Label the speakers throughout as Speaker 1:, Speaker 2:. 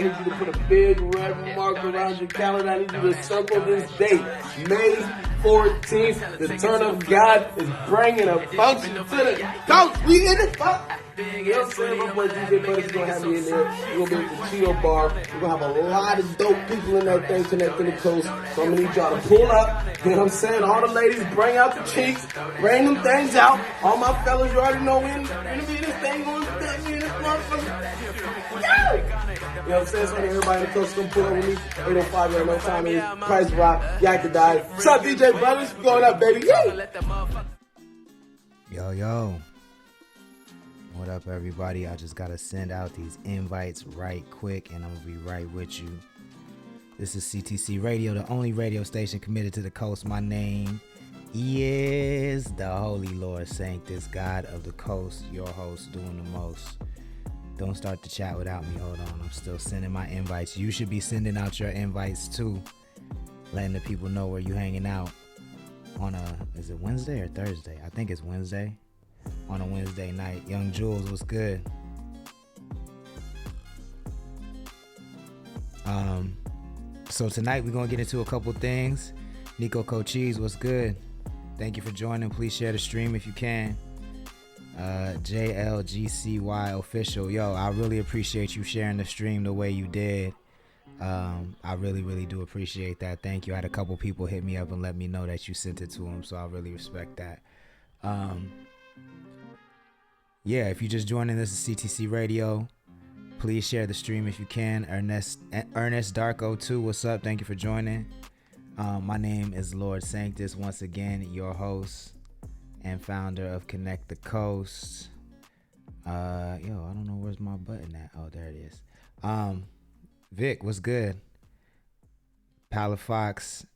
Speaker 1: I need you to put a big red mark around your calendar. I need you to circle this date, May 14th. The Turn of God is bringing a function to the coast. We in the fuck. You know what I'm saying? My boy DJ Buddy's gonna have me in there. We're gonna be at the Cheeto Bar. We're gonna have a lot of dope people in that thing connecting the coast. So I'm gonna need y'all to pull up. You know what I'm saying? All the ladies, bring out the cheeks. Bring them things out. All my fellas, you already know we're gonna be in this thing going to me in this motherfucker. Yeah! You know what I'm saying? So everybody in the coast is gonna pull up with me. 805, you know what time it is. Price Rock, Yak to Die. What's up, DJ Brothers? Going up, baby. Yeah!
Speaker 2: Yo. What up, everybody? I just gotta send out these invites right quick, and I'm gonna be right with you. This is CTC Radio, the only radio station committed to the coast. My name is the Holy Lord Sanctus, God of the coast, your host, doing the most. Don't start the chat without me. Hold on, I'm still sending my invites. You should be sending out your invites too, letting the people know where you hanging out on is it Wednesday or Thursday? I think it's Wednesday. On a Wednesday night. Young Jules, what's good? So tonight we're gonna get into a couple things. Nico Cochise, what's good? Thank you for joining. Please share the stream if you can. JLGCY official. Yo, I really appreciate you sharing the stream the way you did. I really do appreciate that. Thank you. I had a couple people hit me up and let me know that you sent it to them, so I really respect that. Yeah, if you're just joining, this is CTC Radio. Please share the stream if you can. Ernest Darko 2, what's up? Thank you for joining. My name is Lord Sanctus, once again, your host and founder of Connect the Coast. I don't know where's my button at. Oh, there it is. Vic, what's good? Palafox,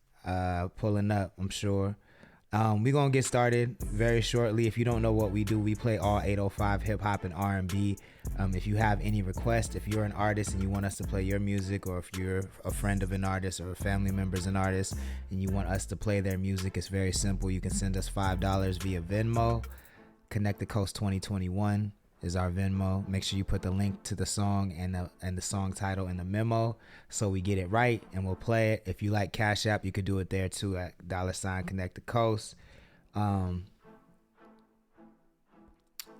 Speaker 2: pulling up, I'm sure. We're going to get started very shortly. If you don't know what we do, we play all 805 hip-hop and R&B. If you have any requests, if you're an artist and you want us to play your music, or if you're a friend of an artist or a family member's an artist and you want us to play their music, it's very simple. You can send us $5 via Venmo. Connect the Coast 2021 is our Venmo. Make sure you put the link to the song and the song title in the memo so we get it right and we'll play it. If you like Cash App, you could do it there too at $ Connect the Coast.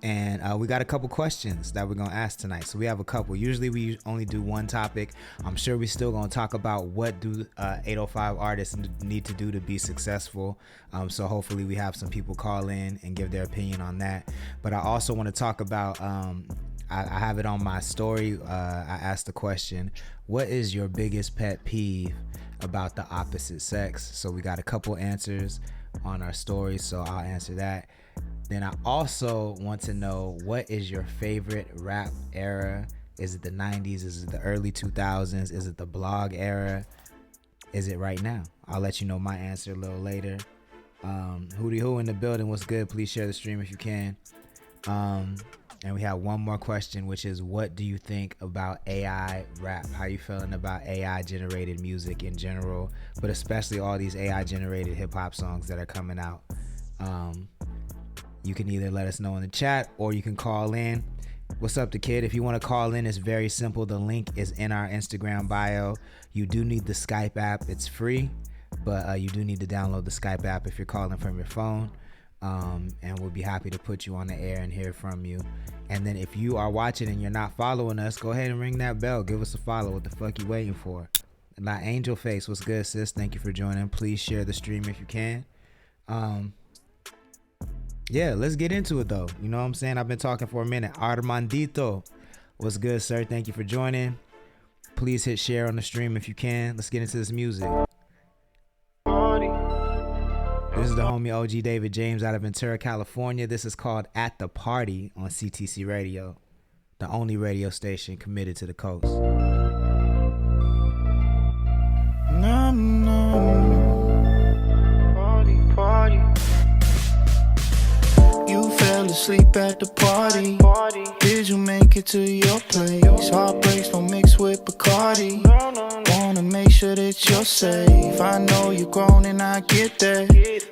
Speaker 2: And we got a couple questions that we're going to ask tonight. So we have a couple. Usually we only do one topic. I'm sure we're still going to talk about what do 805 artists need to do to be successful. So hopefully we have some people call in and give their opinion on that. But I also want to talk about, I have it on my story. I asked the question, what is your biggest pet peeve about the opposite sex? So we got a couple answers on our story, so I'll answer that. Then I also want to know, what is your favorite rap era? Is it the 90s? Is it the early 2000s? Is it the blog era? Is it right now? I'll let you know my answer a little later. Hootie Hoo in the building, what's good? Please share the stream if you can. And we have one more question, which is, what do you think about AI rap? How you feeling about AI generated music in general, but especially all these AI generated hip hop songs that are coming out? You can either let us know in the chat or you can call in. What's up, the kid? If you want to call in, it's very simple. The link is in our Instagram bio. You do need the Skype app. It's free, but you do need to download the Skype app if you're calling from your phone. And we'll be happy to put you on the air and hear from you. And then if you are watching and you're not following us, go ahead and ring that bell. Give us a follow. What the fuck you waiting for? My Angel Face, what's good, sis? Thank you for joining. Please share the stream if you can. Yeah, let's get into it though. You know what I'm saying? I've been talking for a minute. Armandito, what's good, sir? Thank you for joining. Please hit share on the stream if you can. Let's get into this music. This is the homie OG David James out of Ventura, California. This is called At the Party on CTC Radio, the only radio station committed to the coast.
Speaker 3: No, no. Party. You fell asleep at the party. Did you make it to your place? Heartbreaks don't mix with Bacardi. Wanna make sure that you're safe. I know you're grown and I get that,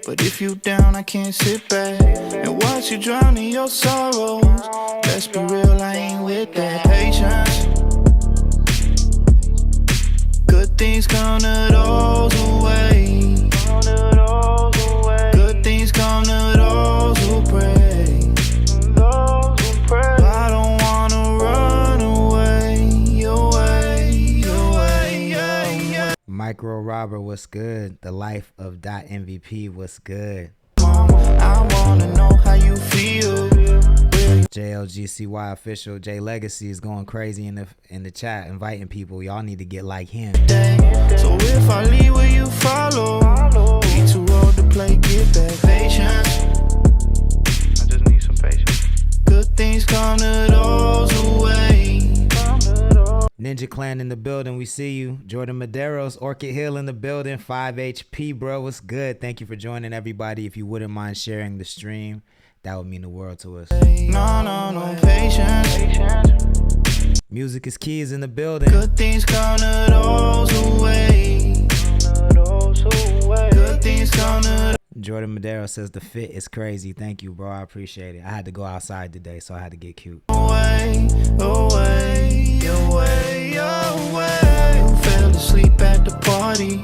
Speaker 3: but if you down, I can't sit back and watch you drown in your sorrows. Let's be real, I ain't with that patience. things come to those who wait. Good things come to those who pray. I don't wanna run away, away.
Speaker 2: Micro Robber, what's good? The life of .MVP, what's good?
Speaker 3: I wanna know how you feel.
Speaker 2: JLGCY official J Legacy is going crazy in the chat, inviting people. Y'all need to get like him.
Speaker 3: So if I leave, will you follow? We too old to play, get back. Patience. I just need some patience. Good things come to those who wait.
Speaker 2: Ninja Clan in the building, we see you. Jordan Maderos, Orchid Hill in the building. 5HP, bro, what's good? Thank you for joining, everybody. If you wouldn't mind sharing the stream, that would mean the world to us.
Speaker 3: No, patience.
Speaker 2: Music is Keys in the building.
Speaker 3: Good things come to those who wait. Good things come to.
Speaker 2: Jordan Madero says the fit is crazy. Thank you, bro. I appreciate it. I had to go outside today, so I had to get cute.
Speaker 3: Away. You fell asleep at the party.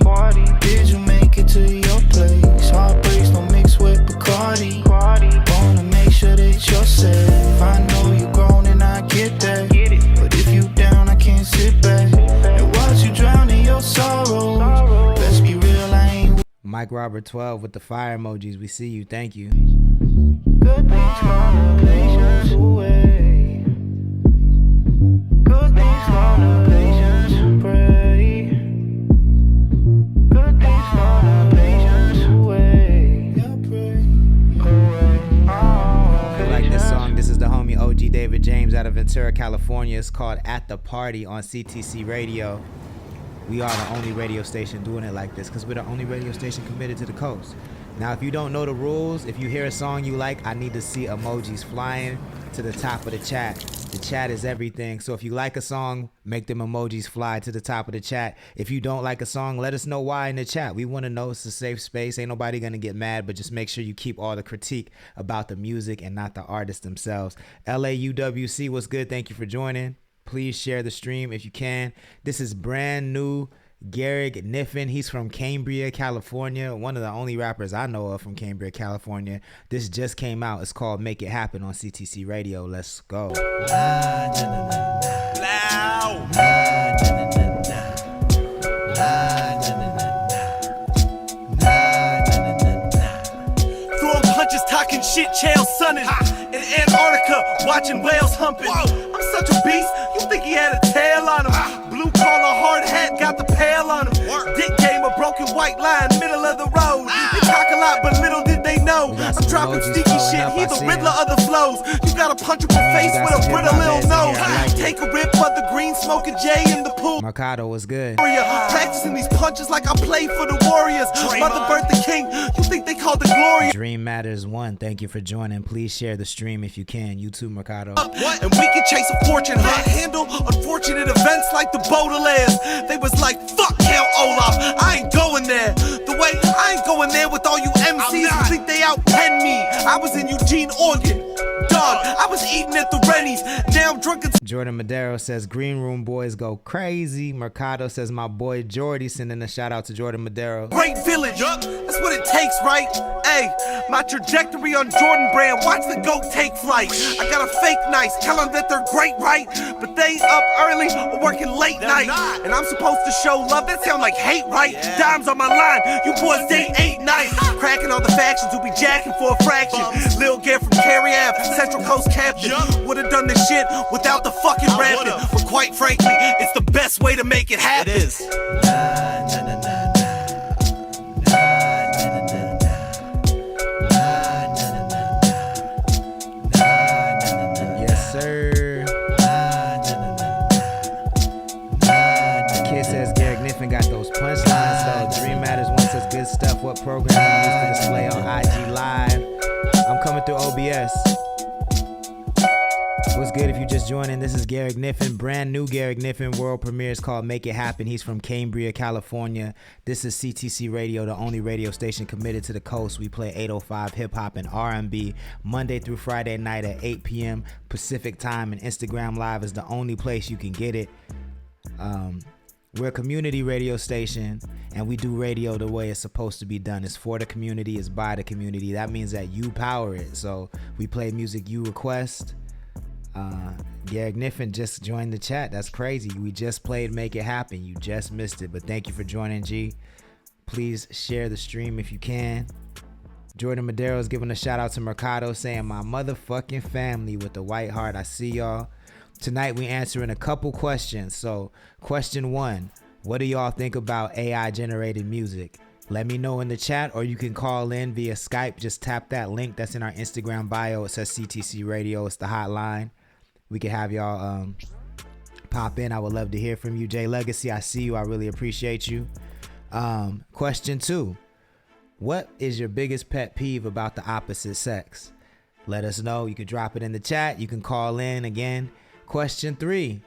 Speaker 3: Did you make it to your place? Heartbreaks don't mix with Bacardi. Wanna make sure that you're safe. I know you're grown and I get that. But if you down, I can't sit back and watch you drown in your sorrows. Let's be real, I ain't.
Speaker 2: Mike Robert 12 with the fire emojis. We see you. Thank you.
Speaker 3: Good things come to patience away. Good things come to patience pray. Good things come to patience away.
Speaker 2: If you like this song, this is the homie OG David James out of Ventura, California. It's called At the Party on CTC Radio. We are the only radio station doing it like this because we're the only radio station committed to the coast. Now, if you don't know the rules, if you hear a song you like, I need to see emojis flying to the top of the chat. The chat is everything. So if you like a song, make them emojis fly to the top of the chat. If you don't like a song, let us know why in the chat. We want to know. It's a safe space. Ain't nobody going to get mad, but just make sure you keep all the critique about the music and not the artists themselves. LAUWC, what's good? Thank you for joining. Please share the stream if you can. This is brand new Garrick Niffin. He's from Cambria, California. One of the only rappers I know of from Cambria, California. This just came out. It's called Make It Happen on CTC Radio. Let's go.
Speaker 4: Throwing punches, talking shit, chael sunning. In Antarctica, watching whales humping. I'm such a beast, you think he had a tail on him. Blue collar, hard hat, got the pail on him. Dick game, a broken white line, middle of the road. They talk a lot, but little did they know. I'm dropping sticky shit, he the Riddler of the flows. You got a punchable face with a brittle little nose. Take a rip of the green, smoking J in the pool.
Speaker 2: Mercado was good.
Speaker 4: Practicing these punches like I play for the Warriors. Mother birthed the king, you think they call the glory.
Speaker 2: Dream Matters 1, thank you for joining. Please share the stream if you can. You too, Mercado.
Speaker 4: And we can chase a fortune, handle unfortunate events like the Baudelaires. They was like, fuck Count Olaf, I ain't going there. The way I ain't going there with all you MCs who think they outpen me. I was in Eugene, Oregon. Dog, I was eating at the Rennies. Now I'm drunk.
Speaker 2: Jordan Madero says Green Room boys go crazy. Mercado says my boy Jordy, sending a shout out to Jordan Madero.
Speaker 4: Great village, that's what it takes, right? Hey, my trajectory on Jordan brand, watch the goat take flight. I got a fake nice, tell them that they're great, right? But they up early or working late night. And I'm supposed to show love, that sound like hate, right? Dimes on my line, you boys date 8 nights. Cracking all the factions who be jacking for a fraction. Lil Gare from Cary Ave, Central Coast captain. Would've done this shit without the fucking rapping. But quite frankly, it's the best way to make it happen. It is.
Speaker 2: Yes, sir. The kid says Garrick Niffin got those punchlines though. Dream Matters 1 says good stuff. What program you used to display on IG Live? I'm coming through OBS. What's good if you just joined in? This is Garrick Niffin, brand new Garrick Niffin. World premiere is called Make It Happen. He's from Cambria, California. This is CTC Radio, the only radio station committed to the coast. We play 805 hip hop and R&B Monday through Friday night at 8 p.m. Pacific time, and Instagram Live is the only place you can get it. We're a community radio station, and we do radio the way it's supposed to be done. It's for the community, it's by the community. That means that you power it. So we play music you request. Garrick Niffen just joined the chat. That's crazy. We just played Make It Happen. You just missed it, but thank you for joining, G. Please share the stream if you can. Jordan Madero's giving a shout out to Mercado, saying my motherfucking family with the white heart. I see y'all. Tonight we answering a couple questions. So question 1, what do y'all think about AI generated music? Let me know in the chat, or you can call in via Skype. Just tap that link that's in our Instagram bio. It says CTC Radio. It's the hotline. We can have y'all pop in. I would love to hear from you. Jay Legacy, I see you. I really appreciate you. Question 2, what is your biggest pet peeve about the opposite sex? Let us know. You can drop it in the chat. You can call in again. Question 3,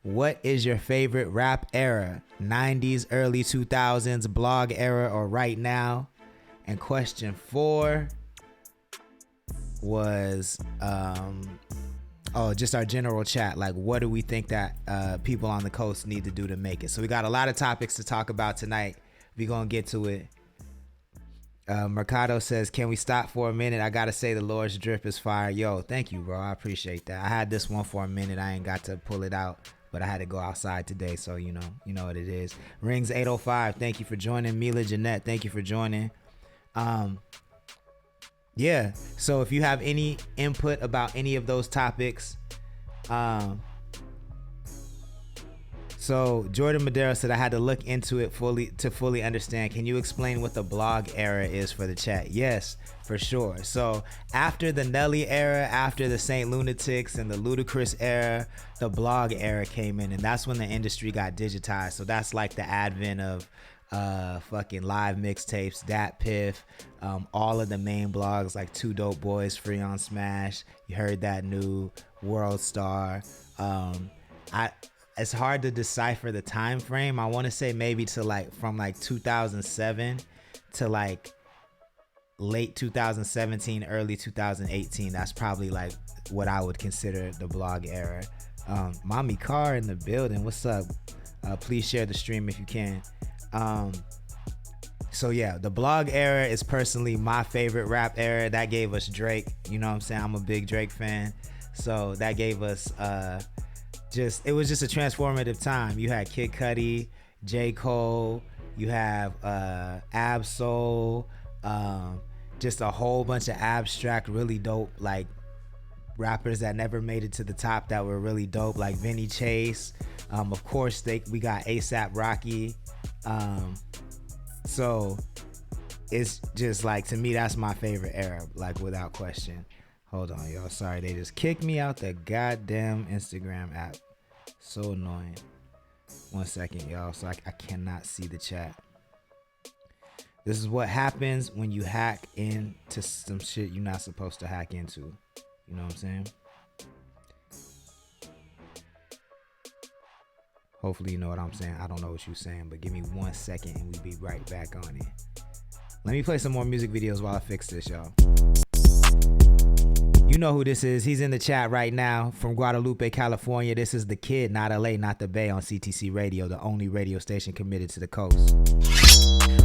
Speaker 2: what is your favorite rap era? 90s, early 2000s, blog era, or right now? And question 4 was just our general chat. Like, what do we think that people on the coast need to do to make it? So we got a lot of topics to talk about tonight. We're gonna get to it. Mercado says, can we stop for a minute? I gotta say the Lord's drip is fire. Yo, thank you, bro. I appreciate that. I had this one for a minute. I ain't got to pull it out, but I had to go outside today, so you know what it is. Rings 805, thank you for joining. Mila Jeanette, thank you for joining. Yeah, so if you have any input about any of those topics, so Jordan Madera said I had to look into it to fully understand. Can you explain what the blog era is for the chat? Yes, for sure. So after the Nelly era, after the Saint Lunatics and the Ludacris era, the blog era came in, and that's when the industry got digitized. So that's like the advent of fucking live mixtapes, Dat Piff, all of the main blogs like Two Dope Boys, Free on Smash, You Heard That New, World Star. It's hard to decipher the time frame. I want to say maybe to like from like 2007 to like late 2017, early 2018. That's probably like what I would consider the blog era. Mommy Carr in the building. What's up? Please share the stream if you can. So yeah, the blog era is personally my favorite rap era. That gave us Drake. You know what I'm saying? I'm a big Drake fan. So that gave us it was just a transformative time. You had Kid Cudi, J. Cole, you have Ab-Soul, just a whole bunch of abstract, really dope like rappers that never made it to the top that were really dope, like Vinny Chase. Of course, we got ASAP Rocky. So it's just like, to me, that's my favorite era, like without question. Hold on, y'all. Sorry, they just kicked me out the goddamn Instagram app. So annoying. 1 second, y'all. So I cannot see the chat. This is what happens when you hack into some shit you're not supposed to hack into. You know what I'm saying? Hopefully you know what I'm saying. I don't know what you're saying, but give me 1 second and we'll be right back on it. Let me play some more music videos while I fix this, y'all. You know who this is. He's in the chat right now from Guadalupe, California. This is The Kid, not LA, not the Bay, on CTC Radio, the only radio station committed to the coast.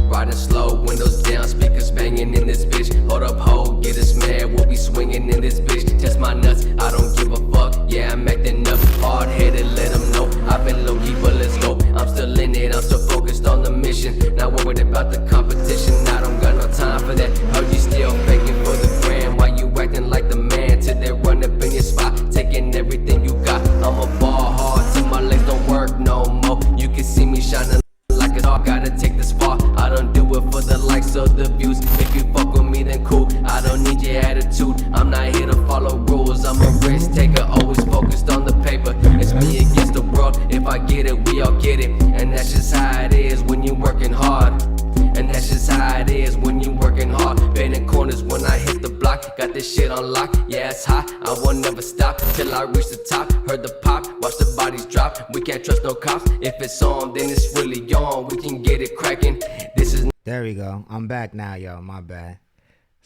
Speaker 5: Riding slow, windows down, speakers banging in this bitch. Hold up, ho, get us mad, we'll be swinging in this bitch. Test my nuts, I don't give a fuck. Yeah, I'm acting up, hard-headed, let them know. I've been low-key, but let's go. I'm still in it, I'm still focused on the mission. Not worried about the competition, I don't got no time for that. Heard you still faking for the gram, why you acting like the man? Till they run up in your spot, taking everything you got. I'm a ball hard till my legs don't work no more. You can see me shining like a star, gotta take this far. I don't do it for the likes or the views. If you fuck with me, then cool. I don't need your attitude. I'm not here to follow rules. I'm a risk taker, always focused on the paper. It's me against the world. If I get it, we all get it. And that's just how it is when you're working hard. And that's just how it is when you working hard. Bending corners when I hit the block. Got this shit on lock, yeah it's hot. I will never stop till I reach the top. Heard the pop, watch the bodies drop. We can't trust no cops. If it's on, then it's really on. We can get it cracking. This is.
Speaker 2: There we go. I'm back now, y'all. My bad.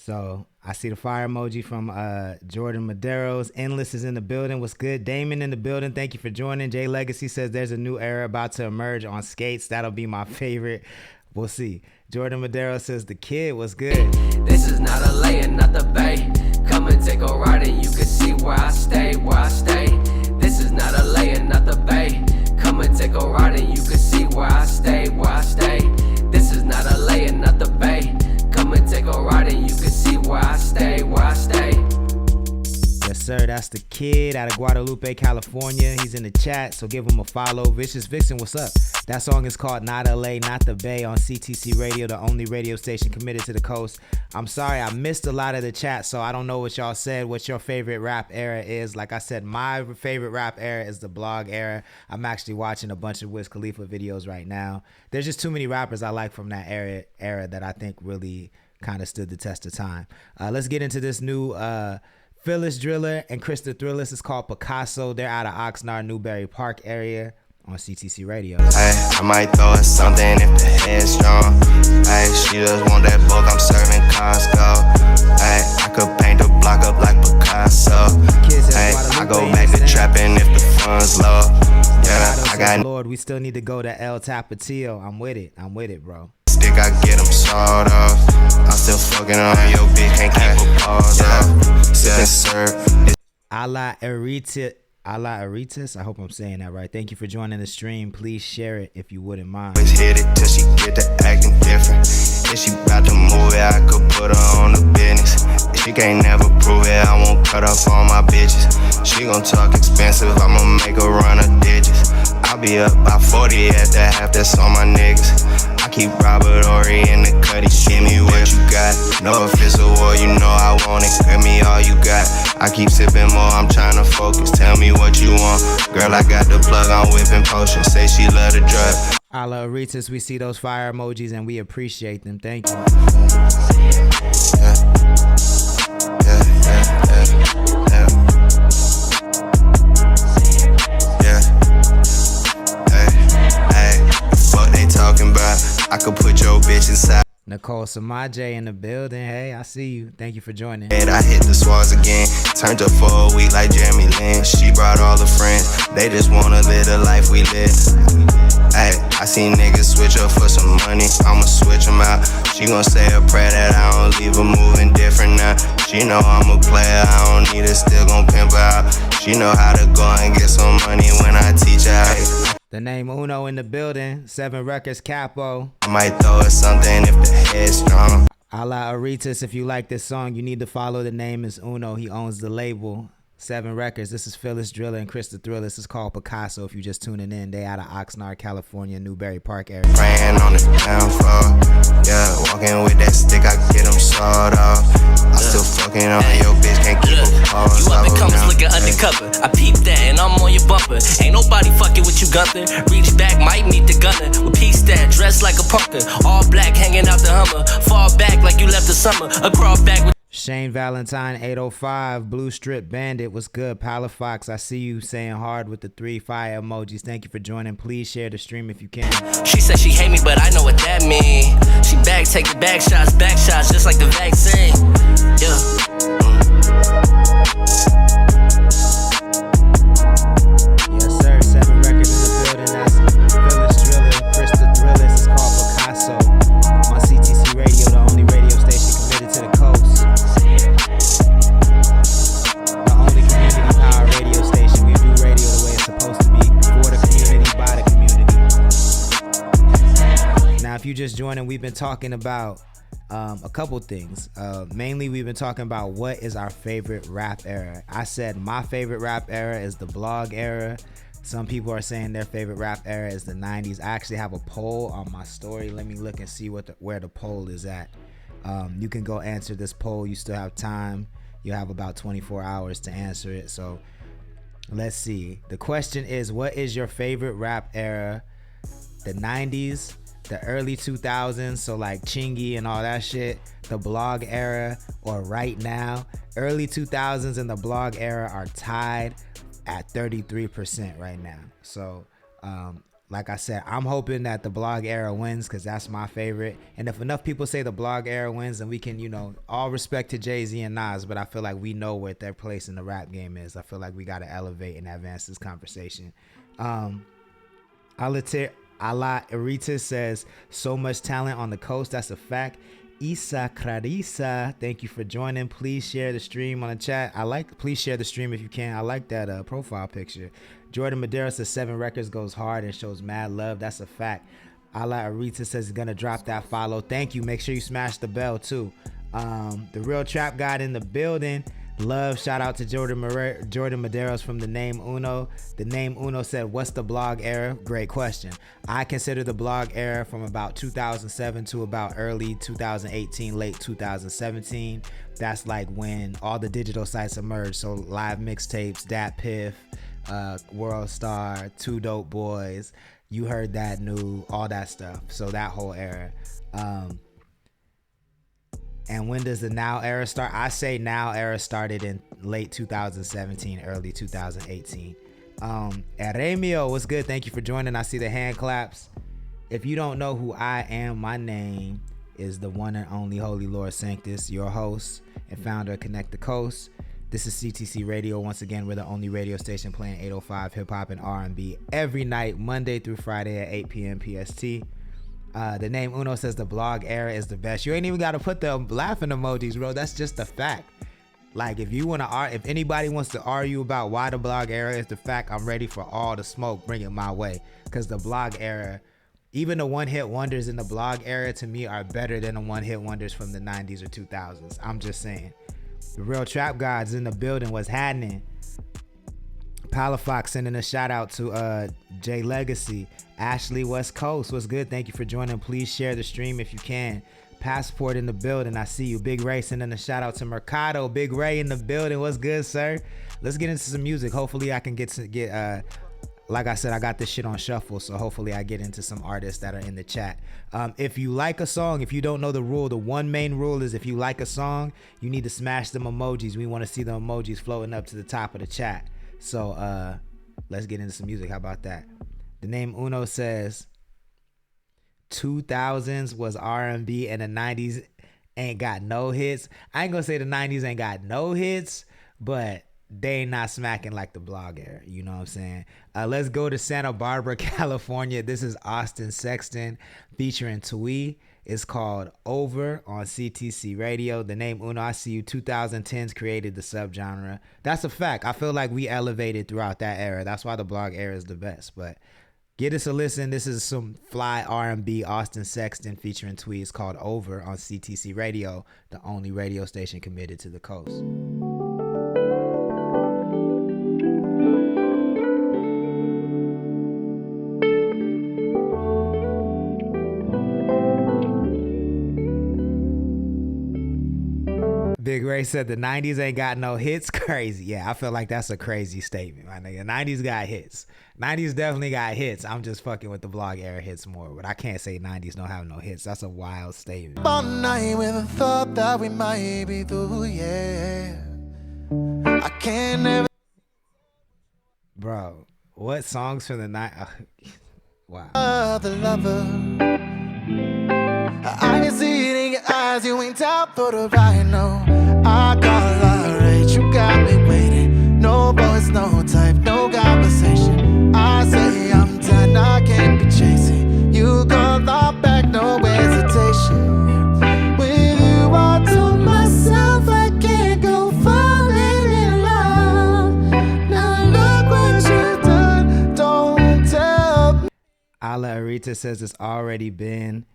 Speaker 2: So I see the fire emoji from Jordan Maderos. Endless is in the building. What's good? Damon in the building. Thank you for joining. Jay Legacy says there's a new era about to emerge on skates. That'll be my favorite. We'll see. Jordan Madero says the kid was good.
Speaker 5: This is not a lay and not the bay. Come and take a ride and you can see where I stay, where I stay. This is not a lay and not the bay. Come and take a ride and you can see where I stay, where I stay. This is not a lay and not the bay. Come and take a ride and you can see where I stay, where I stay.
Speaker 2: Yes, sir. That's the kid out of Guadalupe, California. He's in the chat, so give him a follow. Vicious Vixen, what's up? That song is called Not LA, Not the Bay on CTC Radio, the only radio station committed to the coast. I'm sorry, I missed a lot of the chat, so I don't know what y'all said, what your favorite rap era is. Like I said, my favorite rap era is the blog era. I'm actually watching a bunch of Wiz Khalifa videos right now. There's just too many rappers I like from that era that I think really kind of stood the test of time. Let's get into this new Phyllis Driller and Krista Thrillis. It's called Picasso. They're out of Oxnard, Newberry Park area on CTC Radio.
Speaker 6: Ay, I might throw her something if the head's strong. Ay, she just want that book, I'm serving Costco. Ay, I could paint the block up like Picasso. Ay, I go back to trapping if the funds low. Yeah, I got
Speaker 2: Lord, we still need to go to El Tapatio. I'm with it, bro.
Speaker 6: Stick, I get them sawed off. I'm still fucking on your bitch, can't keep a pause off. Sippin' syrup.
Speaker 2: Ala Eritis, I hope I'm saying that right. Thank you for joining the stream. Please share it if you wouldn't mind.
Speaker 6: Always hit it till she get to acting different. If she bout to move it, I could put her on the business. If she can't never prove it, I won't cut off all my bitches. She gon' talk expensive, I'ma make her run her digits. I'll be up by 40 at the half, that's on my niggas. I keep Robert Ory in the cutty, give me what you got. No official war, you know I want it, give me all you got. I keep sipping more, I'm tryna focus, tell me what you want. Girl, I got the plug, I'm whipping potions, say she love the drug.
Speaker 2: Ala Eritis, we see those fire emojis and we appreciate them. Thank you.
Speaker 6: What they talking about? I could put your bitch inside.
Speaker 2: Nicole Samaje in the building. Hey, I see you. Thank you for joining.
Speaker 6: And I hit the swars again. Turned up for a week like Jeremy Lin. She brought all her friends. They just wanna live the life we live. Ay, I seen niggas switch up for some money. I'ma switch them out. She gon' say a prayer that I don't leave her moving different now. She know I'm a player. I don't need her, still gon' pimp her out. She know how to go and get some money when I teach her. Ay,
Speaker 2: the name Uno in the building. 7 Records Capo.
Speaker 6: I might throw her something if the head's strong.
Speaker 2: Ala Eritis, if you like this song, you need to follow. The name is Uno. He owns the label. 7 Records. This is Phyllis Driller and Krista Thrillis. This is called Picasso. If you just tuning in, they out of Oxnard, California, Newberry Park area.
Speaker 6: Praying on the downfall. Yeah, walking with that stick, I get them sawed off. I still fucking on your bitch, can't keep a pause.
Speaker 7: You up and comers looking undercover. I peeped that and I'm on your bumper. Ain't nobody fucking with you, Gunther. Reach back, might meet the gunner. With peace that, dressed like a punker. All black, hanging out the Hummer. Fall back like you left the summer. A crawl back with
Speaker 2: Shane Valentine 805 Blue Strip Bandit. What's good? Palafox, I see you saying hard with the 3 fire emojis. Thank you for joining. Please share the stream if you can.
Speaker 7: She said she hate me, but I know what that mean. She back taking back shots, just like the vaccine. Yeah.
Speaker 2: Yes, sir. 7 Records in the building. That's Phyllis Driller, Krista Thrillis. It's called Picasso on CTC Radio, the only radio station committed to the coast. The only community power radio station. We do radio the way it's supposed to be, for the community, by the community. Now, if you just joining, we've been talking about a couple things. Mainly, we've been talking about what is our favorite rap era. I said my favorite rap era is the blog era. Some people are saying their favorite rap era is the 90s. I actually have a poll on my story. Let me look and see where the poll is at. You can go answer this poll. You still have time. You have about 24 hours to answer it. So let's see. The question is, what is your favorite rap era? The 90s, the early 2000s, so like Chingy and all that shit, the blog era, or right now? Early 2000s and the blog era are tied at 33% right now. So like I said, I'm hoping that the blog era wins because that's my favorite. And if enough people say the blog era wins, then we can, you know, all respect to Jay-Z and Nas, but I feel like we know what their place in the rap game is. I feel like we got to elevate and advance this conversation. Ala Erita says, so much talent on the coast. That's a fact. Isa Clarissa, thank you for joining. Please share the stream on the chat. Please share the stream if you can. I like that profile picture. Jordan Madera says 7 records goes hard and shows mad love. That's a fact. Ala Arita says he's gonna drop that follow. Thank you. Make sure you smash the bell too. The real trap god in the building. Love, shout out to Jordan Maderos from The Name Uno. The Name Uno said, what's the blog era? Great question. I consider the blog era from about 2007 to about early 2018, late 2017. That's like when all the digital sites emerged. So live mixtapes, Dat Piff, World Star, Two Dope Boys. You Heard That New, all that stuff. So that whole era. And when does the now era start? I say now era started in late 2017, early 2018. Eremio, what's good? Thank you for joining. I see the hand claps. If you don't know who I am, my name is the one and only Holy Lord Sanctus, your host and founder of Connect the Coast. This is CTC Radio. Once again, we're the only radio station playing 805 hip hop and R&B every night, Monday through Friday at 8 p.m. PST. The Name Uno says the blog era is the best. You ain't even got to put the laughing emojis, bro. That's just a fact. Like, if anybody wants to argue about why the blog era is the fact, I'm ready for all the smoke. Bring it my way. Because the blog era, even the one-hit wonders in the blog era, to me, are better than the one-hit wonders from the 90s or 2000s. I'm just saying. The real trap gods in the building. What's happening? Palafox sending a shout out to Jay Legacy. Ashley West Coast, what's good? Thank you for joining. Please share the stream if you can. Passport in the building, I see you. Big Ray sending a shout out to Mercado. Big Ray in the building, what's good, sir? Let's get into some music. Hopefully I can get like I said, I got this shit on shuffle, so hopefully I get into some artists that are in the chat. If you like a song, if you don't know the rule, the one main rule is if you like a song, you need to smash them emojis. We want to see the emojis floating up to the top of the chat. So let's get into some music. How about that? The Name Uno says 2000s was R&B and the 90s ain't got no hits. I ain't gonna say the 90s ain't got no hits, but they ain't not smacking like the blog era. You know what I'm saying? Let's go to Santa Barbara, California. This is Austin Sexton featuring Twee. It's called Over on CTC Radio. The Name Uno, I see you. 2010s created the subgenre. That's a fact. I feel like we elevated throughout that era. That's why the blog era is the best. But get us a listen. This is some fly R&B. Austin Sexton featuring Twee. It's called Over on CTC Radio, the only radio station committed to the coast. Big Ray said the 90s ain't got no hits. Crazy. Yeah, I feel like that's a crazy statement, my nigga. 90s got hits. 90s definitely got hits. I'm just fucking with the blog era hits more, but I can't say 90s don't have no hits. That's a wild statement.
Speaker 3: All night with a thought that we might be through, yeah. I can't never.
Speaker 2: Bro, what songs from the night? Wow.
Speaker 3: The lover. I can see it in your eyes. You ain't out for the ride, no. I got love rage. You got me waiting. No voice, no type, no conversation. I say I'm done. I can't be chasing. You gon' lie back, no hesitation. With you, I told myself I can't go falling in love. Now look what you've done. Don't tell me.
Speaker 2: Ala Arita says it's already been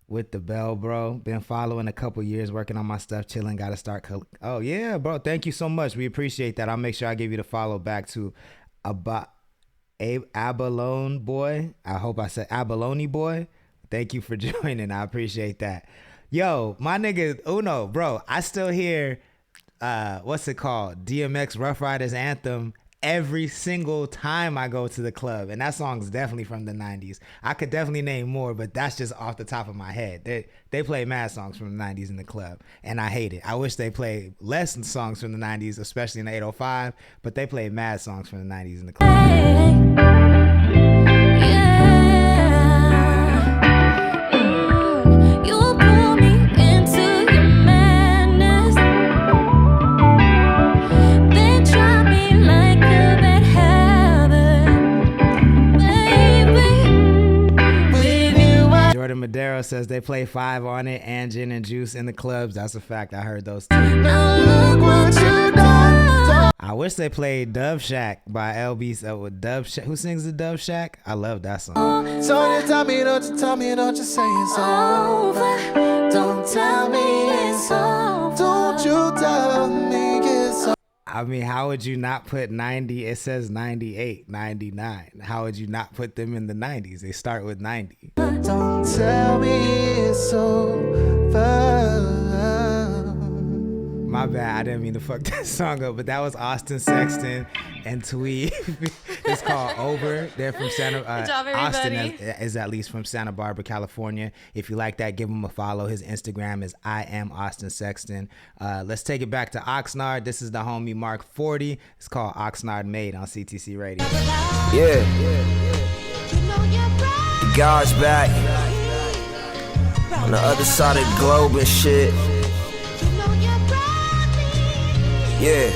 Speaker 2: with the bell, bro. Been following a couple years, working on my stuff, chilling. Got to start. Oh yeah, bro. Thank you so much. We appreciate that. I'll make sure I give you the follow back to Abalone Boy. I hope I said Abalone Boy. Thank you for joining. I appreciate that. Yo, my nigga Uno, bro. I still hear what's it called? DMX Rough Riders Anthem every single time I go to the club, and that song's definitely from the 90s. I could definitely name more, but that's just off the top of my head. They play mad songs from the 90s in the club, and I hate it. I wish they played less songs from the 90s, especially in the 805, but they play mad songs from the 90s in the club.
Speaker 8: Yeah.
Speaker 2: Jordan Madero says they play 5 on it and Gin and Juice in the clubs. That's a fact. I heard those too. I wish they played Dove Shack by LB with Dove Shack. Who sings the Dove Shack? I love that song.
Speaker 3: So you tell me, don't you tell me, don't you say it's over. Don't tell me it's over. Don't you tell me it's over.
Speaker 2: I mean, how would you not put 90? It says 98, 99. How would you not put them in the 90s? They start with 90.
Speaker 3: Don't tell me it's over.
Speaker 2: My bad, I didn't mean to fuck that song up, but that was Austin Sexton and Tweed. It's called Over. They're from Santa.
Speaker 8: Good job,
Speaker 2: Austin
Speaker 8: everybody.
Speaker 2: is at least from Santa Barbara, California. If you like that, give him a follow. His Instagram is I am Austin Sexton. Let's take it back to Oxnard. This is the homie Mark 40. It's called Oxnard Made on CTC Radio.
Speaker 6: Yeah. God's back. On the other side of the globe and shit. Yeah.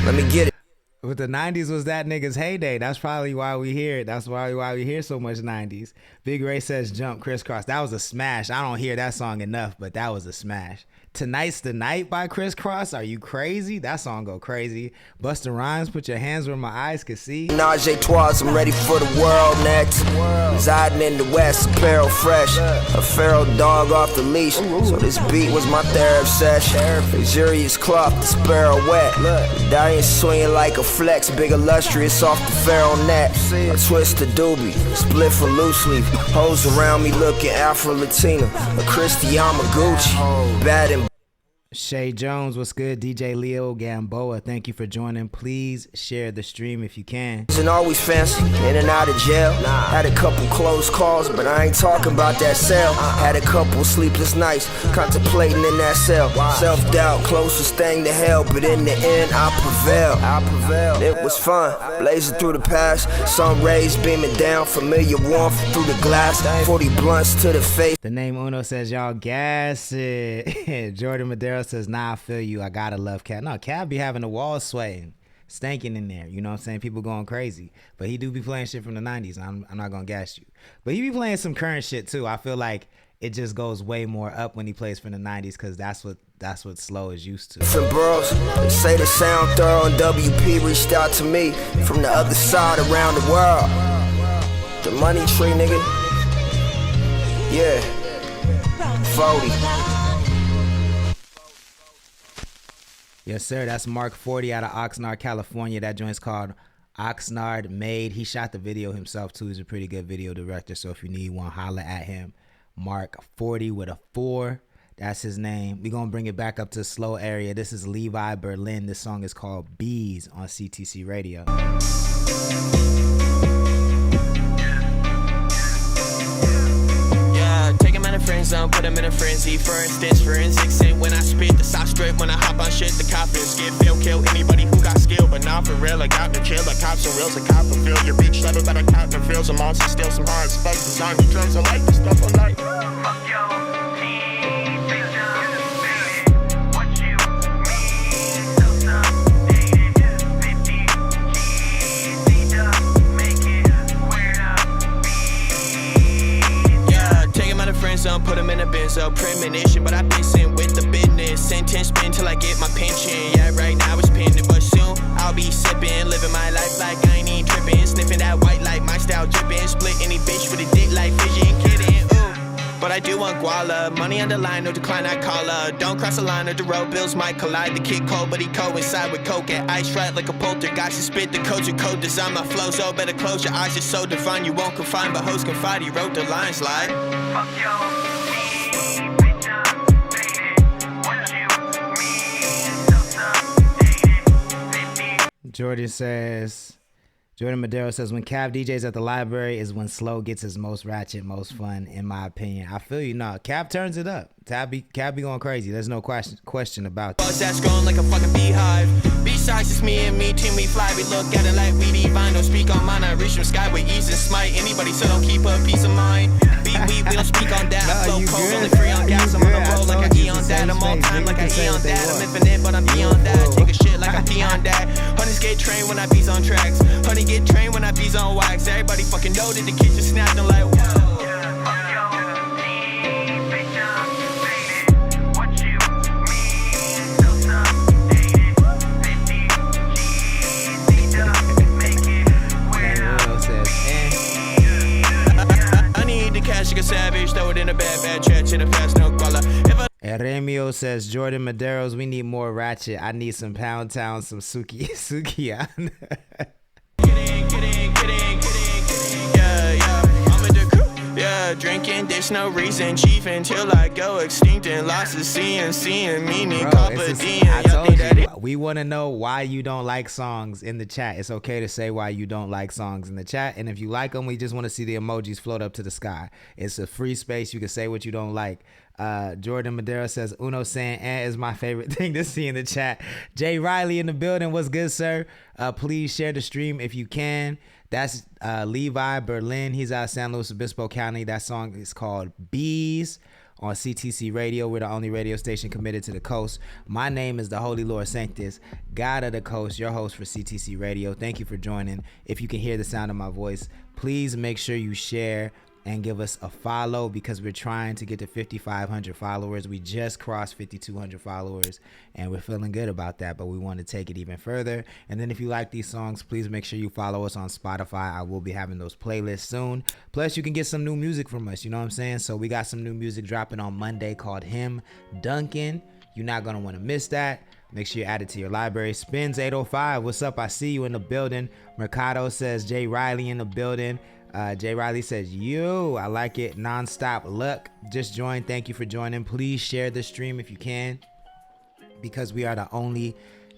Speaker 6: Let me get it.
Speaker 2: With the 90s was that nigga's heyday. That's probably why we hear it. That's why we hear so much 90s. Big Ray says Jump Crisscross. That was a smash. I don't hear that song enough, but that was a smash. Tonight's the Night by Crisscross. Are you crazy? That song go crazy. Busta Rhymes, Put Your Hands Where My Eyes Can See.
Speaker 6: Najee Twas, I'm ready for the world next. Residing in the West, apparel fresh. A feral dog off the leash. So this beat was my therapy session. Luxurious cloth, the sparrow wet. Medallion swinging like a flex. Big illustrious off the feral net. I twist the doobie, split for loose leaf. Hoes around me looking Afro-Latina. A Christy Yamaguchi. Bad and
Speaker 2: Shay Jones, what's good? DJ Leo Gamboa, thank you for joining. Please share the stream if you can.
Speaker 6: Wasn't always fancy, in and out of jail. Had a couple close calls, but I ain't talking about that cell. Had a couple sleepless nights, contemplating in that cell. Self-doubt, closest thing to hell, but in the end, I prevailed. It was fun, blazing through the past. Sun rays beaming down, familiar warmth through the glass. 40 blunts to the face.
Speaker 2: The name Uno says y'all gas it. Jordan Madero says, nah, I feel you. I gotta love Cab. No, Cab be having the walls swaying, stanking in there. You know what I'm saying? People going crazy. But he do be playing shit from the 90s. I'm not gonna gas you. But he be playing some current shit too. I feel like it just goes way more up when he plays from the 90s because that's what Slow is used to.
Speaker 6: Different bros, they say the sound thorough and WP reached out to me from the other side around the world. The money tree, nigga. Yeah. 40.
Speaker 2: Yes, sir. That's Mark 40 out of Oxnard, California. That joint's called Oxnard Made. He shot the video himself, too. He's a pretty good video director. So if you need one, holla at him. Mark 40 with a 4. That's his name. We're going to bring it back up to the slow area. This is Levi Berlin. This song is called Bees on CTC Radio.
Speaker 9: Friend zone, put them in a frenzy. For instance, forensics say when I spit the soft strip, when I hop on shit, the coppers get feel, kill anybody who got skill, but not for real. I got no chill, like cops and reels, a cop and feel your bitch, level, but I count and feels a monster, steal some hearts, fuck design, the drugs, I like this stuff all night. Fuck yo. Zone, put them in a benzo, premonition, but I been sent with the business. Sentence spin till I get my pension. Yeah, right now it's pending, but soon I'll be sipping, living my life like I ain't even tripping, sniffing that white light, my style dripping, split any bitch with a dick like vision, kidding. Ooh. But I do want guala, money on the line, no decline, I call her. Don't cross the line or the road, bills might collide. The kid cold, but he coincide with coke and ice right like a poltergeist. To spit the codes with code design, my flow so better close your eyes, it's so divine. You won't confine, but host confide, he wrote the lines like fuck yo.
Speaker 2: Jordan Madero says, when Cav DJs at the library is when Slow gets his most ratchet, most fun, in my opinion. I feel you. No, Cav turns it up. Cat be going crazy. There's no question about that.
Speaker 9: Buzz that's growing like a fucking beehive. Besides, it's me and me, team, we fly. We look at it like we divine. Don't speak on mine, I reach from sky with ease and smite. Anybody, so don't keep a peace of mind. We don't speak on that. I flow cold, only free on gas. I'm on the road like I eon that. I'm on time like I eon that. I'm infinite, but I'm beyond that. Take a shit like I pee on that. Honeys get trained when I bees on tracks. Honey get trained when I bees on wax. Everybody fucking know that the kids just snapped and like, whoa. Cash a savage, throw it in a bad chat to the past, no color.
Speaker 2: Remio says, Jordan Maderos, we need more ratchet. I need some Pound Town, some Sukiya.
Speaker 9: Yeah, drinking, there's no reason, chief, until I go extinct and lost the seeing meaning,
Speaker 2: I told you, we want to know why you don't like songs in the chat. It's okay to say why you don't like songs in the chat, and if you like them, we just want to see the emojis float up to the sky. It's a free space. You can say what you don't like. Jordan Madera says, Uno saying is my favorite thing to see in the chat. Jay Riley in the building. What's good, sir? Please share the stream if you can. That's Levi Berlin. He's out of San Luis Obispo County. That song is called Bees on CTC Radio. We're the only radio station committed to the coast. My name is the Holy Lord Sanctus, God of the Coast, your host for CTC Radio. Thank you for joining. If you can hear the sound of my voice, please make sure you share and give us a follow, because we're trying to get to 5,500 followers. We just crossed 5,200 followers, and we're feeling good about that, but we want to take it even further. And then if you like these songs, please make sure you follow us on Spotify. I will be having those playlists soon. Plus, you can get some new music from us, you know what I'm saying? So we got some new music dropping on Monday called Him Duncan. You're not going to want to miss that. Make sure you add it to your library. Spins 805, what's up? I see you in the building. Mercado says Jay Riley in the building. Jay Riley says, I like it. Nonstop Luck just joined. Thank you for joining. Please share the stream if you can, because we are the only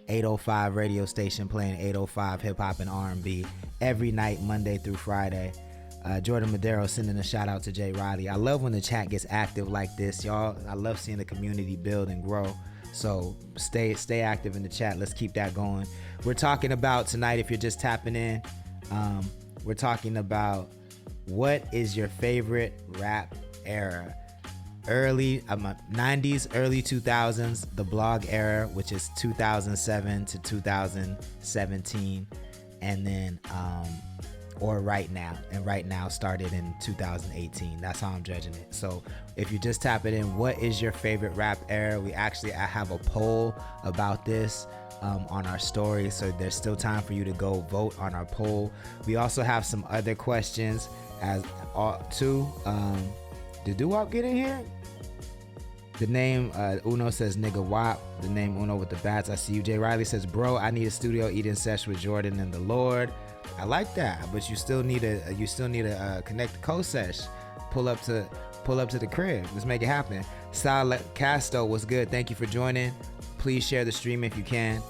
Speaker 2: 805 radio station playing 805 hip hop and R&B every night, Monday through Friday. Jordan Madero sending a shout out to Jay Riley. I love when the chat gets active like this, y'all. I love seeing the community build and grow. So stay active in the chat. Let's keep that going. We're talking about tonight, if you're just tapping in, we're talking about what is your favorite rap era. Early 90s, early 2000s, the blog era, which is 2007 to 2017, and then or right now. And right now started in 2018. That's how I'm judging it. So if you just tap it in, what is your favorite rap era? I have a poll about this on our story, so there's still time for you to go vote on our poll. We also have some other questions as too. Did Doo-Wop get in here? The name Uno says nigga Wop. The name Uno with the bats. I see you. Jay Riley says, bro, I need a studio eating sesh with Jordan and the Lord. I like that, but you still need a connect the co-sesh. Pull up to the crib. Let's make it happen. Sal Casto, what's good? Thank you for joining. Please share the stream if you can.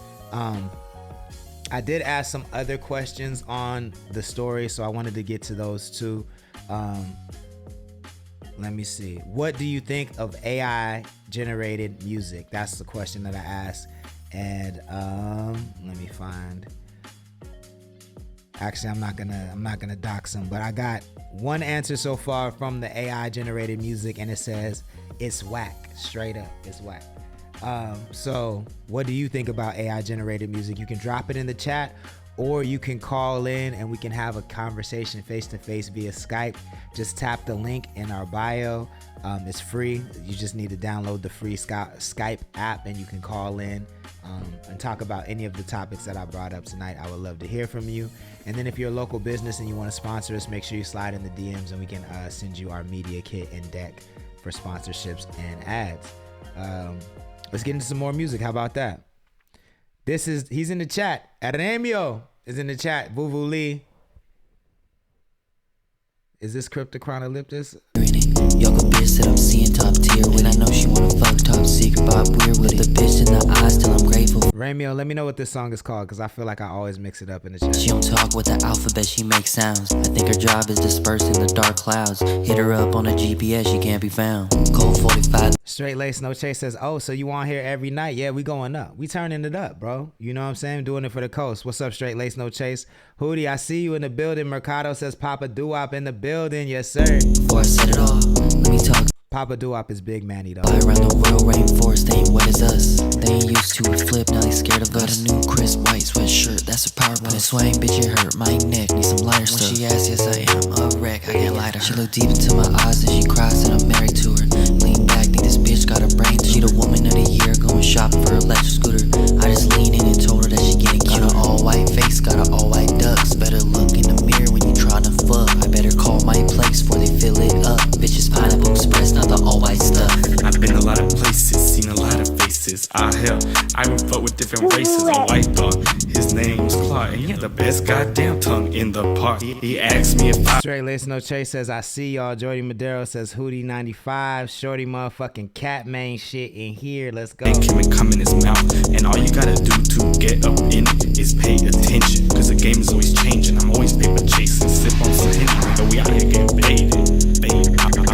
Speaker 2: I did ask some other questions on the story, so I wanted to get to those too. Let me see. What do you think of AI generated music? That's the question that I asked. And let me find. Actually, I'm not gonna dox them, but I got one answer so far from the AI generated music, and it says it's whack. Straight up, it's whack. So what do you think about AI generated music? You can drop it in the chat, or you can call in and we can have a conversation face to face via Skype. Just tap the link in our bio. It's free. You just need to download the free Skype app, and you can call in and talk about any of the topics that I brought up tonight. I would love to hear from you. And then if you're a local business and you want to sponsor us, make sure you slide in the DMs and we can send you our media kit and deck for sponsorships and ads. Let's get into some more music. How about that? He's in the chat. Aramio is in the chat. Vuvu Lee. Is this Cryptochronolyptus?
Speaker 8: Yo could be She said I'm seeing top tier when I know she wanna fuck top secret, Bob weird with the bitch in the eyes till I'm grateful.
Speaker 2: Ramio, let me know what this song is called, because I feel like I always mix it up in the chat.
Speaker 8: She don't talk with the alphabet, she makes sounds. I think her job is dispersed in the dark clouds. Hit her up on a GPS, she can't be found. Cold 45.
Speaker 2: Straight Lace No Chase says, oh, so you on here every night? Yeah, we going up. We turning it up, bro. You know what I'm saying? Doing it for the coast. What's up, Straight Lace No Chase? Hootie, I see you in the building. Mercado says Papa Doo-Wop in the building. Yes, sir.
Speaker 8: Before I said it all, let me talk.
Speaker 2: Papa Doo-Wop is Big Manny, though.
Speaker 8: Fly around the world, rainforest, they ain't wet as us. They ain't used to it, flip, now they scared of us. Got a new crisp white sweatshirt, that's a power bust. Swing, bitch, it hurt my neck, need some lighter stuff. When she asks, yes I am, a wreck, I can't lie to her. She looked deep into my eyes and she cries that I'm married to her. Lean back, think this bitch got a brain. She the woman of the year, going shopping for her electric scooter. I just leaned in and told her that she getting cute. Got an all white face, got an all white ducks. Better look in the mirror when you tryna fuck. I better call my place before they fill it up. Bitches Pineapple Express, not the all white stuff.
Speaker 10: I've been a lot of places, seen a lot of faces. Hell, I even fuck with different races. A white dog, his name was Clark, and he had the best goddamn tongue in the park. He asked me if I.
Speaker 2: Straight Lace No Chase says, I see y'all. Jordy Madero says, Hootie 95. Shorty motherfucking cat main shit in here. Let's go.
Speaker 10: Make him come in his mouth, and all you gotta do to get up in it is pay attention. Cause the game is always changing. I'm always paper chasing. Sip on some Henry, but we out here getting baited.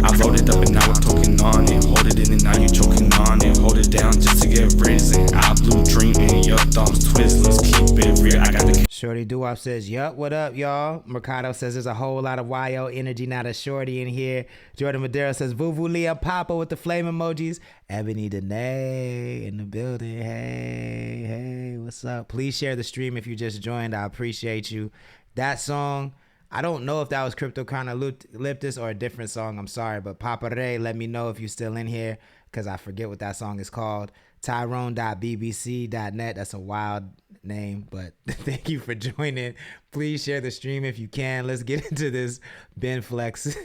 Speaker 10: I loaded up and now we're talking on it. Hold it in and now you choking on it. Hold it down just to get risen. I blue dreaming, your thumbs twizzlers. Keep it real. I got the.
Speaker 2: Shorty Doo-Wop says, yup, what up, y'all? Mercado says there's a whole lot of YO energy, not a shorty in here. Jordan Madero says, Vuvu Leah Papa with the flame emojis. Ebony Danae in the building. Hey, what's up? Please share the stream if you just joined. I appreciate you. That song, I don't know if that was Crypto Chronoliptus or a different song. I'm sorry, but Papa Ray, let me know if you're still in here, because I forget what that song is called. Tyrone.bbc.net. That's a wild name, but thank you for joining. Please share the stream if you can. Let's get into this Ben Flex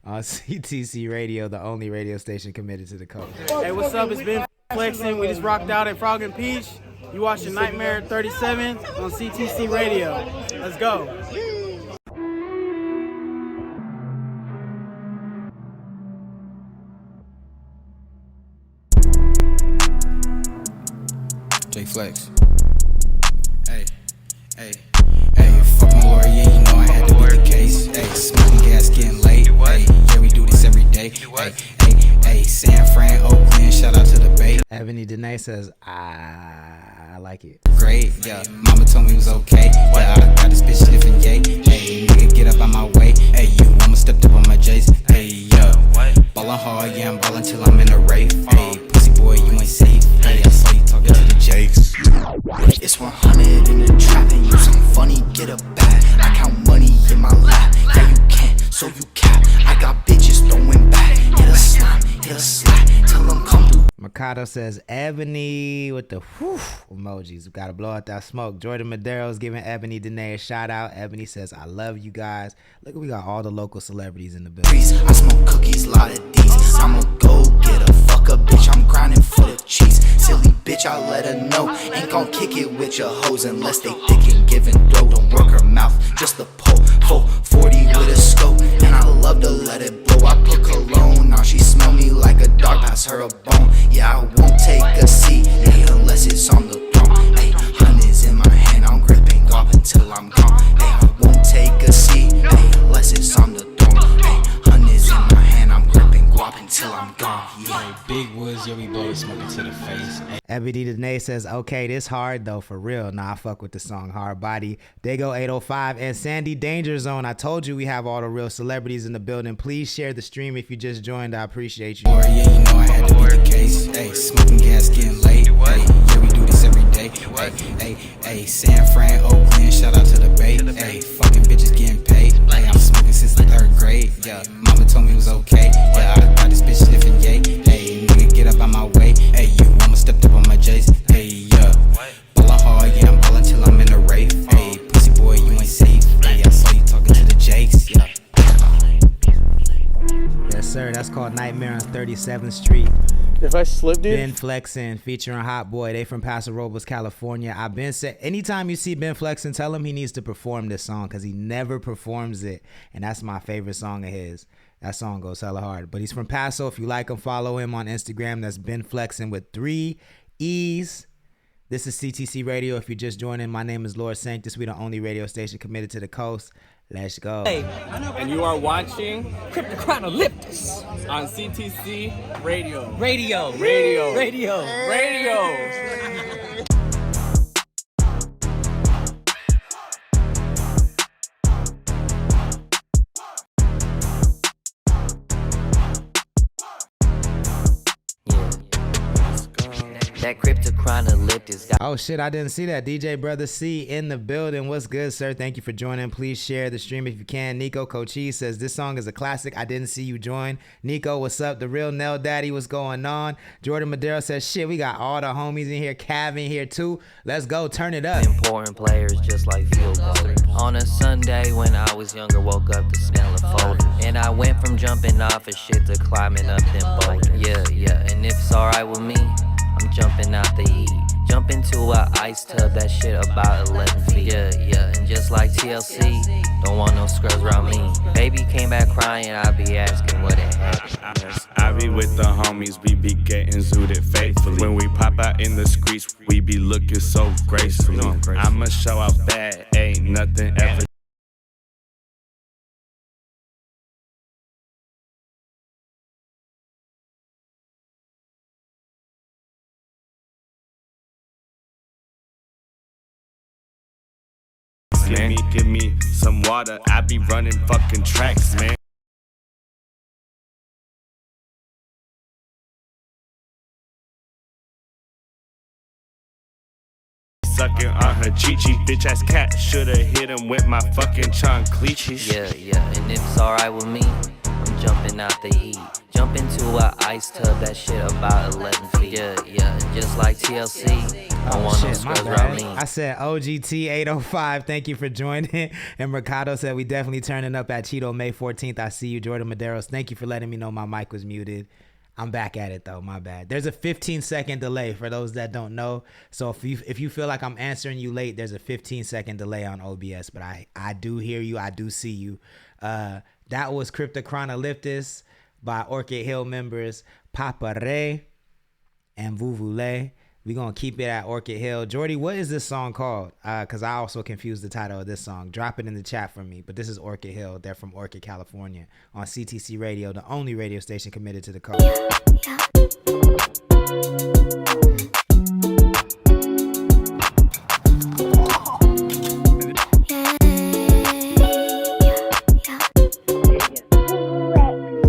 Speaker 2: on CTC Radio, the only radio station committed to the coast.
Speaker 11: Hey, what's up? It's Ben Flexing. We just rocked out at Frog and Peach. You watching Nightmare 37 on CTC Radio. Let's go.
Speaker 12: Flex. Hey, fuck my lawyer, yeah, you know I had to beat the case. Hey, smoking gas getting late. Hey, yeah, we do this every day. Hey, San Fran, Oakland, shout out to the Bay.
Speaker 2: Ebony Danae says, I like it.
Speaker 12: Great, yeah, mama told me it was okay. Yeah, I got this bitch sniffing yay. Hey, nigga, get up on my way. Hey, you almost stepped up on my J's. Hey, yeah, ballin' hard, yeah, I'm ballin' till I'm in a rave. Hey, pussy boy, you ain't safe. Hey, I saw you talking to the Jakes.
Speaker 3: It's 100 in the trap and you some funny, get a bag. I count money in my lap. Yeah, you can't, so you cap. I got bitches throwing back. Hit a slime, hit a slap. Tell them come through.
Speaker 2: Mercado says Ebony with the whew emojis. We gotta blow out that smoke. Jordan Madero's giving Ebony Danae a shout out. Ebony says, I love you guys. Look, we got all the local celebrities in the building.
Speaker 3: I smoke cookies, lot of these. I'ma go get a fuck a bitch. I'm grinding for the cheese. Silly bitch, I let her know. Ain't gon' kick it with your hoes unless they thick and giving dough. Don't work her mouth, just a pole. 40 with a scope, and I love to let it blow. I put cologne, now she smell me like a dog. Pass her a bone. Yeah, I won't take a seat, hey, unless it's on the throne. Hey, honey's in my hand, I'm gripping guap until I'm gone. Hey, I won't take a seat, hey, unless it's on the throne. Hey, honey's in my hand, I'm gripping guap until I'm gone. Yeah,
Speaker 12: Big Woods, yeah, we blow the smoke into the face.
Speaker 2: Ebony Danae says, okay, this hard though, for real. Nah, I fuck with the song Hard Body. Dago 805 and Sandy Danger Zone. I told you we have all the real celebrities in the building. Please share the stream if you just joined. I appreciate you.
Speaker 12: Yeah, you know I had to beat the case. Hey, smoking gas getting late. Hey, yeah, we do this every day. Hey, San Fran, Oakland, shout out to the Bay. Hey, fucking bitches getting paid. Hey, I'm smoking since the 3rd grade. Yeah, mama told me it was okay. Yeah, I got this bitch sniffing yay. Hey, nigga, get up on my way. Hey, you almost stepped up on my J's. Hey, yeah, ballin' hard, yeah, I'm ballin' till I'm in a rave. Hey, pussy boy, you ain't safe. Hey, I saw you talking to the Jakes. Yeah.
Speaker 2: Yes, sir. That's That's called Nightmare on 37th Street.
Speaker 11: If I slip, dude.
Speaker 2: Ben Flexin featuring Hot Boy. They from Paso Robles, California. I've been said anytime you see Ben Flexin, tell him he needs to perform this song because he never performs it, and that's my favorite song of his. That song goes hella hard. But he's from Paso. If you like him, follow him on Instagram. That's Ben Flexin with 3 E's. This is CTC Radio. If you're just joining, my name is Lord Sanctus. We're the only radio station committed to the coast. Let's go.
Speaker 13: Hey, and you are watching Cryptochronolyptus on CTC Radio. Radio.
Speaker 8: That Cryptochronolyptus got
Speaker 2: Oh shit, I didn't see that. DJ Brother C in the building. What's good, sir? Thank you for joining. Please share the stream if you can. Nico Cochi says this song is a classic. I didn't see you join. Nico, what's up? The real Nell Daddy, what's going on? Jordan Madero says shit, we got all the homies in here. Cav in here too. Let's go, turn it up.
Speaker 8: important players just like field goals. On a Sunday when I was younger, woke up to smell a folder. And I went from jumping off of shit to climbing up them boulders. Yeah, and if it's alright with me, I'm jumping out the heat. Jump into a ice tub, that shit about 11 feet. Yeah, and just like TLC, don't want no scrubs around me. Baby came back crying, I be asking what it happened.
Speaker 10: I be with the homies, we be getting zooted faithfully. When we pop out in the streets, we be looking so gracefully. I'ma show out bad, ain't nothing ever. Give me some water, I be running fucking tracks, man. Sucking on her chi-chi, bitch ass cat, shoulda hit him with my fucking chancliches.
Speaker 8: Yeah, and if it's alright with me, I'm jumping out the heat. Jump into a ice tub, that shit about 11 feet. Yeah, and just like TLC, I don't want no scrubs around me.
Speaker 2: I said OGT 805, thank you for joining. And Mercado said we definitely turning up at Cheeto May 14th. I see you, Jordan Maderos. Thank you for letting me know my mic was muted. I'm back at it though, my bad. There's a 15-second delay for those that don't know. So if you feel like I'm answering you late, there's a 15-second delay on OBS. But I do hear you, I do see you. That was Cryptochronolyptus by Orchid Hill members Papa Ray and Vuvule. We're going to keep it at Orchid Hill. Jordy, what is this song called? Because I also confused the title of this song. Drop it in the chat for me. But this is Orchid Hill. They're from Orchid, California on CTC Radio, the only radio station committed to the coast.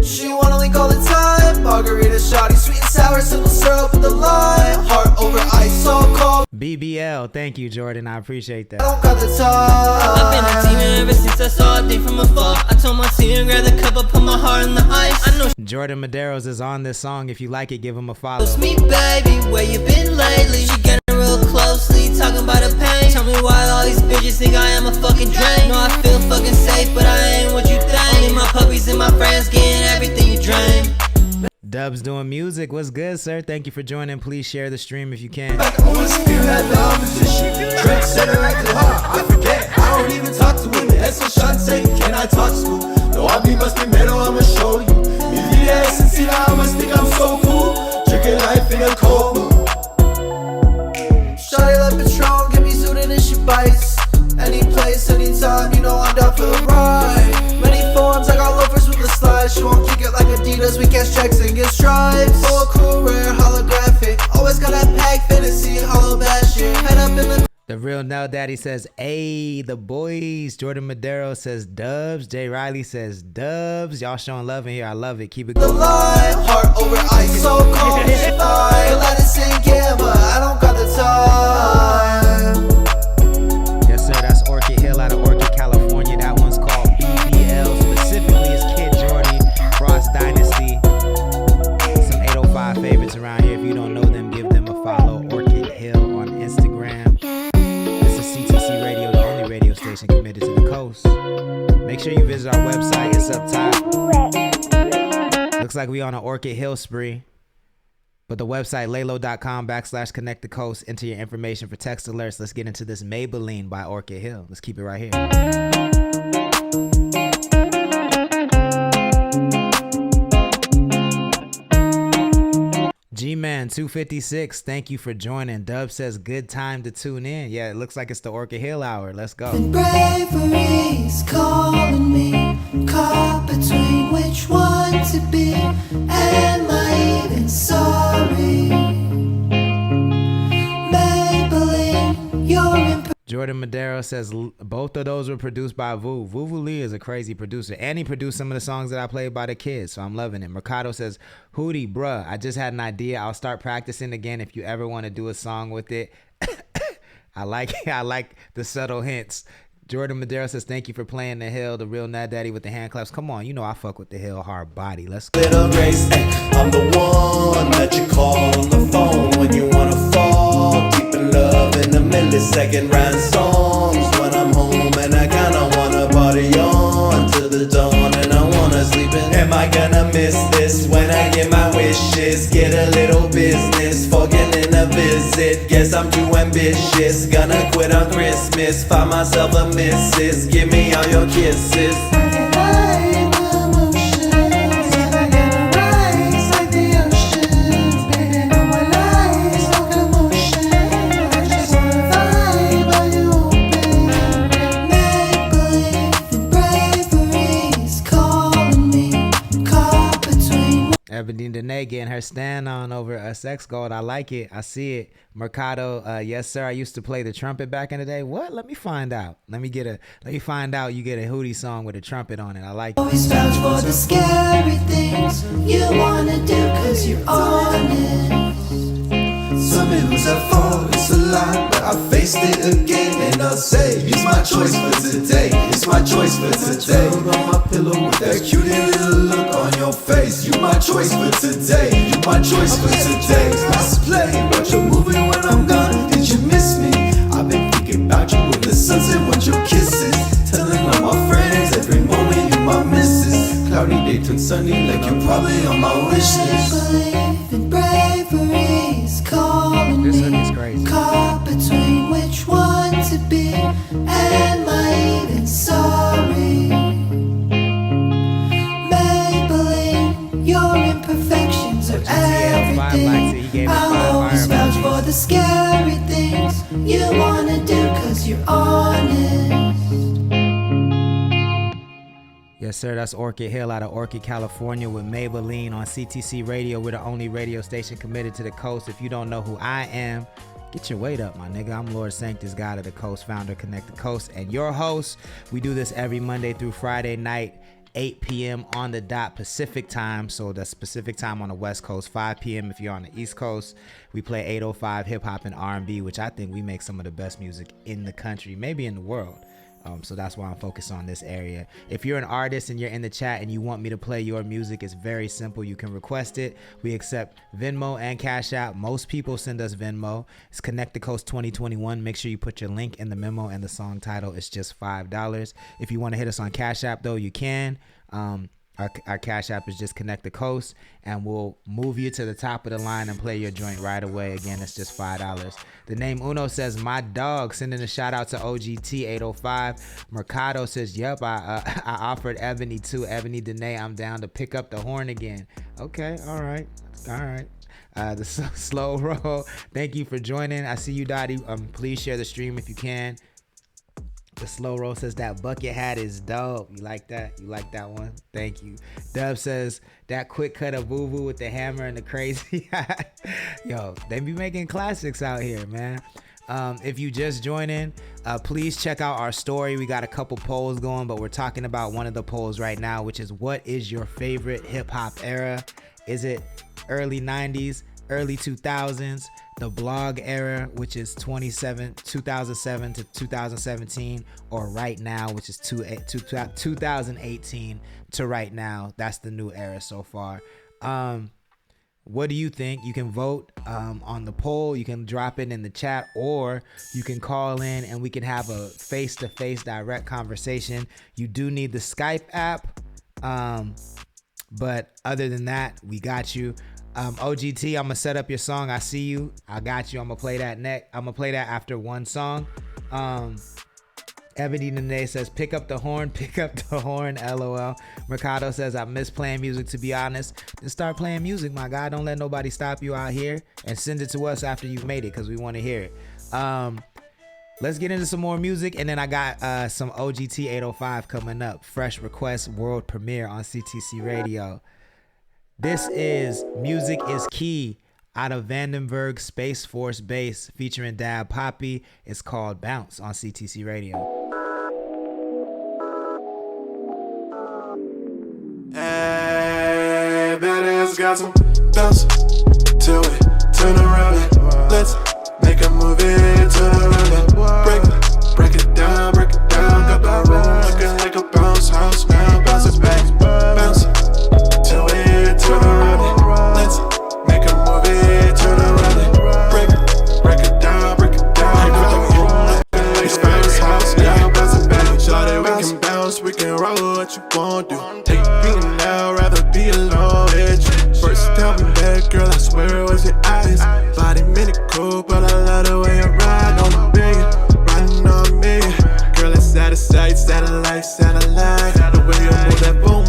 Speaker 14: She wanna link all the time. Margarita, shawty, sweet and sour, simple syrup with the lime. Heart over ice, so cold.
Speaker 2: BBL, thank you, Jordan. I appreciate that.
Speaker 14: I don't got the time.
Speaker 9: I've been a demon ever since I saw a thing from afar. I told my team, grab the cup, I put my heart in the ice. I know
Speaker 2: Jordan Maderos is on this song. If you like it, give him a follow.
Speaker 9: it's me, baby, where you been lately? She getting real closely, talking about the pain. Tell me why all these bitches think I am a fucking drain. No, I feel fucking safe, but I ain't what you think. Only my puppies and my friends getting everything you dream.
Speaker 2: Dubs doing music. What's good, sir? Thank you for joining. Please share the stream if you can.
Speaker 14: I wanna steal that love position. Drink center acting hard, I forget. I don't even talk to women. Eso Shante, can I talk school? No, I be must be metal, I'ma show you. Mi vida es sencilla, I must think I'm so cool. Drinking life in a cold mood. Shawty like Patron, get me zooted and she bites. Any place, anytime, you know I'm down for the ride. Many forms, I got loafers with the slide. She won't kick it like Adidas, we cash checks and get stripes. Oh, cool, rare, holographic. Always got that pack fantasy, hollow bash shit. Head up in the
Speaker 2: real Nell Daddy says, "Ayy, the boys." Jordan Madero says, "Dubs." Jay Riley says, "Dubs." Y'all showing love in here. I love it. Keep it going.
Speaker 14: line, heart over ice, so cold. Let it sink in, but I don't got the time.
Speaker 2: Yes, sir. That's Orchid Hill out of Orchid, California. That one's called BBL. Specifically, it's Kid Jordy, Frost Dynasty. Some 805 favorites around here. If you don't know them, give them a follow. Orchid Hill on Instagram. This is CTC Radio, the only radio station committed to the coast. Make sure you visit our website. It's up top. Looks like we on an Orchid Hill spree. But the website, laylo.com/connect the coast. Enter your information for text alerts. Let's get into this Maybelline by Orchid Hill. Let's keep it right here. G-Man 256, thank you for joining. Dub says good time to tune in. Yeah, it looks like it's the Orchid Hill hour. Let's go.
Speaker 14: Bravery's calling me, caught between which one to be. Am I even sorry? Maybelline, you're in.
Speaker 2: Jordan Madero says both of those were produced by Vu. Vuvu Lee is a crazy producer, and he produced some of the songs that I played by the kids, so I'm loving it. Mercado says, Hootie, bruh, I just had an idea. I'll start practicing again if you ever want to do a song with it. I like the subtle hints. Jordan Madero says, thank you for playing the Hill, the real Nat Daddy with the hand claps. Come on, you know I fuck with the Hill hard body. Let's go.
Speaker 14: Little grace, I'm the one that you call on the phone when you wanna fall deep in love in a millisecond. Rhyme songs when I'm home and I kinda wanna party on till the dawn and I wanna sleep in. Am I gonna miss this when I get my wishes? Get a little business, forgetting a visit. Guess I'm too ambitious. Gonna quit on Christmas, find myself a missus. Give me all your kisses.
Speaker 2: Ebony Danae getting her stand on over a Sex Gold. I like it. I see it. Mercado, yes sir. I used to play the trumpet back in the day. What? Let me find out. Let me find out. You get a Hootie song with a trumpet on it. I like it.
Speaker 14: Always vouch for the scary things you wanna do 'cause you're honest. Some hills I fall, it's a lot, but I faced it again and I'll say it's my choice for today. It's my choice for today. On my pillow with that cutie little look on your face. You my choice for today. You my choice for today. Let's play, but you're moving when I'm gone. Did you miss me? I've been thinking about you in the sunset, want your kisses. Telling all my friends every moment you my missus. Cloudy day turn sunny like you're probably on my wish list. Bravery's calling
Speaker 2: this hook
Speaker 14: me,
Speaker 2: is crazy.
Speaker 14: caught between which one to be. Am I even sorry? Maybelline, your imperfections are everything. I'll always vouch for the scary things you wanna do 'cause you're honest.
Speaker 2: Yes, sir. That's Orchid Hill out of Orchid, California with Maybelline on CTC Radio. We're the only radio station committed to the coast. If you don't know who I am, get your weight up, my nigga. I'm Lord Sanctus, God of the Coast, founder of Connect the Coast, and your host. We do this every Monday through Friday night, 8 p.m. on the dot Pacific time. So that's Pacific time on the West Coast, 5 p.m. if you're on the East Coast. We play 805 hip hop and R&B, which I think we make some of the best music in the country, maybe in the world. So that's why I'm focused on this area. If you're an artist and you're in the chat and you want me to play your music, it's very simple. You can request it. We accept Venmo and Cash App. Most people send us Venmo. It's Connect the Coast 2021. Make sure you put your link in the memo and the song title. It's just $5. If you want to hit us on Cash App, though, you can. Our Cash App is just Connect the Coast, and we'll move you to the top of the line and play your joint right away. Again, it's just $5. The name Uno says, my dog, sending a shout out to OGT 805. Mercado says, yep, I offered Ebony too. Ebony Danae, I'm down to pick up the horn again. Okay, all right. The slow roll. Thank you for joining. I see you, Dottie. Please share the stream if you can. The slow roll says that bucket hat is dope. You like that? You like that one? Thank you. Dub says that quick cut of Vuvu with the hammer and the crazy hat. Yo, they be making classics out here, man. If you just join in, please check out our story. We got a couple polls going, but we're talking about one of the polls right now, which is what is your favorite hip hop era? Is it early 90s, early 2000s, the blog era, which is 2007 to 2017, or right now, which is 2018 to right now? That's the new era so far. What do you think? You can vote on the poll. You can drop it in the chat, or you can call in and we can have a face-to-face direct conversation. You do need the Skype app. But other than that, we got you. OGT, I'm gonna set up your song. I see you. I got you. I'm gonna play that I'm gonna play that after one song. Ebony Nene says, pick up the horn, LOL. Mercado says, I miss playing music, to be honest. Then start playing music, my guy. Don't let nobody stop you out here, and send it to us after you've made it, because we want to hear it. Let's get into some more music, and then I got some OGT 805 coming up. Fresh Request world premiere on CTC Radio. This is Music is Key out of Vandenberg Space Force Base featuring Dab Poppy. It's called Bounce on CTC Radio.
Speaker 15: Hey, that ass got some bounce to it. Turn around it. Let's make a movie. Turn around it. Break it down. Got that room looking like a bounce house now. Bounce it back. Bounce to it. Turn around it. Let's make a movie. Turn around it. Break it down. Got that room looking like a bounce house now. Bounce it back. Shawty, we can bounce. We can roll what you want to. Take me now, rather be alone. First time we met, girl, I swear it was your eyes. Body mini cool, but I love the way you ride on a billion, riding on me. Girl, it's out of sight, satellite. The way you move that boom,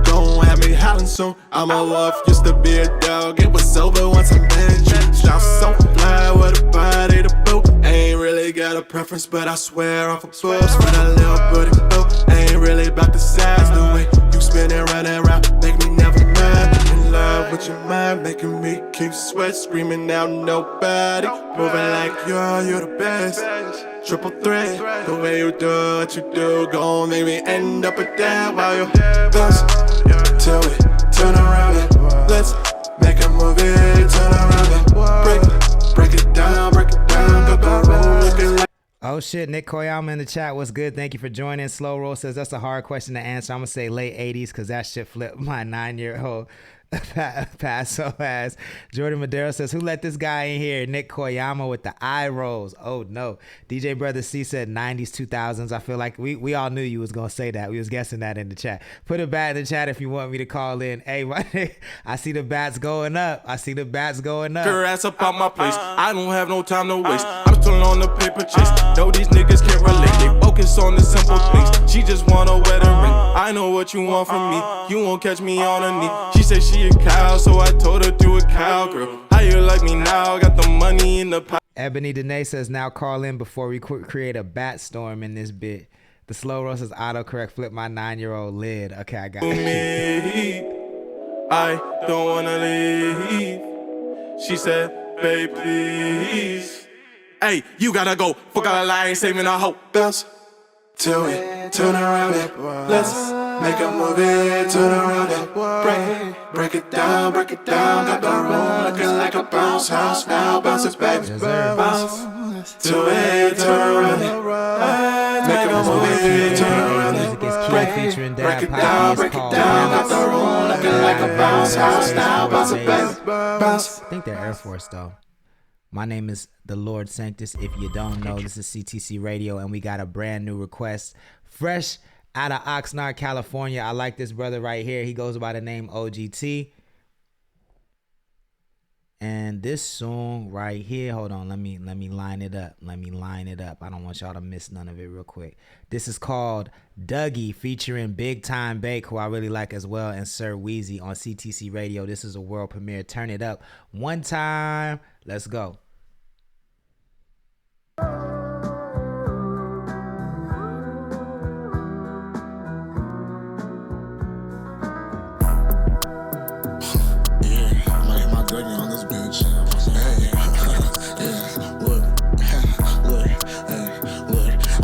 Speaker 15: don't have me howling soon. I'm a wolf, used to be a dog. It was over once I met you. Now so fly with a body to boot. Ain't really got a preference, but I swear off a boobs for that little booty boot. Ain't really about the size, the way you spin and run around, make me never mind. In love with your mind, making me keep sweat, screaming out nobody. Moving like you're the best. Triple threat, the way you do what you do, gon' make me end up with that while you bounce to it, turn around it. Let's make a movie, turn around it. Break it down, got that room looking like.
Speaker 2: Oh shit, Nick Koyama in the chat, what's good? Thank you for joining. Slow Roll says that's a hard question to answer. I'm gonna say late 80s because that shit flipped my 9-year-old Paso ass. Jordan Madero says, who let this guy in here? Nick Koyama with the eye rolls. Oh no. DJ Brother C said 90s, 2000s. I feel like we all knew you was gonna say that. We was guessing that in the chat. Put a bat in the chat if you want me to call in. Hey, I see the bats going up.
Speaker 10: Her ass up out my place. I don't have no time to waste. I'm still on the paper chase. No, these niggas can't relate. They focus on the simple things. She just want a wedding ring. I know what you want from me. You won't catch me on a knee. She said she a cow, so I told her do a cowgirl. How you like me now? Got the money in the pot.
Speaker 2: Ebony Dene says, now call in before we create a bat storm in this bit. The Slow Roll says, autocorrect flip my 9-year-old lid. Okay, I got it.
Speaker 10: I don't wanna leave. She said, babe, please. Hey, you gotta go. Fuck all the lie, ain't saving a hoe.
Speaker 15: Bounce to it, turn around it. Let's make a movie, turn around it. Break it down. Got that room looking like a bounce house now. Bounce it back, bounce to it, turn around it. Make a movie, turn around it. Break it down. Got that room looking like a bounce house now. Bounce it back, bounce.
Speaker 2: I think they're Air Force though. My name is the Lord Sanctus. If you don't know, this is CTC Radio, and we got a brand new request, fresh out of Oxnard, California. I like this brother right here. He goes by the name OGT. And this song right here, hold on, let me line it up. I don't want y'all to miss none of it real quick. This is called Dougie featuring Big Time Bake, who I really like as well, and Sir Weezy on CTC Radio. This is a world premiere. Turn it up one time. Let's go.
Speaker 16: On this bitch. Hey, yeah, look.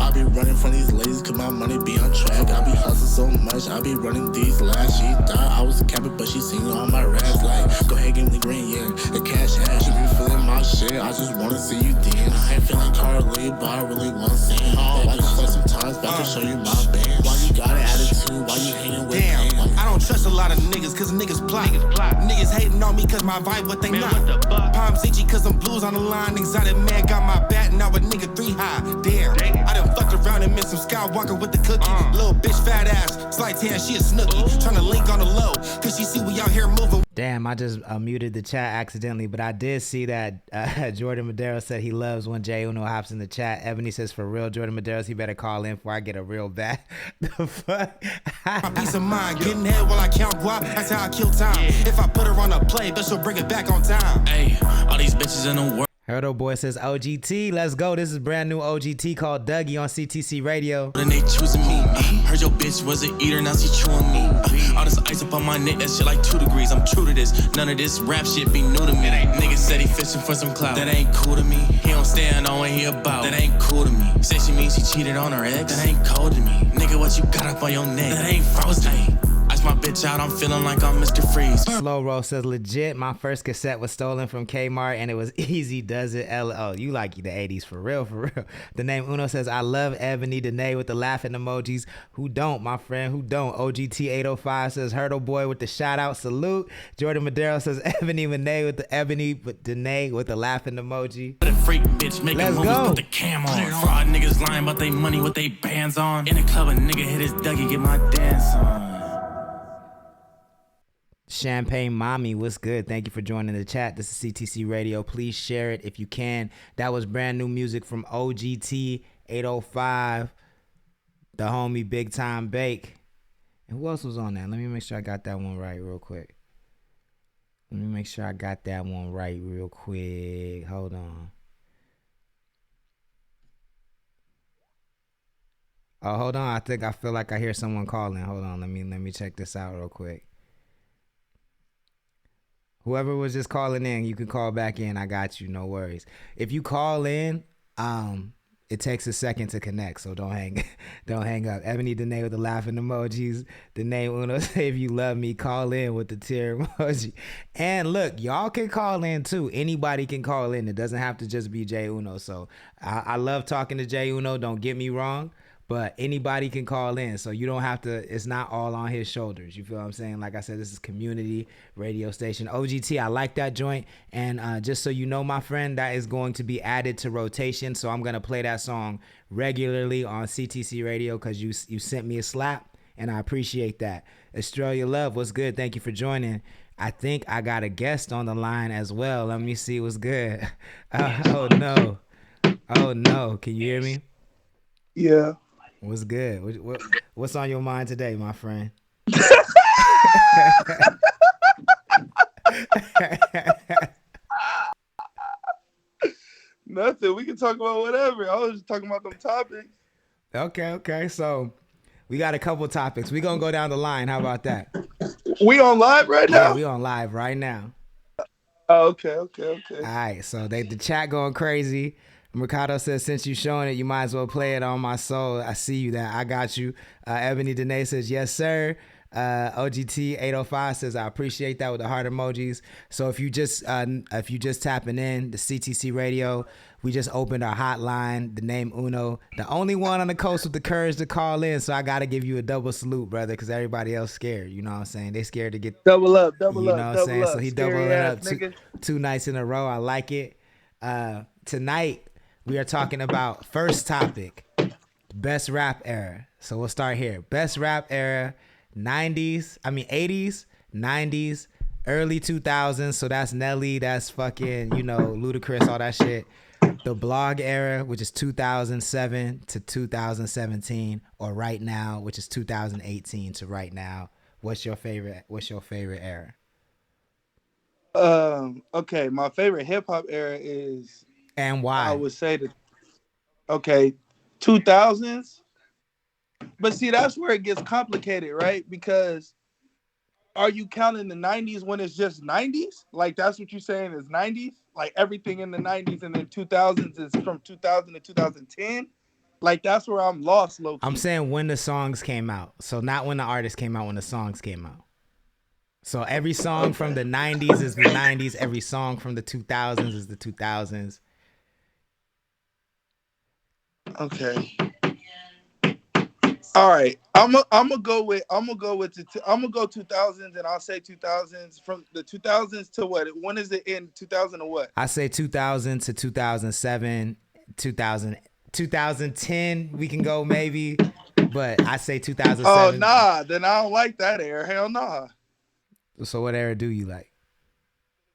Speaker 16: I be running from these ladies cause my money be on track. I be hustling so much, I be running these last. She thought I was a capper, but she seen all my raps. Like, go ahead, give me the green, yeah. The cash ass, you be feeling my shit. I just wanna see you dance. I ain't feeling Carly, but I really wanna sing. Why you fuck sometimes, but I can show you my band. Why you got an attitude, why you hanging with me?
Speaker 4: I don't trust a lot of niggas cause niggas plot. Niggas hating on me cause my vibe what they not. Palms itchy cause I'm blues on the line. Exotic man got my bat, now a nigga 3 high. Damn. I done fucked around and missed some Skywalker with the cookie. Little bitch fat ass, slight tan, she a snooky. Tryna link on the low, cause she
Speaker 2: Damn, I just muted the chat accidentally, but I did see that Jordan Madero said he loves when Jay Uno hops in the chat. Ebony says, for real, Jordan Madero, he better call in before I get a real bad. The fuck?
Speaker 17: My peace of mind, getting head while I count guap, that's how I kill time. If I put her on a play, bet she'll bring it back on time.
Speaker 10: Hey, all these bitches in the world.
Speaker 2: Herdo Boy says OGT, let's go. This is brand new OGT called Dougie on CTC Radio.
Speaker 10: Then they choosing me. Heard your bitch was an eater, now she chewing me. All this ice up on my neck, that shit like 2 degrees. I'm true to this. None of this rap shit be new to me. Nigga said he fishing for some clout. That ain't cool to me. He don't stand on what he about. That ain't cool to me. Say she means she cheated on her ex. That ain't cold to me. Nigga, what you got up on your neck? That ain't frozen. Ice my bitch out, I'm feeling like I'm Mr. Freeze.
Speaker 2: Slow Roll says legit. My first cassette was stolen from Kmart and it was Easy Does It. Oh, you like the 80s for real, for real. The name Uno says, I love Ebony Danae with the laughing emojis. Who don't, my friend? Who don't? OGT 805 says Hurdle Boy with the shout out salute. Jordan Madero says Ebony Danae with the Ebony Danae with the laughing emoji.
Speaker 10: The freak bitch making
Speaker 2: Let's
Speaker 10: movies,
Speaker 2: go.
Speaker 10: put the cam on. Fraud niggas lying about they money with they bands on. In the club, a nigga hit his Dougie, get my dance on.
Speaker 2: Champagne Mommy, what's good? Thank you for joining the chat. This is CTC Radio. Please share it if you can. That was brand new music from OGT 805, the homie Big Time Bake. And who else was on that? Let me make sure I got that one right real quick. Hold on. Oh, hold on. I feel like I hear someone calling. Hold on. Let me check this out real quick. Whoever was just calling in, you can call back in. I got you. No worries. If you call in, it takes a second to connect, so don't hang up. Ebony Danae with the laughing emojis. Danae Uno say if you love me, call in with the tear emoji. And look, y'all can call in too. Anybody can call in. It doesn't have to just be Jay Uno. So I love talking to Jay Uno. Don't get me wrong. But anybody can call in, so you don't have to, it's not all on his shoulders. You feel what I'm saying? Like I said, this is community radio station. OGT, I like that joint. And just so you know, my friend, that is going to be added to rotation. So I'm going to play that song regularly on CTC Radio because you sent me a slap, and I appreciate that. Australia Love, what's good? Thank you for joining. I think I got a guest on the line as well. Let me see what's good. Oh, no. Can you hear me?
Speaker 1: Yeah.
Speaker 2: What's good? What's on your mind today, my friend?
Speaker 1: Nothing. We can talk about whatever. I was just talking about them topics.
Speaker 2: Okay. So we got a couple topics. We're going to go down the line. How about that?
Speaker 1: We on live right now?
Speaker 2: Yeah, we on live right now.
Speaker 1: Oh, okay.
Speaker 2: All right. So the chat going crazy. Mercado says, since you showing it, you might as well play it on my soul. I see you that. I got you. Ebony Danae says, yes, sir. OGT 805 says, I appreciate that with the heart emojis. So if you just tapping in the CTC Radio, we just opened our hotline, the name Uno, the only one on the coast with the courage to call in. So I got to give you a double salute, brother, because everybody else scared. You know what I'm saying? They scared to get
Speaker 1: double up.
Speaker 2: You know what I'm saying? So he doubling up two nights in a row. I like it. Tonight, we are talking about first topic, best rap era. So we'll start here. Best rap era, 80s, 90s, early 2000s. So that's Nelly, that's fucking, Ludacris, all that shit. The blog era, which is 2007 to 2017, or right now, which is 2018 to right now. What's your favorite era?
Speaker 1: Okay, my favorite hip hop era is,
Speaker 2: and why?
Speaker 1: I would say 2000s. But see, that's where it gets complicated, right? Because are you counting the 90s when it's just 90s? Like, that's what you're saying is 90s? Like, everything in the 90s and then 2000s is from 2000 to 2010? Like, that's where I'm lost, low-key.
Speaker 2: I'm saying when the songs came out. So not when the artists came out, when the songs came out. So every song from the 90s is the 90s. Every song from the 2000s is the 2000s.
Speaker 1: Okay. All right. I'm gonna go 2000s, and I'll say 2000s from the 2000s to what? When is it in 2000 or what?
Speaker 2: I say 2000 to 2007, 2010 we can go maybe, but I say 2007.
Speaker 1: Oh nah, then I don't like that era. Hell nah.
Speaker 2: So what era do you like?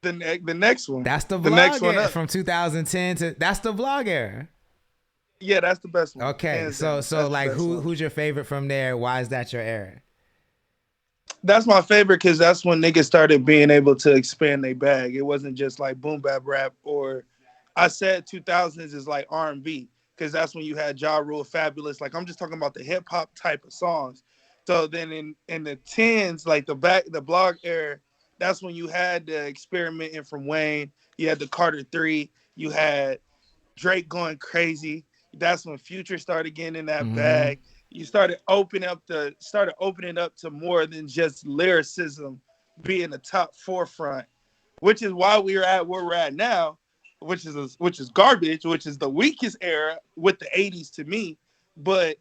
Speaker 1: The next one.
Speaker 2: That's the
Speaker 1: The next
Speaker 2: vlog
Speaker 1: one
Speaker 2: era
Speaker 1: up.
Speaker 2: from 2010 to that's the vlog era.
Speaker 1: Yeah, that's the best one.
Speaker 2: Okay,
Speaker 1: Hands
Speaker 2: so
Speaker 1: down.
Speaker 2: so
Speaker 1: That's the
Speaker 2: like
Speaker 1: best one.
Speaker 2: who's your favorite from there? Why is that your era?
Speaker 1: That's my favorite because that's when niggas started being able to expand their bag. It wasn't just like boom bap rap, or I said 2000s is like R&B because that's when you had Ja Rule, Fabulous. Like I'm just talking about the hip hop type of songs. So then in the tens, like the blog era, that's when you had the experimenting from Wayne. You had the Carter 3. You had Drake going crazy. That's when Future started getting in that
Speaker 2: Mm-hmm.
Speaker 1: bag. You started opening up to more than just lyricism being the top forefront, which is why we are at where we're at now, which is garbage, which is the weakest era with the 80s to me. But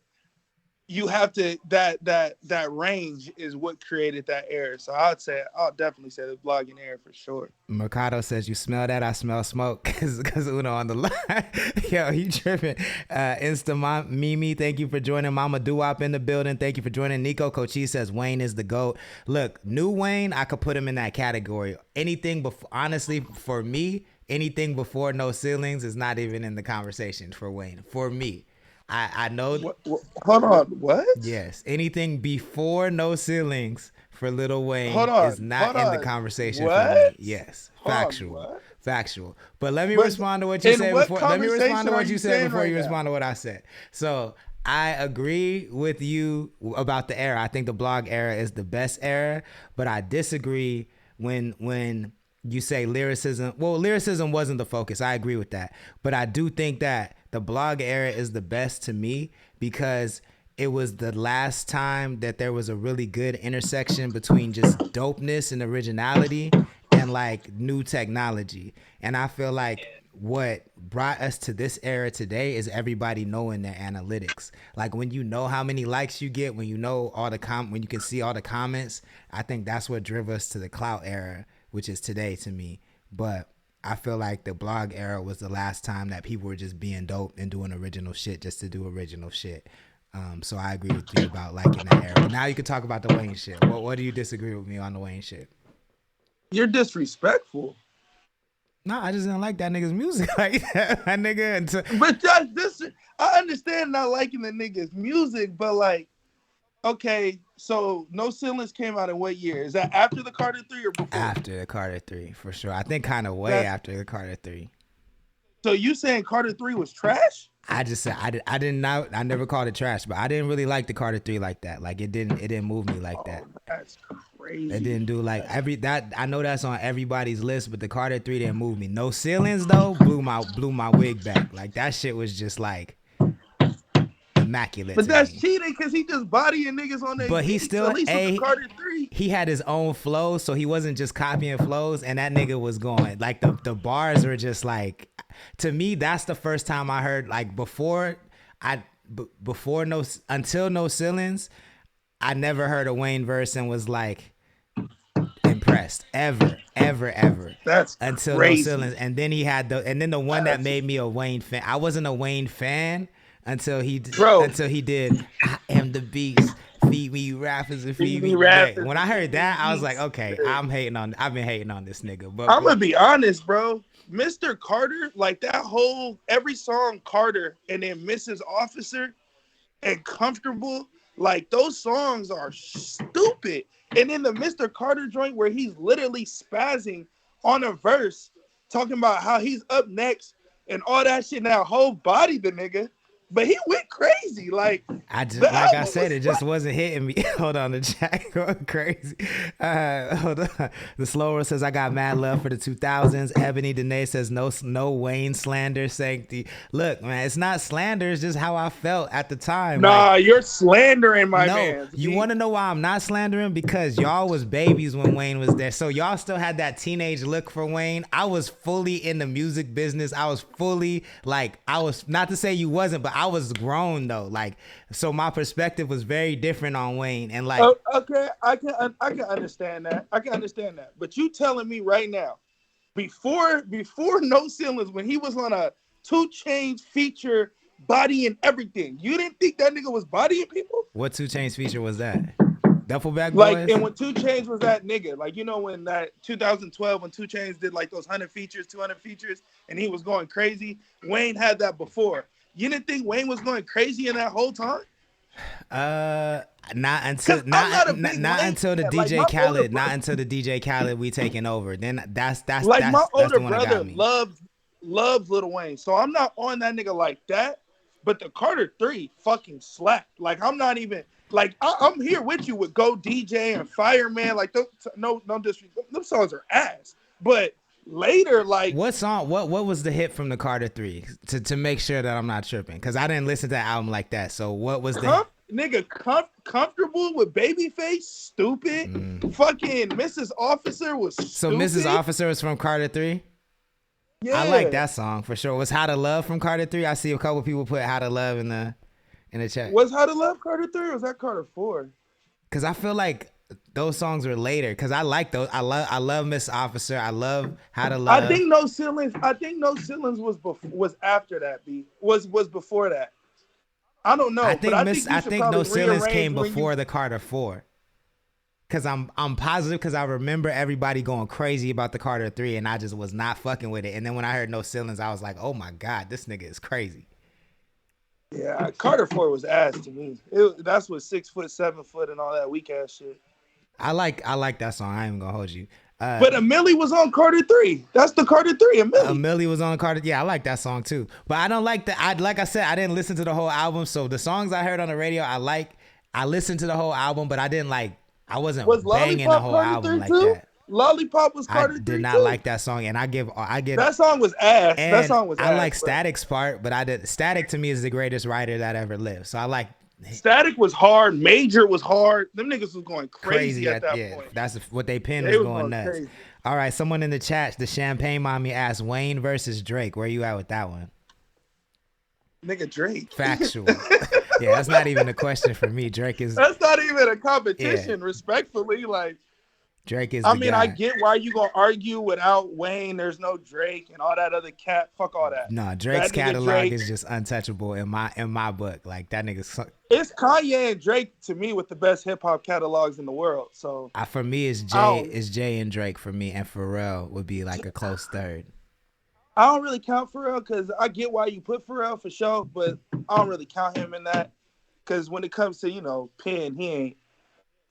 Speaker 1: you have to that range is what created that era. So I'll definitely say the blogging era for sure.
Speaker 2: Mercado says, you smell that? I smell smoke. Because Uno on the line. Yo, he tripping. Mimi, thank you for joining. Mama Doo-Wop in the building. Thank you for joining. Nico Cochi says, Wayne is the GOAT. Look, new Wayne, I could put him in that category. Anything before, honestly, for me, anything before No Ceilings is not even in the conversation for Wayne. For me. I know.
Speaker 1: What, hold on. What?
Speaker 2: Yes. Anything before No Ceilings for Lil Wayne
Speaker 1: Hold on,
Speaker 2: is not
Speaker 1: hold
Speaker 2: in
Speaker 1: on.
Speaker 2: the conversation
Speaker 1: What?
Speaker 2: for me. Yes.
Speaker 1: Hold on,
Speaker 2: Factual.
Speaker 1: what?
Speaker 2: Factual. But let me
Speaker 1: But
Speaker 2: respond to what you
Speaker 1: in
Speaker 2: said
Speaker 1: what
Speaker 2: before. Let me respond
Speaker 1: conversation
Speaker 2: to
Speaker 1: are
Speaker 2: what
Speaker 1: you
Speaker 2: you said
Speaker 1: saying
Speaker 2: before
Speaker 1: right
Speaker 2: you
Speaker 1: now?
Speaker 2: respond to what I said. So I agree with you about the era. I think the blog era is the best era, but I disagree when you say lyricism. Well, lyricism wasn't the focus. I agree with that. But I do think that the blog era is the best to me because it was the last time that there was a really good intersection between just dopeness and originality and like new technology. And I feel like what brought us to this era today is everybody knowing their analytics. Like when you know how many likes you get, when you know all the when you can see all the comments, I think that's what drove us to the clout era, which is today to me. But I feel like the blog era was the last time that people were just being dope and doing original shit just to do original shit. So I agree with you about liking that era. But now you can talk about the Wayne shit. What do you disagree with me on the Wayne shit?
Speaker 1: You're disrespectful.
Speaker 2: No, I just didn't like that nigga's music like that. That nigga.
Speaker 1: But I understand not liking the nigga's music, but like, okay, so No Ceilings came out in what year? Is that after the Carter 3 or before?
Speaker 2: After the Carter 3, for sure. I think kind of way after the Carter 3.
Speaker 1: So you saying Carter 3 was trash?
Speaker 2: I just said I didn't know. I never called it trash, but I didn't really like the Carter 3 like that. Like it didn't move me like that.
Speaker 1: That's crazy.
Speaker 2: It didn't do like I know that's on everybody's list, but the Carter 3 didn't move me. No Ceilings though blew my wig back. Like that shit was just like immaculate.
Speaker 1: But that's cheating because he just bodying niggas on that.
Speaker 2: But he still
Speaker 1: at least with the Carter 3.
Speaker 2: He had his own flows, so he wasn't just copying flows, and that nigga was going like the bars were just like, to me that's the first time I heard like until No Ceilings, I never heard a Wayne verse and was like impressed ever.
Speaker 1: That's
Speaker 2: until
Speaker 1: crazy.
Speaker 2: No Ceilings, and then he had the one that made me a Wayne fan. I wasn't a Wayne fan until he did I am the beast. Feed me rappers and feed me rappers. When I heard that, I was like, okay, I've been hating on this nigga. But
Speaker 1: I'm gonna be honest, bro. Mr. Carter, like that whole every song Carter and then Mrs. Officer and Comfortable, like those songs are stupid. And then the Mr. Carter joint where he's literally spazzing on a verse, talking about how he's up next and all that shit. Now whole body the nigga. But he went crazy. Like
Speaker 2: I said, it just wasn't hitting me. Hold on, the chat going crazy. Hold on. The slower says, I got mad love for the 2000s. Ebony Danae says, no Wayne slander. Sanctity. Look, man, it's not slander. It's just how I felt at the time.
Speaker 1: Nah, like, you're slandering my man.
Speaker 2: You want to know why I'm not slandering? Because y'all was babies when Wayne was there. So y'all still had that teenage look for Wayne. I was fully in the music business. I was fully like, not to say you wasn't, but I was grown though. Like, so my perspective was very different on Wayne. And like,
Speaker 1: okay, I can understand that. I can understand that. But you telling me right now, before No Ceilings, when he was on a 2 Chainz feature, body and everything, you didn't think that nigga was bodying people?
Speaker 2: What 2 Chainz feature was that? Duffel Bag
Speaker 18: Like,
Speaker 2: Boys?
Speaker 18: and when 2 Chainz was that nigga, like, you know, when that 2012, when 2 Chainz did like those 100 features, 200 features, and he was going crazy, Wayne had that before. You didn't think Wayne was going crazy in that whole time?
Speaker 2: Not until not until the DJ Khaled, not until the DJ Khaled we taking over. Then that's
Speaker 18: like my older
Speaker 2: the one that
Speaker 18: brother
Speaker 2: got me.
Speaker 18: loves Lil Wayne, so I'm not on that nigga like that. But the Carter 3 fucking slapped. Like, I'm not even like I'm here with you with Go DJ and Fireman. Like, no disrespect. Them songs are ass. But later, like,
Speaker 2: what song? What was the hit from the Carter 3 to make sure that I'm not tripping? Because I didn't listen to that album like that. So what was the
Speaker 18: Comfortable with Babyface? Stupid. Fucking Mrs. Officer was stupid.
Speaker 2: So Mrs. Officer was from Carter 3?
Speaker 18: Yeah.
Speaker 2: I like that song for sure. Was How to Love from Carter 3? I see a couple people put How to Love in the chat.
Speaker 18: Was How to Love Carter 3 or was that Carter 4?
Speaker 2: Because I feel like those songs were later. Because I like those. I love Miss Officer. I love How to Love.
Speaker 18: I think No Ceilings was after that. Was before that. I don't know.
Speaker 2: I think
Speaker 18: I
Speaker 2: think No Ceilings came before the Carter 4. Cause I'm positive, because I remember everybody going crazy about the Carter 3 and I just was not fucking with it. And then when I heard No Ceilings, I was like, oh my God, this nigga is crazy.
Speaker 18: Yeah, Carter 4 was ass to me. That's what 6 foot, 7 foot, and all that weak ass shit.
Speaker 2: I like that song. I ain't gonna hold you.
Speaker 18: But Amelie was on Carter 3. That's the Carter 3.
Speaker 2: Amelie was on Carter. Yeah, I like that song too. But I don't like that. Like I said, I didn't listen to the whole album. So the songs I heard on the radio, I listened to the whole album, but I didn't like. I wasn't banging the whole album like that.
Speaker 18: Lollipop was Carter 3
Speaker 2: I did not like that song, and I give
Speaker 18: that song was ass. That song was ass.
Speaker 2: I like Static's part, but Static to me is the greatest writer that ever lived. So I like.
Speaker 18: Static was hard. Major was hard. Them niggas was going crazy at that point.
Speaker 2: That's what they pinned was going nuts. Crazy. All right, someone in the chat, the Champagne Mommy asked, Wayne versus Drake. Where you at with that one?
Speaker 18: Nigga, Drake.
Speaker 2: Factual. Yeah, that's not even a question for me. Drake is.
Speaker 18: That's not even a competition. Yeah. Respectfully, like.
Speaker 2: Drake is.
Speaker 18: I mean, guy. I get why you gonna argue without Wayne. There's no Drake and all that other cat. Fuck all that.
Speaker 2: No, Drake's catalog is just untouchable in my book. Like that nigga's.
Speaker 18: It's Kanye and Drake to me with the best hip hop catalogs in the world. So
Speaker 2: for me, it's Jay and Drake for me, and Pharrell would be like a close third.
Speaker 18: I don't really count Pharrell because I get why you put Pharrell for sure, but I don't really count him in that because when it comes to Penn, he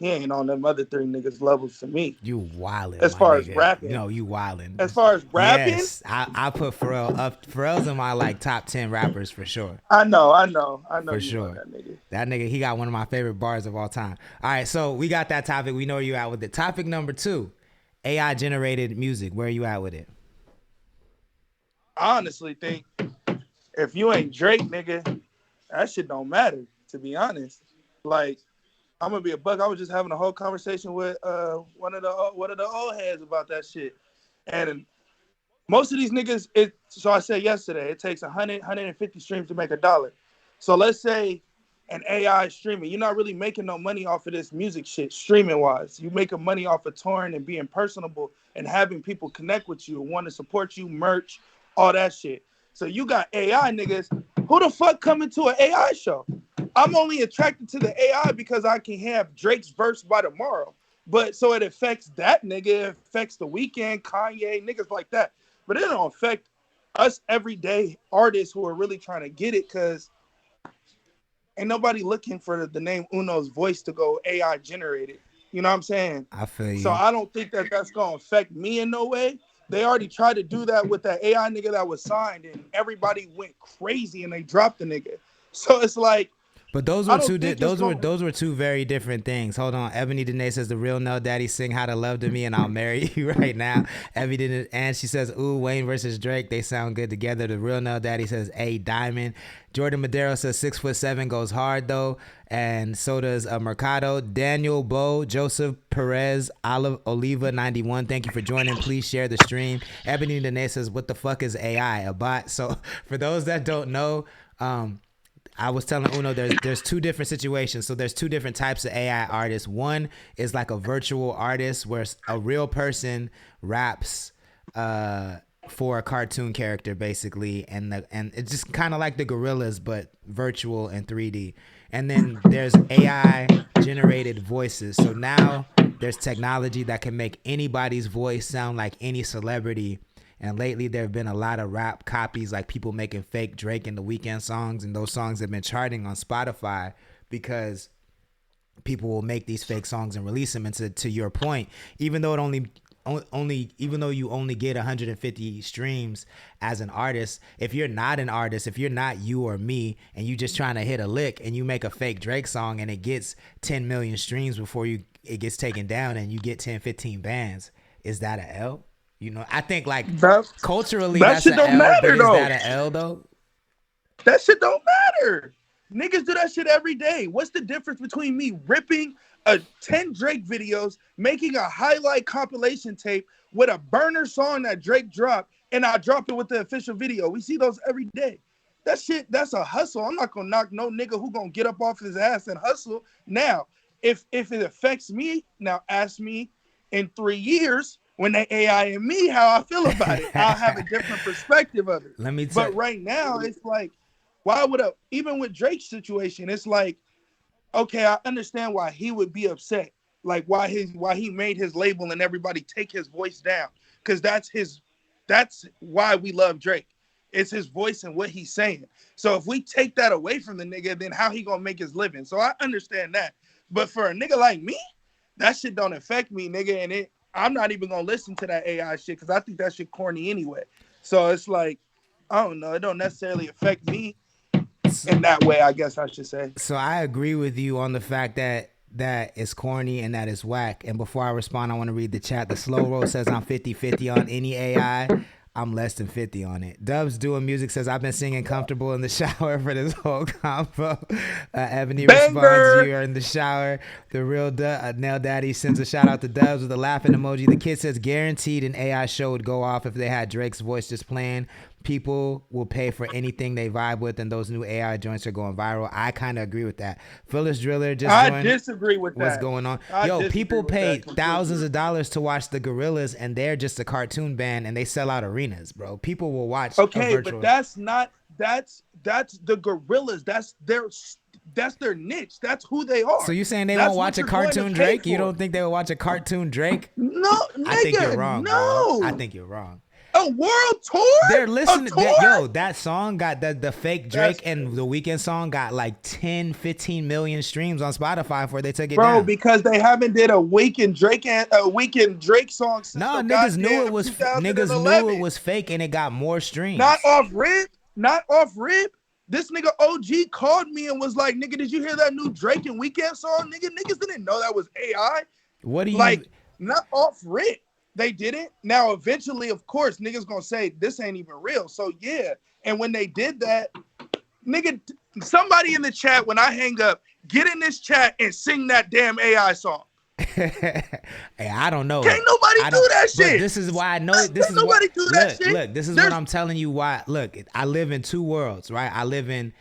Speaker 18: ain't on them other 3 niggas levels to me.
Speaker 2: You wildin'.
Speaker 18: As far as rapping.
Speaker 2: No, you wildin'.
Speaker 18: As far as rapping?
Speaker 2: Yes, I put Pharrell up. Pharrell's in my like top 10 rappers for sure.
Speaker 18: I know.
Speaker 2: For sure. That nigga, he got one of my favorite bars of all time. All right, so we got that topic. We know where you at with it. Topic number 2, AI generated music. Where are you at with it?
Speaker 18: I honestly think if you ain't Drake, nigga, that shit don't matter, to be honest. Like, I'm gonna be a buck. I was just having a whole conversation with one of the old heads about that shit, and most of these niggas. So I said yesterday, it takes 150 streams to make $1. So let's say an AI streaming, you're not really making no money off of this music shit streaming wise. You making money off of touring and being personable and having people connect with you and want to support you, merch, all that shit. So you got AI niggas. Who the fuck coming to an AI show? I'm only attracted to the AI because I can have Drake's verse by tomorrow. But so it affects that nigga, it affects The Weeknd, Kanye, niggas like that. But it don't affect us everyday artists who are really trying to get it because ain't nobody looking for the name Uno's voice to go AI generated. You know what I'm saying?
Speaker 2: I feel you.
Speaker 18: So I don't think that that's going to affect me in no way. They already tried to do that with that AI nigga that was signed and everybody went crazy and they dropped the nigga. So it's like,
Speaker 2: but those were two very different things. Hold on. Ebony Danae says the real Nell Daddy sing How to Love to Me and I'll marry you right now. Ebony and she says, ooh, Wayne versus Drake, they sound good together. The real Nell Daddy says A Diamond. Jordan Madero says 6'7" goes hard though. And so does Mercado. Daniel Bo, Joseph Perez, Oliva 91. Thank you for joining. Please share the stream. Ebony Danae says, what the fuck is AI? A bot. So for those that don't know, I was telling Uno there's 2 different situations. So there's 2 different types of AI artists. One is like a virtual artist where a real person raps for a cartoon character basically, and it's just kind of like the Gorillas but virtual and 3D. and then there's AI generated voices. So now there's technology that can make anybody's voice sound like any celebrity. And lately there have been a lot of rap copies, like people making fake Drake and The Weeknd songs, and those songs have been charting on Spotify because people will make these fake songs and release them. And to your point, even though even though you only get 150 streams as an artist, if you're not an artist, if you're not you or me, and you just trying to hit a lick and you make a fake Drake song and it gets 10 million streams before it gets taken down and you get 10, 15 bands, is that a L? You know, I think like culturally that's an L, but is that an L though?
Speaker 18: That shit don't matter. Niggas do that shit every day. What's the difference between me ripping 10 Drake videos, making a highlight compilation tape with a burner song that Drake dropped, and I drop it with the official video? We see those every day. That shit, that's a hustle. I'm not gonna knock no nigga who gonna get up off his ass and hustle. Now, if it affects me, now ask me in 3 years when they AI and me how I feel about it. I'll have a different perspective of it. But right now, it's like, why would even with Drake's situation, it's like, okay, I understand why he would be upset. Like why he made his label and everybody take his voice down. Because that's why we love Drake. It's his voice and what he's saying. So if we take that away from the nigga, then how he gonna make his living? So I understand that. But for a nigga like me, that shit don't affect me, nigga. And I'm not even gonna listen to that AI shit because I think that shit corny anyway. So it's like, I don't know, it don't necessarily affect me in that way, I guess I should say.
Speaker 2: So I agree with you on the fact that it's corny and that it's whack. And before I respond, I want to read the chat. The Slow Roll says I'm 50-50 on any AI. I'm less than 50 on it. Dubs doing music says I've been singing comfortable in the shower for this whole combo. Ebony responds, you are in the shower. The real Nail Daddy sends a shout out to Dubs with a laughing emoji. The kid says guaranteed an AI show would go off if they had Drake's voice just playing. People will pay for anything they vibe with, and those new AI joints are going viral. I kind of agree with that. Phyllis Driller just
Speaker 18: I disagree with
Speaker 2: what's
Speaker 18: that.
Speaker 2: going on. Yo, people pay thousands of dollars to watch the Gorillas, and they're just a cartoon band, and they sell out arenas, bro. People will watch.
Speaker 18: Okay, but that's the Gorillas. That's their niche. That's who they are.
Speaker 2: So you saying they won't watch a cartoon Drake? You don't think they will watch a cartoon Drake?
Speaker 18: No, nigga,
Speaker 2: I think you're wrong.
Speaker 18: No,
Speaker 2: bro. I think you're wrong.
Speaker 18: A world tour?
Speaker 2: They're listening. That song got the fake Drake and the Weeknd song got like 10, 15 million streams on Spotify before they took it down.
Speaker 18: Bro, because they haven't did a Weeknd Drake song since
Speaker 2: niggas knew it was fake and it got more streams.
Speaker 18: Not off rip. This nigga OG called me and was like, nigga, did you hear that new Drake and Weeknd song? Niggas didn't know that was AI.
Speaker 2: What do you
Speaker 18: like? Not off rip. They didn't. Now, eventually, of course, niggas gonna say this ain't even real. So yeah. And when they did that, nigga, somebody in the chat, when I hang up, get in this chat and sing that damn AI song.
Speaker 2: Hey, I don't know.
Speaker 18: Can't nobody do that shit.
Speaker 2: This is why I know. This is
Speaker 18: nobody do that shit.
Speaker 2: Look, this is what I'm telling you. Why? Look, I live in two worlds, right? I live in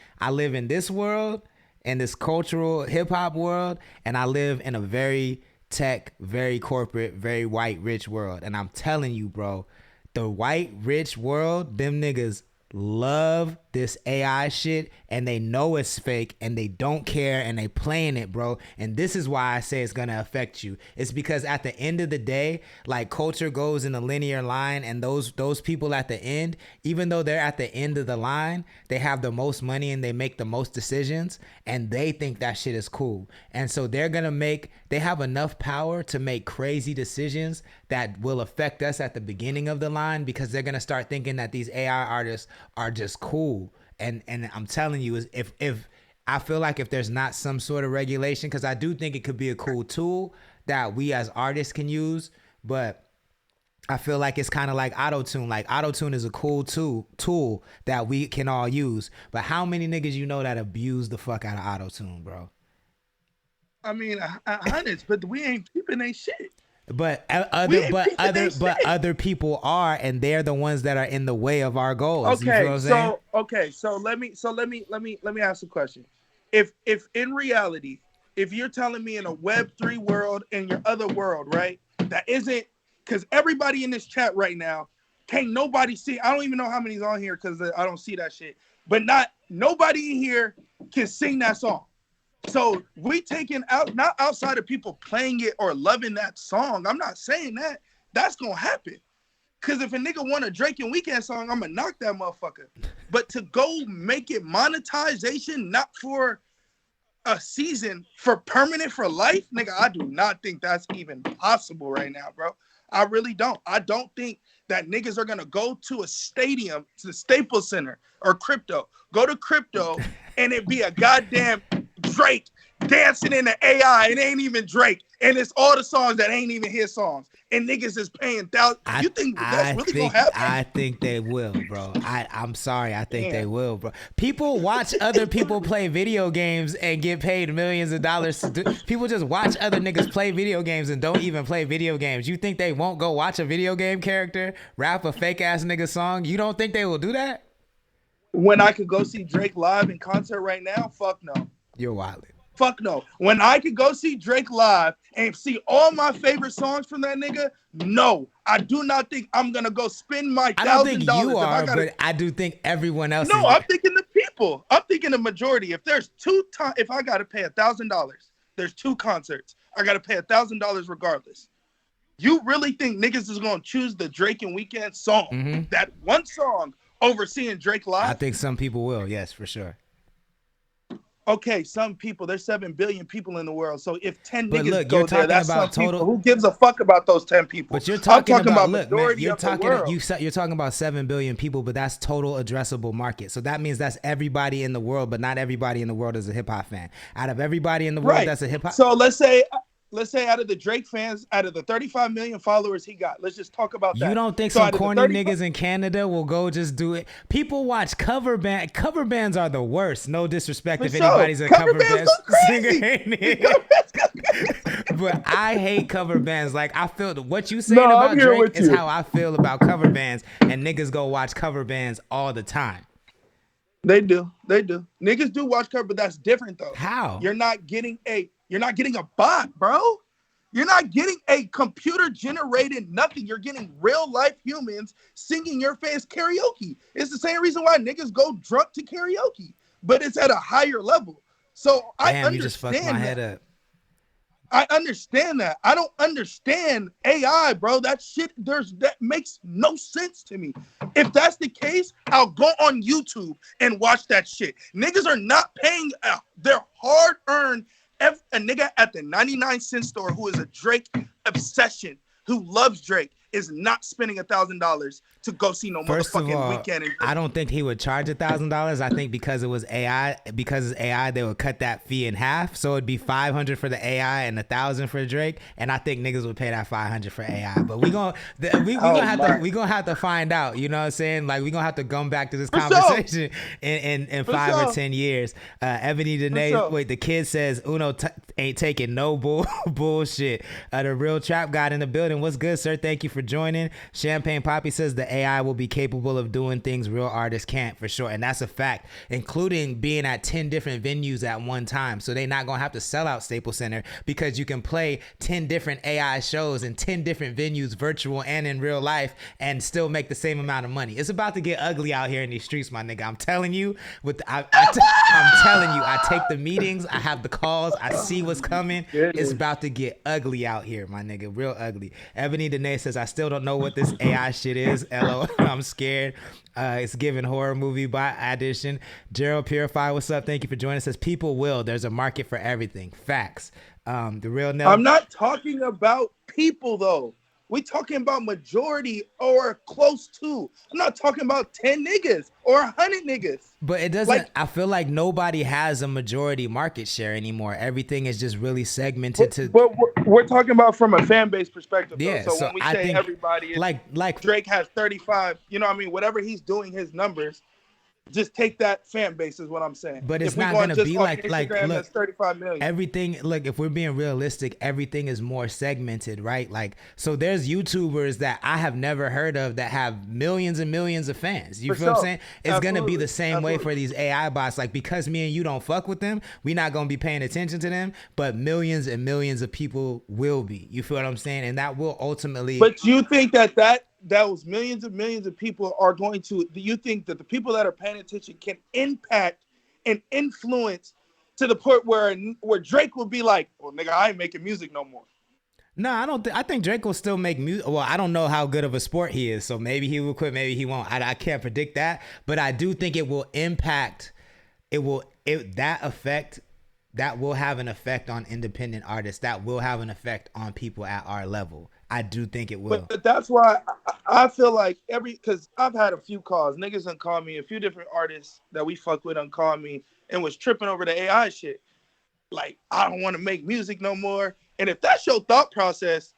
Speaker 2: this world, in this cultural hip hop world, and I live in a very tech, very corporate, very white rich world. And I'm telling you, bro, the white rich world, them niggas love this AI shit and they know it's fake and they don't care and they playing it, bro. And this is why I say it's gonna affect you. It's because at the end of the day, like culture goes in a linear line, and those people at the end, even though they're at the end of the line, they have the most money and they make the most decisions and they think that shit is cool. And so they have enough power to make crazy decisions that will affect us at the beginning of the line, because they're gonna start thinking that these AI artists are just cool. And I'm telling you, if I feel like if there's not some sort of regulation, because I do think it could be a cool tool that we as artists can use, but I feel like it's kind of like auto-tune. Like auto-tune is a cool tool that we can all use. But how many niggas you know that abuse the fuck out of auto-tune, bro?
Speaker 18: I mean, hundreds, but we ain't keeping they shit.
Speaker 2: But other people are, and they're the ones that are in the way of our goals.
Speaker 18: Okay,
Speaker 2: you feel what I'm saying?
Speaker 18: So let me ask a question. If in reality, if you're telling me in a Web3 world, in your other world, right, that isn't, because everybody in this chat right now, can't nobody see, I don't even know how many's on here because I don't see that shit, but nobody in here can sing that song. So we taking out, not outside of people playing it or loving that song. I'm not saying that. That's gonna happen. Cause if a nigga want a Drake and Weeknd song, I'm gonna knock that motherfucker. But to go make it monetization, not for a season, for permanent for life, nigga, I do not think that's even possible right now, bro. I really don't. I don't think that niggas are gonna go to a stadium, to the Staples Center or crypto, go to crypto, and it be a goddamn Drake dancing in the AI. It ain't even Drake, and it's all the songs that ain't even his songs. And niggas is paying thousands. You think that's really gonna happen?
Speaker 2: I think they will, bro. I'm sorry. I think they will, bro. People watch other people play video games and get paid millions of dollars to do. People just watch other niggas play video games and don't even play video games. You think they won't go watch a video game character rap a fake ass nigga song? You don't think they will do that?
Speaker 18: When I could go see Drake live in concert right now, fuck no.
Speaker 2: You're wilding.
Speaker 18: Fuck no. When I could go see Drake live and see all my favorite songs from that nigga, no. I do not think I'm going to go spend my $1,000.
Speaker 2: I don't think you are, but I do think everyone else is.
Speaker 18: No, I'm thinking the people. I'm thinking the majority. If there's if I got to pay $1,000, there's 2 concerts. I got to pay $1,000 regardless. You really think niggas is going to choose the Drake and Weeknd song, that one song, over seeing Drake live?
Speaker 2: I think some people will, yes, for sure.
Speaker 18: Okay, some people. There's 7 billion people in the world. So if 10
Speaker 2: but
Speaker 18: niggas
Speaker 2: look,
Speaker 18: go there, that's some people. Who gives a fuck about those 10 people?
Speaker 2: But you're talking about look, man,
Speaker 18: you're
Speaker 2: talking about 7 billion people, but that's total addressable market. So that means that's everybody in the world, but not everybody in the world is a hip hop fan. Out of everybody in the world, that's a hip hop.
Speaker 18: So let's say out of the Drake fans, out of the 35 million followers he got, let's just talk about that.
Speaker 2: You don't think some corny niggas in Canada will go just do it? People watch cover band. Cover bands are the worst. No disrespect if anybody's a cover band singer. But I hate cover bands. Like, I feel what you saying about Drake is how I feel about cover bands, and niggas go watch cover bands all the time.
Speaker 18: They do. Niggas do watch cover, but that's different though.
Speaker 2: How?
Speaker 18: You're not getting a bot, bro. You're not getting a computer generated nothing. You're getting real life humans singing your fans karaoke. It's the same reason why niggas go drunk to karaoke, but it's at a higher level. So I understand.
Speaker 2: You just fucked my head up.
Speaker 18: I understand that. I don't understand AI, bro. That makes no sense to me. If that's the case, I'll go on YouTube and watch that shit. Niggas are not paying their hard-earned. A nigga at the 99-cent store who is a Drake obsession, who loves Drake, is not spending $1,000 to go see no motherfucking Weeknd.
Speaker 2: I don't think he would charge $1,000. I think because it was AI, they would cut that fee in half. So it'd be $500 for the AI and $1,000 for Drake. And I think niggas would pay that $500 for AI. But we gonna have to find out. You know what I'm saying? Like, we gonna have to come back to this conversation in 5 or 10 years. Ebony Danae, wait, the kid says Uno ain't taking no bullshit. The real trap god in the building. What's good, sir? Thank you for joining. Champagne Poppy says the AI will be capable of doing things real artists can't, for sure. And that's a fact, including being at 10 different venues at one time. So they're not going to have to sell out Staples Center because you can play 10 different AI shows in 10 different venues, virtual and in real life, and still make the same amount of money. It's about to get ugly out here in these streets, my nigga. I'm telling you, I'm telling you, I take the meetings, I have the calls, I see what's coming. It's about to get ugly out here, my nigga, real ugly. Ebony Danae says, I still don't know what this AI shit is. LO, I'm scared. It's giving horror movie by addition. Gerald Purify, what's up? Thank you for joining us. Says people will. There's a market for everything. Facts. The real Nell.
Speaker 18: I'm not talking about people though. We talking about majority or close to. I'm not talking about 10 niggas or 100 niggas.
Speaker 2: But it doesn't. I feel like nobody has a majority market share anymore. Everything is just really segmented
Speaker 18: But we're talking about from a fan base perspective.
Speaker 2: Yeah.
Speaker 18: So when we say everybody, like Drake has 35. You know what I mean? Whatever he's doing, his numbers. Just take that fan base is what I'm saying.
Speaker 2: But it's not gonna be like
Speaker 18: look, that's 35 million.
Speaker 2: Everything, look, if we're being realistic, everything is more segmented, right? Like, so there's YouTubers that I have never heard of that have millions and millions of fans. You feel what I'm saying? It's gonna be the same way for these AI bots. Like, because me and you don't fuck with them, we're not gonna be paying attention to them, but millions and millions of people will be. You feel what I'm saying? And that will ultimately.
Speaker 18: But you think that was millions of people are going to, do you think that the people that are paying attention can impact and influence to the point where Drake would be like, well, nigga, I ain't making music no more.
Speaker 2: No, I don't. I think Drake will still make music. Well, I don't know how good of a sport he is, so maybe he will quit, maybe he won't. I can't predict that, but I do think it will impact. That will have an effect on independent artists. That will have an effect on people at our level. I do think it will.
Speaker 18: But that's why I feel like because I've had a few calls. Niggas done called me, a few different artists that we fuck with done called me and was tripping over the AI shit. Like, I don't want to make music no more. And if that's your thought process,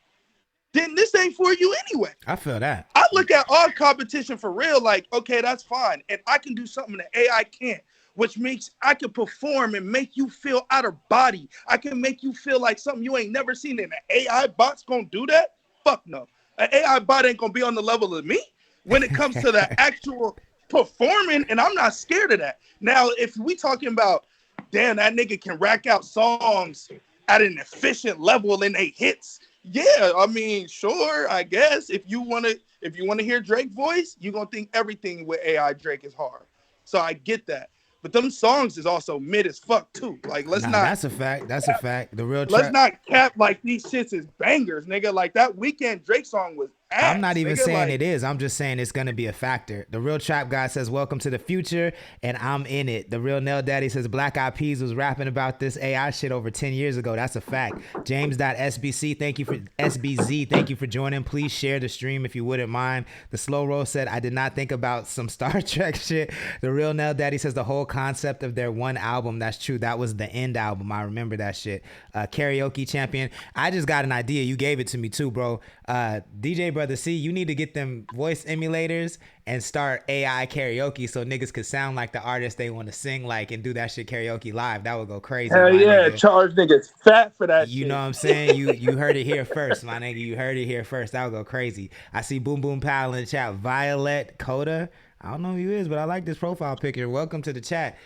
Speaker 18: then this ain't for you anyway.
Speaker 2: I feel that.
Speaker 18: I look at all competition for real, like, okay, that's fine. And I can do something that AI can't, which means I can perform and make you feel out of body. I can make you feel like something you ain't never seen. And an AI bot's gonna do that? Fuck no. An AI bot ain't gonna be on the level of me when it comes to the actual performing, and I'm not scared of that. Now, if we talking about, damn, that nigga can rack out songs at an efficient level and they hits. Yeah, I mean, sure, I guess. If you wanna hear Drake's voice, you're gonna think everything with AI Drake is hard. So I get that. But them songs is also mid as fuck too. Like, let's not.
Speaker 2: That's a fact. That's a fact. The real.
Speaker 18: Let's not cap like these shits is bangers, nigga. Like that Weekend Drake song was ass.
Speaker 2: I'm not even
Speaker 18: nigga.
Speaker 2: saying
Speaker 18: like,
Speaker 2: it is. I'm just saying it's gonna be a factor. The real trap guy says, "Welcome to the future," and I'm in it. The real Nell Daddy says, "Black Eyed Peas was rapping about this AI shit over 10 years ago." That's a fact. James.SBC, thank you for SBZ. Thank you for joining. Please share the stream if you wouldn't mind. The Slow Roll said, "I did not think about some Star Trek shit." The real Nell Daddy says the whole concept of their one album. That's true. That was the End album. I remember that shit. Karaoke Champion. I just got an idea. You gave it to me too, bro. DJ Brother C, you need to get them voice emulators and start AI karaoke so niggas could sound like the artist they want to sing like and do that shit karaoke live. That would go crazy.
Speaker 18: Hell yeah, nigga. Charge niggas fat for that
Speaker 2: you
Speaker 18: shit.
Speaker 2: Know what I'm saying? You heard it here first, my nigga. You heard it here first. That would go crazy. I see Boom Boom Pal in the chat. Violet Coda. I don't know who he is, but I like this profile picture. Welcome to the chat.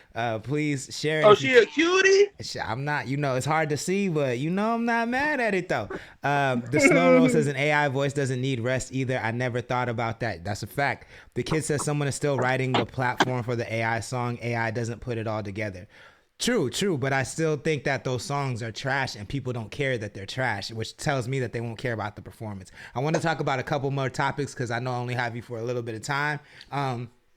Speaker 2: Please share it.
Speaker 18: Oh, she a cutie?
Speaker 2: I'm not, it's hard to see, but I'm not mad at it though. The Slow Roll says an AI voice doesn't need rest either. I never thought about that. That's a fact. The kid says someone is still writing the platform for the AI song. AI doesn't put it all together. True, but I still think that those songs are trash and people don't care that they're trash, which tells me that they won't care about the performance. I want to talk about a couple more topics because I know I only have you for a little bit of time.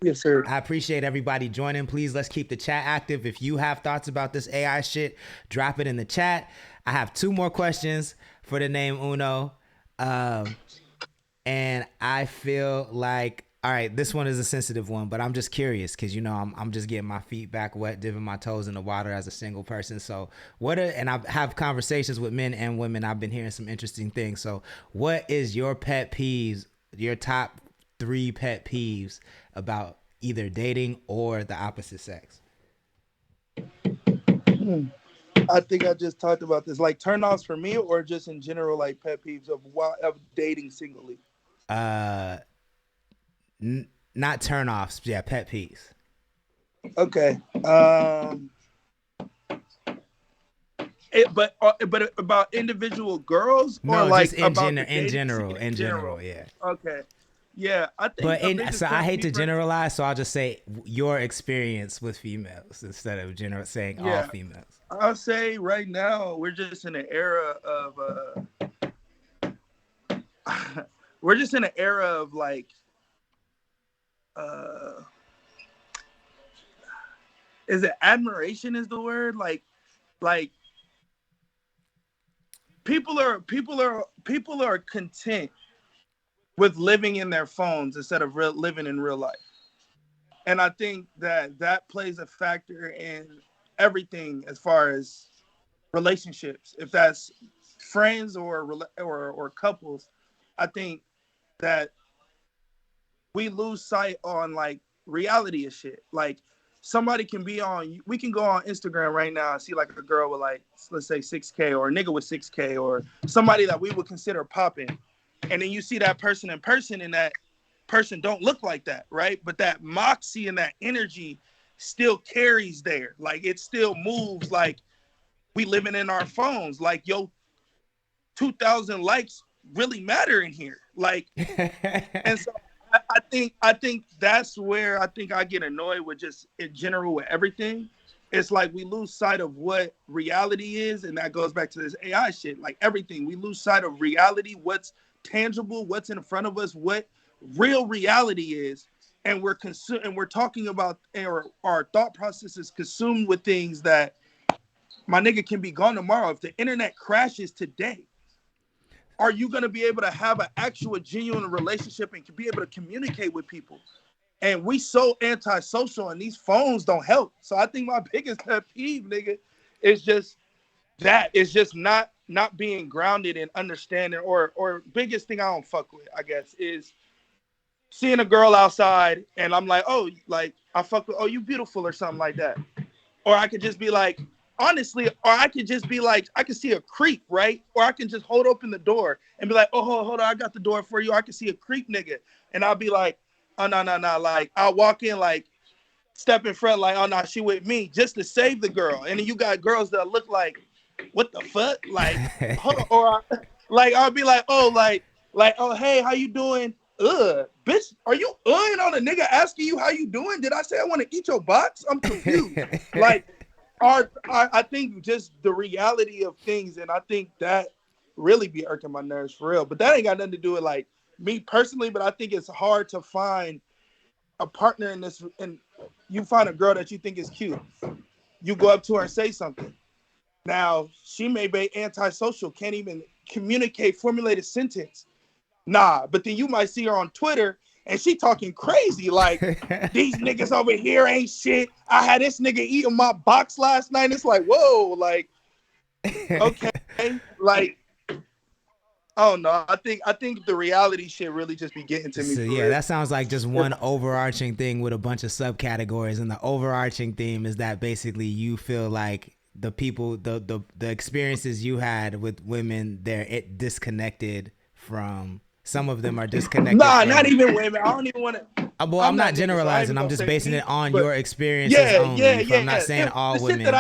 Speaker 18: Yes, sir.
Speaker 2: I appreciate everybody joining. Please, let's keep the chat active. If you have thoughts about this AI shit, drop it in the chat. I have 2 more questions for the name Uno. And I feel like, all right, this one is a sensitive one, but I'm just curious because, I'm just getting my feet back wet, dipping my toes in the water as a single person. So and I have conversations with men and women. I've been hearing some interesting things. So what is your pet peeves, your top 3 pet peeves about either dating or the opposite sex?
Speaker 18: I think I just talked about this. Like turn-offs for me or just in general, like pet peeves of dating singly?
Speaker 2: Not turn-offs. Yeah, pet peeves.
Speaker 18: Okay. But about individual girls or
Speaker 2: no,
Speaker 18: like
Speaker 2: just
Speaker 18: about
Speaker 2: in general, yeah.
Speaker 18: Okay. Yeah, I think.
Speaker 2: But I hate to generalize, so I'll just say your experience with females instead of saying all females.
Speaker 18: I'll say right now we're just in an era of like is it admiration is the word? Like people are content with living in their phones instead of living in real life. And I think that plays a factor in everything as far as relationships. If that's friends or couples, I think that we lose sight on like reality of shit. Like somebody can we can go on Instagram right now and see like a girl with like, let's say 6K or a nigga with 6K or somebody that we would consider popping. And then you see that person in person and that person don't look like that, right? But that moxie and that energy still carries there. Like it still moves like we living in our phones. Like, yo, 2,000 likes really matter in here. Like, and so I think that's where I think I get annoyed with just in general with everything it's like we lose sight of what reality is, and that goes back to this AI shit. Like everything, we lose sight of reality, what's tangible, what's in front of us, what real reality is, and we're talking about, or our thought process is consumed with things that, my nigga, can be gone tomorrow. If the internet crashes today, are you going to be able to have an actual genuine relationship and be able to communicate with people? And we so antisocial, and these phones don't help. So I think my biggest pet peeve, nigga, is just that. It's just not being grounded in understanding, or biggest thing I don't fuck with, I guess, is seeing a girl outside and I'm like, oh, like I fuck with, oh, you beautiful or something like that. Or I could just be like, honestly, or I could just be like, I can see a creep, right? Or I can just hold open the door and be like, oh, hold on, I got the door for you. I can see a creep nigga. And I'll be like, oh, no. Like, I'll walk in, like, step in front, like, oh, no, she with me, just to save the girl. And then you got girls that look like, what the fuck? Like, or like, I'll be like, oh, oh, hey, how you doing? Bitch, are you on a nigga asking you how you doing? Did I say I want to eat your box? I'm confused. Like, I think just the reality of things, and I think that really be irking my nerves for real. But that ain't got nothing to do with like me personally. But I think it's hard to find a partner in this. And you find a girl that you think is cute, you go up to her and say something. Now she may be antisocial, can't even formulate a sentence. Nah, but then you might see her on Twitter and she talking crazy like, these niggas over here ain't shit. I had this nigga eating my box last night. It's like, whoa, like, okay, like, oh no, I think the reality shit really just be getting to me.
Speaker 2: So yeah, that sounds like just one overarching thing with a bunch of subcategories, and the overarching theme is that basically you feel like the people, the experiences you had with women, they're disconnected from. Some of them are disconnected.
Speaker 18: Nah, not even women. I don't even want to.
Speaker 2: Well, I'm not generalizing. I'm just basing it on your experiences only. Yeah. I'm not saying all women.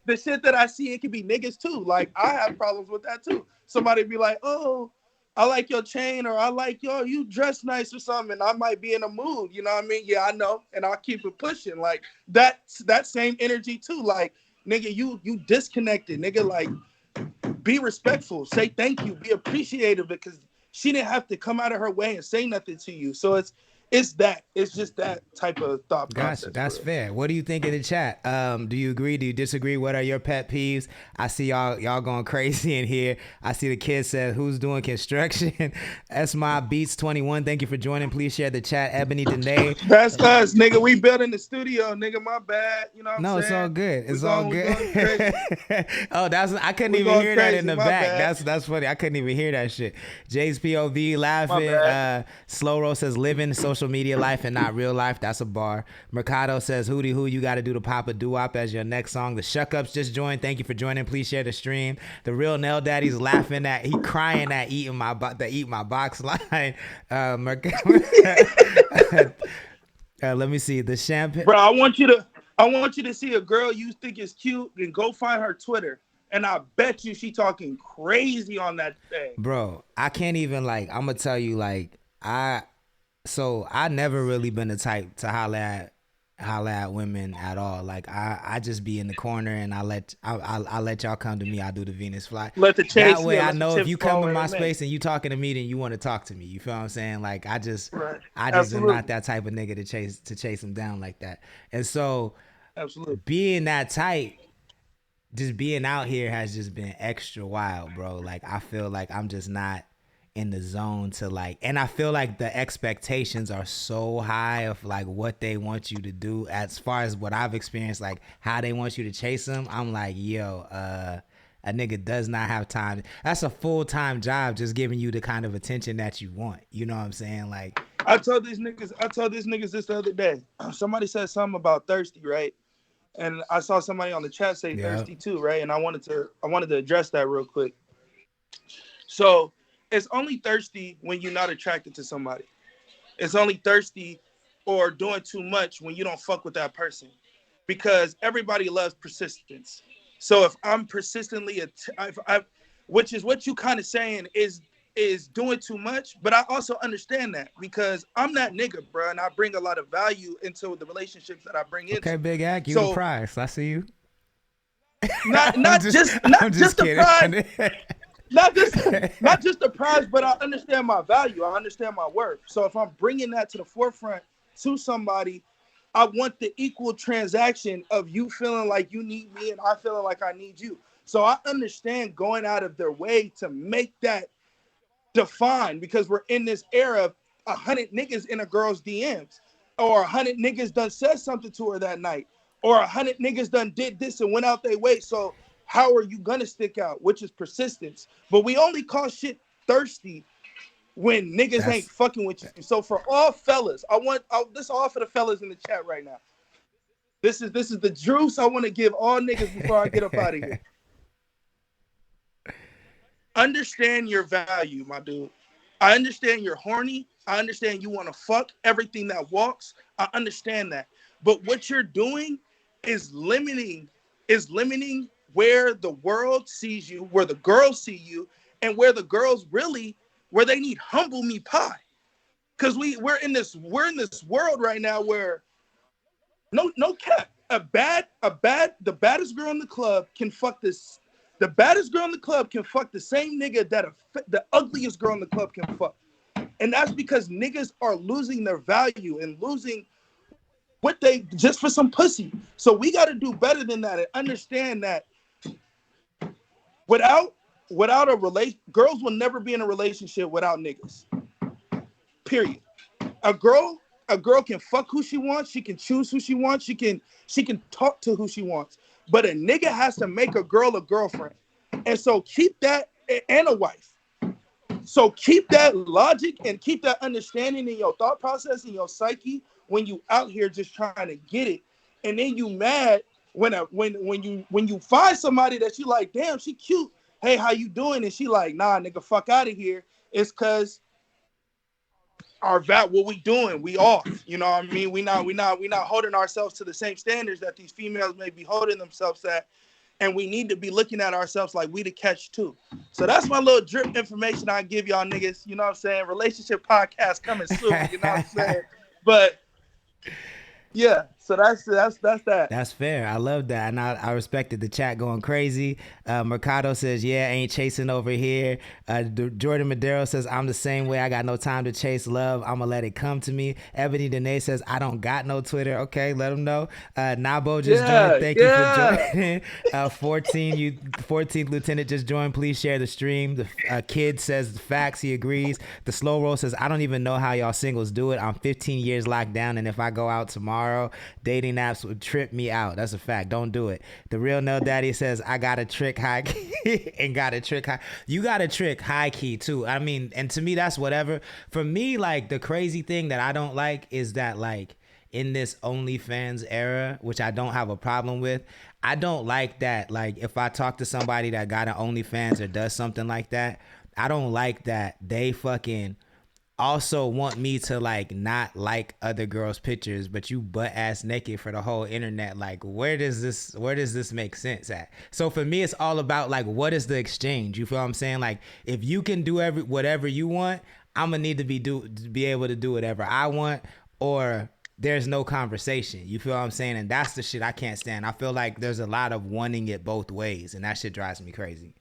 Speaker 18: The shit that I see, it could be niggas too. Like, I have problems with that too. Somebody be like, oh, I like your chain, or I like, yo, you dress nice or something. And I might be in a mood. You know what I mean? Yeah, I know. And I'll keep it pushing. Like, that same energy too. Like, nigga, you disconnected. Nigga, like, be respectful. Say thank you. Be appreciative, because she didn't have to come out of her way and say nothing to you. So it's just that type of thought process.
Speaker 2: Gotcha. That's fair. What do you think in the chat? Do you agree? Do you disagree? What are your pet peeves? I see y'all going crazy in here. I see the kid said, who's doing construction? That's my Beats 21. Thank you for joining. Please share the chat. Ebony Danae.
Speaker 18: That's us, nigga. We building the studio, nigga. My bad. You know what I'm saying?
Speaker 2: No, it's all good. It's all good. Oh, I couldn't even hear that in the back. That's funny. I couldn't even hear that shit. Jay's POV laughing. Slow Roll says, living social media life and not real life. That's a bar. Mercado says, hootie hoo, you got to do the Papa Doo-Wop as your next song. The Shuck Ups just joined. Thank you for joining. Please share the stream. The Real Nail Daddy's laughing at, he crying at eat my box line. Let me see the champagne.
Speaker 18: Bro, I want you to see a girl you think is cute and go find her Twitter. And I bet you she talking crazy on that thing.
Speaker 2: Bro, I can't even, like, I'm gonna tell you, like, I never really been the type to holler at women at all. Like, I just be in the corner and I let y'all come to me. I do the Venus fly.
Speaker 18: Let the chase.
Speaker 2: That way I know if you come to my space and you talking to me, then you want to talk to me. You feel what I'm saying? Like, I just am not that type of nigga to chase them down like that. And so being that tight, just being out here has just been extra wild, bro. Like, I feel like I'm just not in the zone to, like, and I feel like the expectations are so high of like what they want you to do as far as what I've experienced, like how they want you to chase them. I'm like, yo, a nigga does not have time. That's a full-time job just giving you the kind of attention that you want. You know what I'm saying? Like,
Speaker 18: I told these niggas this the other day. Somebody said something about thirsty, right? And I saw somebody on the chat say thirsty too, right? And I wanted to address that real quick. So it's only thirsty when you're not attracted to somebody. It's only thirsty or doing too much when you don't fuck with that person, because everybody loves persistence. So if I'm persistently, which is what you kind of saying is is doing too much, but I also understand that because I'm that nigga, bro, and I bring a lot of value into the relationships that I bring into.
Speaker 2: Okay, Big Act, you
Speaker 18: So,
Speaker 2: the prize. I see you.
Speaker 18: not just the prize, not just the prize, but I understand my value. I understand my worth. So if I'm bringing that to the forefront to somebody, I want the equal transaction of you feeling like you need me and I feeling like I need you. So I understand going out of their way to make that defined because we're in this era of 100 niggas in a girl's DMs, or 100 niggas done said something to her that night, or 100 niggas done did this and went out their way. So how are you gonna stick out? Which is persistence. But we only call shit thirsty when niggas ain't fucking with you. So for all fellas, this all for the fellas in the chat right now. This is the juice I want to give all niggas before I get up out of here. Understand your value, my dude. I understand you're horny. I understand you want to fuck everything that walks. I understand that. But what you're doing is limiting where the world sees you, where the girls see you, and where the girls really, where they need humble me pie. Because we're in this world right now where no cap. The baddest girl in the club can fuck this. The baddest girl in the club can fuck the same nigga that the ugliest girl in the club can fuck. And that's because niggas are losing their value and losing what they just for some pussy. So we got to do better than that and understand that without a relation, girls will never be in a relationship without niggas. Period. A girl can fuck who she wants. She can choose who she wants. She can talk to who she wants. But a nigga has to make a girl a girlfriend. And so keep that, and a wife. So keep that logic and keep that understanding in your thought process and your psyche when you out here just trying to get it. And then you mad when you find somebody that you like, damn, she cute. Hey, how you doing? And she like, nah, nigga, fuck out of here. It's cause what we doing, we off. You know what I mean? We not holding ourselves to the same standards that these females may be holding themselves at. And we need to be looking at ourselves like we the catch too. So that's my little drip information I give y'all niggas. You know what I'm saying? Relationship podcast coming soon. You know what I'm saying? But yeah, so that's that.
Speaker 2: That's fair. I love that. And I respected the chat going crazy. Mercado says, yeah, ain't chasing over here. Jordan Madero says, I'm the same way. I got no time to chase love. I'm going to let it come to me. Ebony Dene says, I don't got no Twitter. Okay, let them know. Nabo just joined. Thank you for joining. 14th Lieutenant just joined. Please share the stream. The kid says the facts. He agrees. The slow roll says, I don't even know how y'all singles do it. I'm 15 years locked down. And if I go out tomorrow, dating apps would trip me out. That's a fact. Don't do it. The real Nell Daddy says, I got a trick high key and got a trick high. You got a trick high key too. I mean, and to me, that's whatever. For me, like the crazy thing that I don't like is that like in this OnlyFans era, which I don't have a problem with, I don't like that. Like if I talk to somebody that got an OnlyFans or does something like that, I don't like that they fucking also want me to like not like other girls' pictures, but you butt ass naked for the whole internet. Like where does this make sense at? So for me, it's all about like what is the exchange? You feel what I'm saying? Like if you can do whatever you want, I'm gonna need to be able to do whatever I want, or there's no conversation. You feel what I'm saying? And that's the shit I can't stand. I feel like there's a lot of wanting it both ways, and that shit drives me crazy.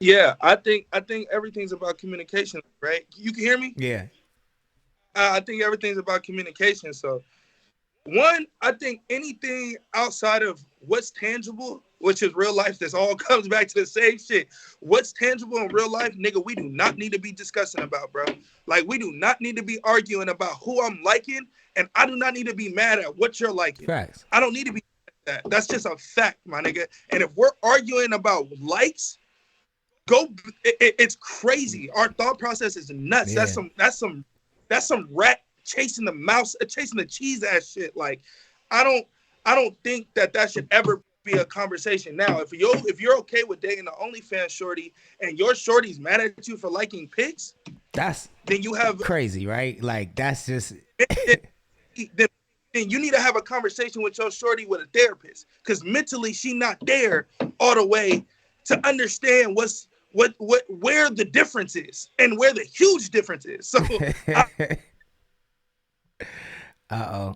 Speaker 18: Yeah, I think everything's about communication, right? You can hear me?
Speaker 2: Yeah.
Speaker 18: I think everything's about communication. So, one, I think anything outside of what's tangible, which is real life, this all comes back to the same shit. What's tangible in real life, nigga, we do not need to be discussing about, bro. Like, we do not need to be arguing about who I'm liking, and I do not need to be mad at what you're liking.
Speaker 2: Facts.
Speaker 18: I don't need to be mad at that. That's just a fact, my nigga. And if we're arguing about likes, it's crazy. Our thought process is nuts. Yeah. That's some rat chasing the mouse, chasing the cheese ass shit. Like, I don't think that should ever be a conversation. Now, if you're okay with dating the OnlyFans shorty and your shorty's mad at you for liking pics, then you have
Speaker 2: crazy, right? Like that's just
Speaker 18: then you need to have a conversation with your shorty with a therapist, because mentally she not there all the way to understand where the difference is and where the huge difference is. So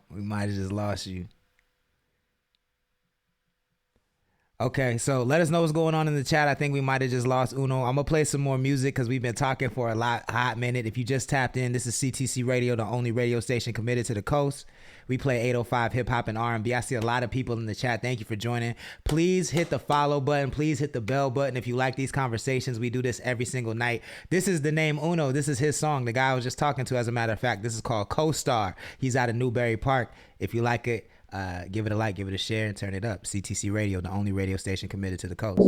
Speaker 2: we might have just lost you. Okay, so let us know what's going on in the chat. I think we might have just lost Uno. I'm gonna play some more music because we've been talking for a hot minute. If you just tapped in, this is CTC Radio, the only radio station committed to the coast. We play 805 hip hop and R&B. I see a lot of people in the chat. Thank you for joining. Please hit the follow button. Please hit the bell button if you like these conversations. We do this every single night. This is the name Uno. This is his song. The guy I was just talking to, as a matter of fact, this is called Co-Star. He's out of Newberry Park. If you like it, give it a like, give it a share, and turn it up. CTC Radio, the only radio station committed to the coast.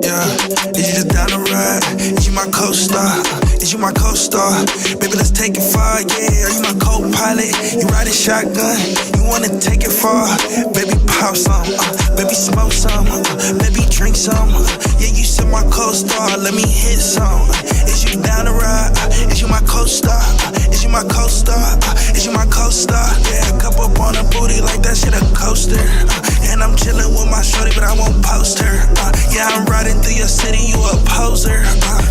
Speaker 19: Yeah, is you just down the ride? Is you my co-star? Is you my co-star? Baby, let's take it far, yeah. Are you my co-pilot? You riding shotgun? You wanna take it far? Baby, pop some, baby, smoke some, baby, drink some. Yeah, you said my co-star, let me hit some. Is you down the ride? Is you my co-star? Is you my co-star? Is you my co-star? Yeah, cup up on her booty like that shit a coaster. And I'm chilling with my shorty, but I won't post her. Yeah, I'm riding through your city, you a poser.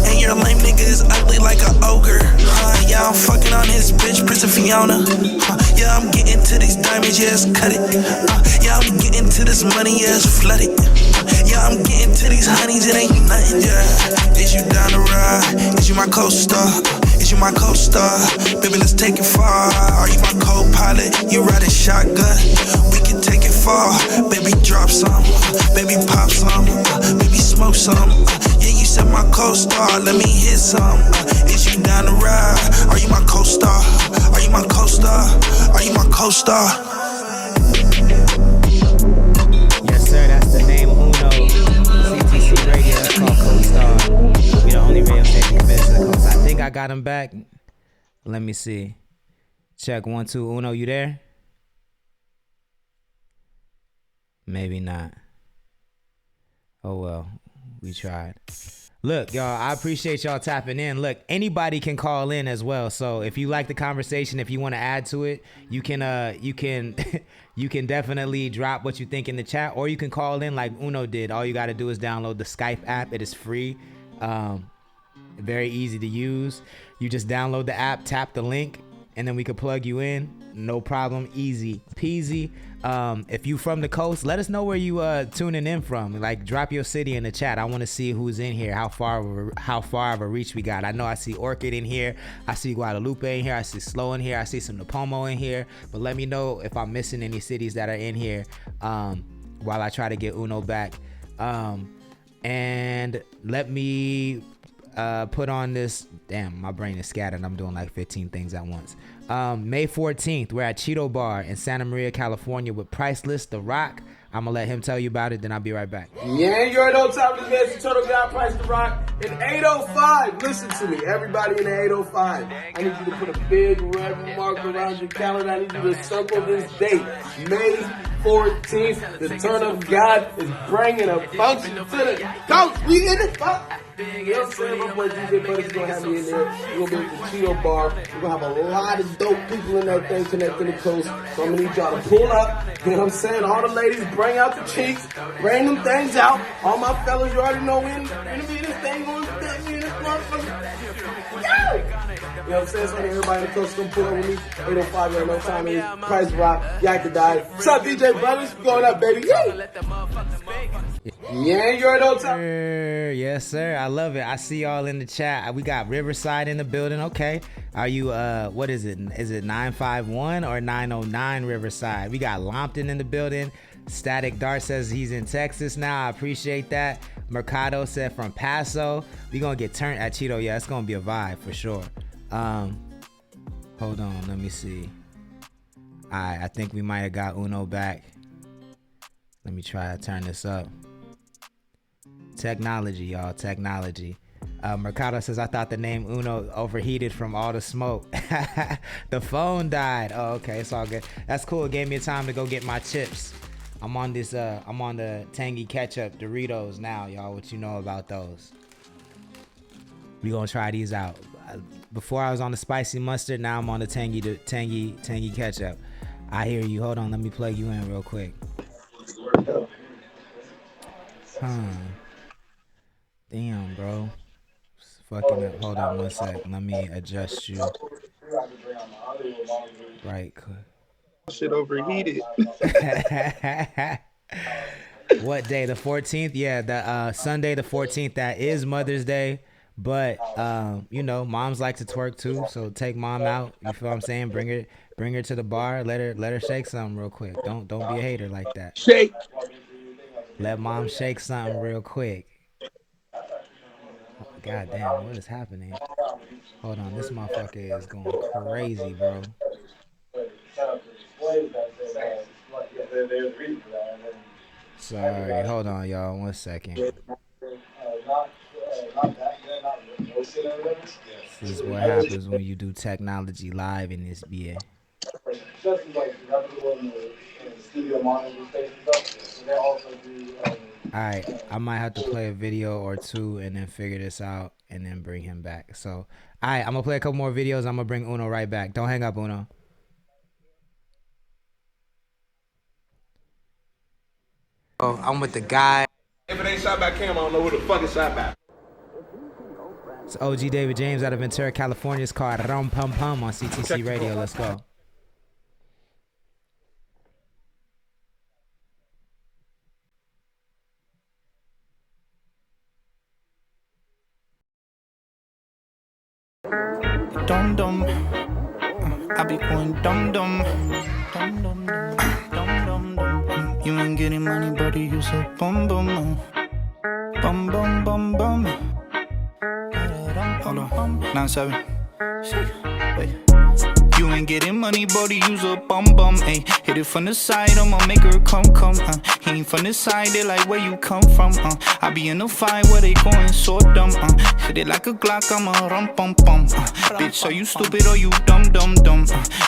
Speaker 19: And your lame nigga is ugly like an ogre. Yeah, I'm fucking on his bitch, Prince of Fiona. Yeah, I'm getting to these diamonds, yes, cut it. Yeah, I'm getting to this money, yes, flood it. Yeah, I'm getting to these honeys, it ain't nothing, yeah. Is you down the ride? Is you my co-star? Is you my co-star? Baby, let's take it far. Are you my co-pilot? You riding shotgun? We can take it far. Baby, drop some. Baby, pop some. Baby, smoke some. Yeah, you said my co-star. Let me hit some. Is you down the ride? Are you my co-star? Are you my co-star? Are you my co-star?
Speaker 2: Yes, sir. That's the name Uno. CTC Radio. That's called Co-Star. We the only radio station committed to the coast. I think I got him back. Let me see. Check 1 2. Uno, you there? Maybe not. Oh well, we tried. Look, y'all, I appreciate y'all tapping in. Look, anybody can call in as well. So if you like the conversation, if you want to add to it, you can you can definitely drop what you think in the chat, or you can call in like Uno did. All you got to do is download the Skype app. It is free. Very easy to use. You just download the app, tap the link, and then we could plug you in. No problem. Easy peasy. If you from the coast, let us know where you tuning in from. Like, drop your city in the chat. I want to see who's in here, how far of a reach we got. I know I see Orchid in here, I see Guadalupe in here, I see Slow in here, I see some Napomo in here. But let me know if I'm missing any cities that are in here while I try to get Uno back. And let me put on this. Damn, my brain is scattered. I'm doing like 15 things at once. May 14th, we're at Cheeto Bar in Santa Maria, California with Priceless, The Rock. I'm gonna let him tell you about it, then I'll be right back.
Speaker 1: Yeah, you already know time to get the Total God Price The Rock in 805. Listen to me, everybody in the 805. I need you to put a big red mark around your calendar. I need you to circle this date, May 14th. The Turn of God is bringing a function to the coast. We in it. You know what I'm saying? My boy DJ Buddy's gonna have me in there. We're gonna be at the Cheeto Bar. We're gonna have a lot of dope people in that thing connected to the coast. So I'm gonna need y'all to pull up. You know what I'm saying? All the ladies, bring out the cheeks, bring them things out. All my fellas, you already know we're gonna be this thing going to be this motherfucker. Yo! You know what I'm saying? So everybody in the coast gonna pull up with me. 805, you know time it is. Price Rock, Yak to Die. What's up, DJ Brothers? Going up, baby. Yay! Yeah, you already know time.
Speaker 2: Yes, sir. I love it. I see y'all in the chat. We got Riverside in the building. Okay. Are you, what is it? Is it 951 or 909 Riverside? We got Lompton in the building. Static Dart says he's in Texas now. I appreciate that. Mercado said from Paso. We gonna get turned at Cheeto. Yeah, it's gonna be a vibe for sure. Hold on. Let me see. All right. I think we might have got Uno back. Let me try to turn this up. Technology, y'all. Technology. Mercado says, I thought the name Uno overheated from all the smoke. The phone died. Oh, okay. It's all good. That's cool. It gave me time to go get my chips. I'm on this. I'm on the tangy ketchup Doritos now, y'all. What you know about those? We gonna try these out. before I was on the spicy mustard. Now I'm on the tangy ketchup. I hear you. Hold on, let me plug you in real quick. Damn, bro. It's fucking up. Hold on one sec. Let me adjust you. Right.
Speaker 18: Shit overheated.
Speaker 2: What day? The 14th? Yeah, the Sunday the 14th. That is Mother's Day. But you know, moms like to twerk too, so take mom out. You feel what I'm saying? Bring her to the bar. Let her shake something real quick. Don't be a hater like that.
Speaker 18: Shake.
Speaker 2: Let mom shake something real quick. God damn, what is happening? Hold on, this motherfucker is going crazy, bro. Sorry, hold on, y'all. 1 second. This is what happens when you do technology live in this BA. Alright, I might have to play a video or two and then figure this out and then bring him back. So, alright, I'm gonna play a couple more videos. I'm gonna bring Uno right back. Don't hang up, Uno. Oh, I'm with the guy.
Speaker 1: If it ain't shot by camera, I don't know who the fuck is shot by.
Speaker 2: It's OG David James out of Ventura, California. It's called Rum Pum Pum on CTC Radio. Let's go.
Speaker 3: Dum dum, I be going dum dum, dum dum, dum dum dum. You ain't getting money, buddy. You so bum bum, bum bum bum bum. Hold on, 9-7. Wait. You ain't getting money, buddy, use a bum bum, ayy. Hit it from the side, I'ma make her come, He ain't from the side, they like where you come from, I be in the fight where they going so dumb, Hit it like a Glock, I'm a rum bum bum, Bitch, are you stupid or you dumb,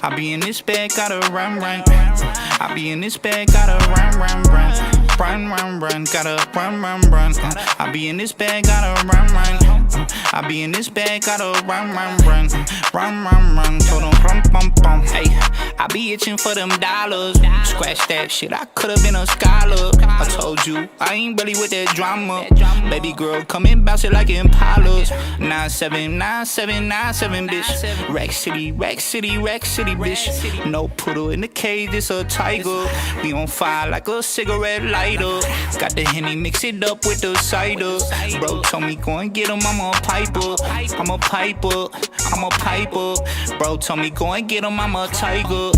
Speaker 3: I be in this bag, gotta run, I be in this bag, gotta run, gotta run, I be in this bag, gotta run, I be in this bag, gotta run, told them rum bum bum, hey, I be itching for them dollars, scratch that shit, I could've been a scholar, I told you, I ain't really with that drama, baby girl, come and bounce it like Impalas, 9-7, bitch, Rack City, bitch, no poodle in the cage, it's a tiger, we on fire like a cigarette lighter, got the Henny, mix it up with the cider, bro told me go and get him, I'm a piper, bro told me go and get him, I'm a tiger,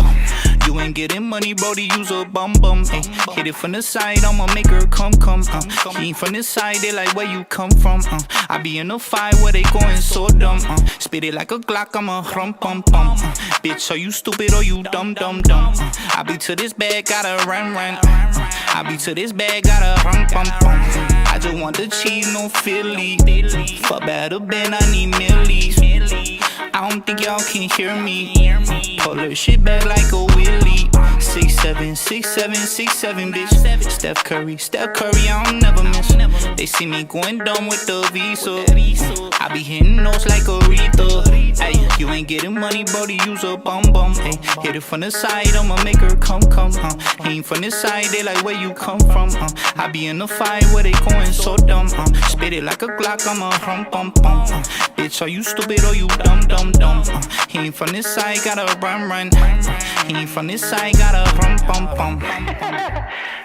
Speaker 3: you ain't getting money, brody, use a bum bum, hit it from the side, I'ma make her come, he ain't from the side, they like where you come from, I be in the fight where they going so dumb, spit it like a Glock, I'm a rum pum pum, bitch, are you stupid or you dumb, I be to this bag, gotta run, I be to this bag, gotta run, pum pum, I just want the cheese, no Philly, for better Ben, I need millies, I don't think y'all can hear me, pull her shit back like a wheelie, 6'7", bitch, Steph Curry, I don't never miss, they see me going dumb with the visa, I be hitting notes like Aretha, ayy, you ain't getting money, buddy, use a bum bum, ayy, hit it from the side, I'ma make her come, he ain't from the side, they like where you come from, I be in the fight where they going so dumb, spit it like a Glock, I'm a rum pum pum, bitch, are you stupid or you dumb, he ain't from this side, gotta run, he ain't from this side, gotta rum pum pum,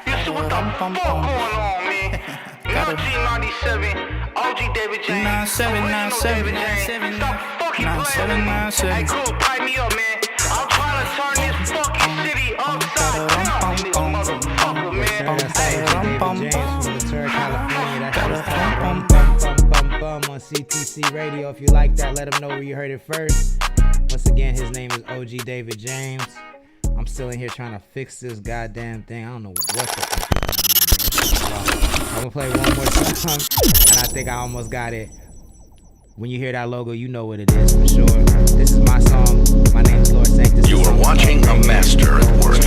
Speaker 3: rum pum pum, gotta G97, OG David James, 9-7, hey, cool, pipe me up, man, I'm trying to turn this fucking city upside down, motherfucker, man,
Speaker 2: David James from Ventura, California. That's rum pum pum on CTC Radio. If you like that, let him know where you heard it first. Once again, his name is OG David James. I'm still in here trying to fix this goddamn thing. I don't know what the fuck is going on. I'm gonna play one more song, and I think I almost got it. When you hear that logo, you know what it is for sure. This is my song. My name is Lord Sanctus.
Speaker 20: You are watching a master at work.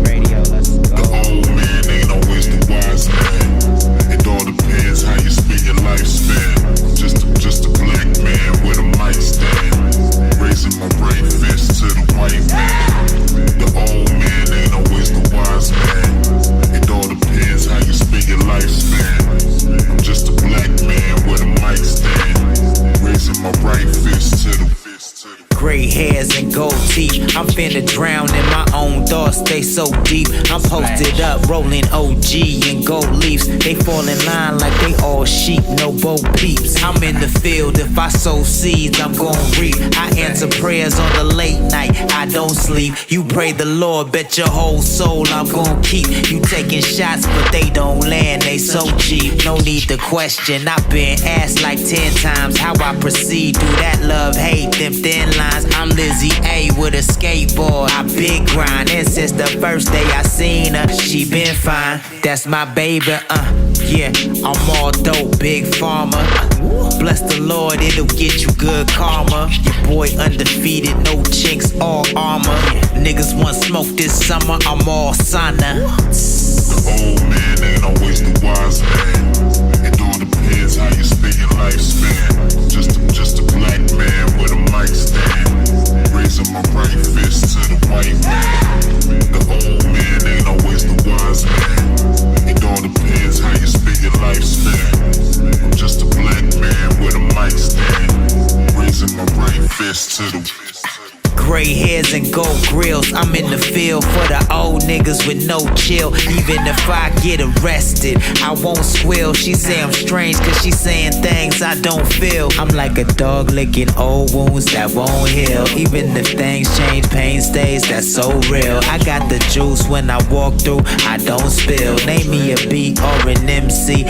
Speaker 2: Radio, let's go.
Speaker 20: The old man ain't always the wise man. It all depends how you spend your lifespan. Just a black man with a mic stand.
Speaker 2: they so deep. I'm posted up, rolling OG and gold leaves. They fall in line like they all sheep, no bo peeps. I'm in the field, if I sow seeds, I'm gon' reap. I answer prayers on the late night, I don't sleep. You pray the Lord, bet your whole soul I'm gon' keep. You taking shots, but they don't land, they so cheap. No need to question, I've been asked like 10 times how I proceed through that love, hate, them thin lines. I'm Lizzie A with a skateboard, I big grind. And since the first day I seen her, she been fine. That's my baby, yeah, I'm all dope, big farmer. Bless the Lord, it'll get you good karma. Your boy undefeated, no chinks, all armor. Niggas want smoke this summer, I'm all sauna.
Speaker 20: The old man ain't always the wise man. It all depends how you spend your lifespan. Just a black man with a mic stand, raising my right fist to the white man. The old man ain't always the wise man. It all depends how you spend your lifespan. I'm just a black man with a mic stand, raising my right fist to the
Speaker 2: Gray hairs and gold grills, I'm in the field for the old niggas with no chill. Even if I get arrested, I won't squeal. She say I'm strange cause she saying things I don't feel. I'm like a dog licking old wounds that won't heal. Even if things change, pain stays, that's so real. I got the juice when I walk through, I don't spill. Name me a beat or an MC.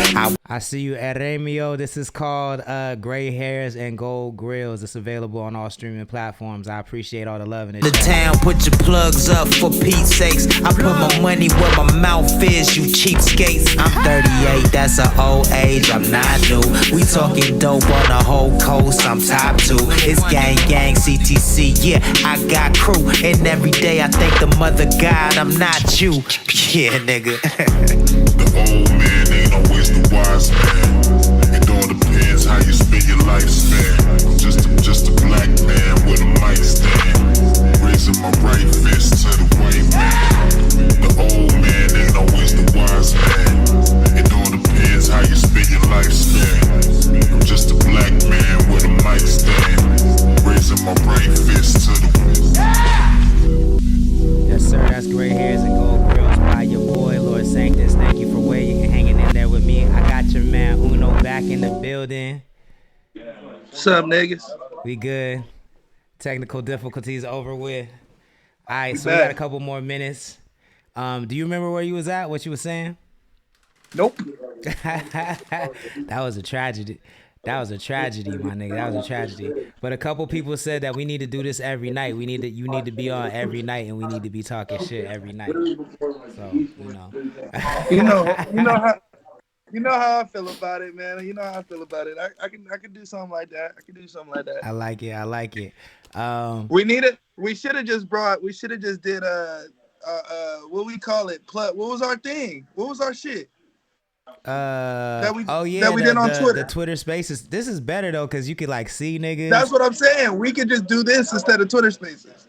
Speaker 2: I see you at Remio. This is called Gray Hairs and Gold Grills. It's available on all streaming platforms. I appreciate all the love in it. The town, put your plugs up for Pete's sakes. I put my money where my mouth is, you cheapskates. I'm 38, that's an old age, I'm not new. We talking dope on the whole coast, I'm top 2. It's gang gang CTC, yeah, I got crew. And every day I thank the mother God, I'm not you. Yeah, nigga.
Speaker 20: The old man ain't always the wise man. It all depends how you spend your lifespan. I'm just a black man with a mic stand, raising my right fist to the white man. The old man ain't always the wise man. It all depends how you spend your lifespan. I'm just a black man with a mic stand, raising my right fist to the
Speaker 2: Yes, sir, that's Gray Hairs and Gold Grills by your boy, Lord Sanctus. Thank you for waiting and hanging in there with me. I got your man Uno back in the building.
Speaker 18: What's up, niggas?
Speaker 2: We good. Technical difficulties over with. All right, so we
Speaker 18: back.
Speaker 2: got a couple more minutes. Do you remember where you was at, what you was saying?
Speaker 18: Nope.
Speaker 2: That was a tragedy. That was a tragedy, my nigga. That was a tragedy. But a couple people said that we need to do this every night. You need to be on every night, and we need to be talking shit every night. So, you know.
Speaker 18: You know how I feel about it, man. You know how I feel about it. I can do something like that.
Speaker 2: I like it.
Speaker 18: We should have just did what we call it. What was our thing? What was our shit? That we did on Twitter.
Speaker 2: The Twitter Spaces. This is better though, cause you could like see niggas.
Speaker 18: That's what I'm saying. We could just do this instead of Twitter Spaces.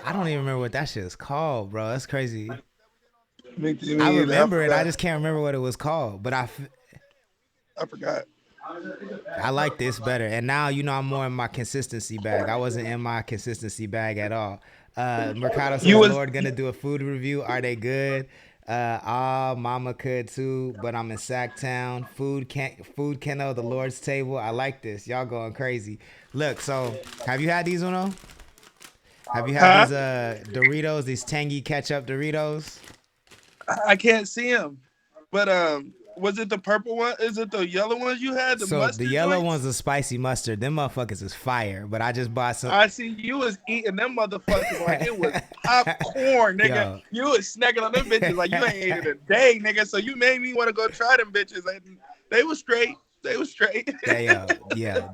Speaker 2: I don't even remember what that shit is called, bro. That's crazy.
Speaker 18: I
Speaker 2: remember it. I just can't remember what it was called. But I
Speaker 18: forgot.
Speaker 2: I like this better. And now, you know, I'm more in my consistency bag. I wasn't in my consistency bag at all. Mercado says, Lord gonna do a food review. Are they good? Mama could too, but I'm in Sacktown. Food kennel, the Lord's table. I like this. Y'all going crazy. Look, so have you had these, Uno? Have you had these Doritos, these tangy ketchup Doritos?
Speaker 18: I can't see them, but was it the purple one? Is it the yellow ones you had?
Speaker 2: The yellow one's a spicy mustard. Them motherfuckers is fire. But I just bought some.
Speaker 18: I see you was eating them motherfuckers like it was popcorn, nigga.
Speaker 2: Yo.
Speaker 18: You was snacking on them bitches like you ain't ate it a day, nigga. So you made me want to go try them bitches. And they was straight.
Speaker 2: Yeah,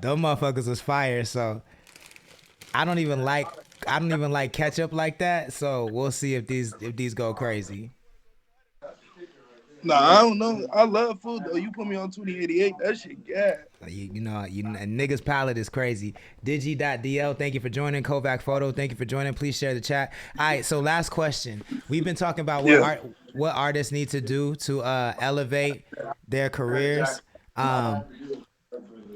Speaker 2: them motherfuckers was fire. So I don't even like ketchup like that. So we'll see if these go crazy.
Speaker 18: Nah, I don't know. I love food though. You put me on 2088, that shit gas.
Speaker 2: You know, niggas palate is crazy. Digi.dl, thank you for joining. Kovac Photo, thank you for joining. Please share the chat. All right, so last question. We've been talking about what artists need to do to elevate their careers.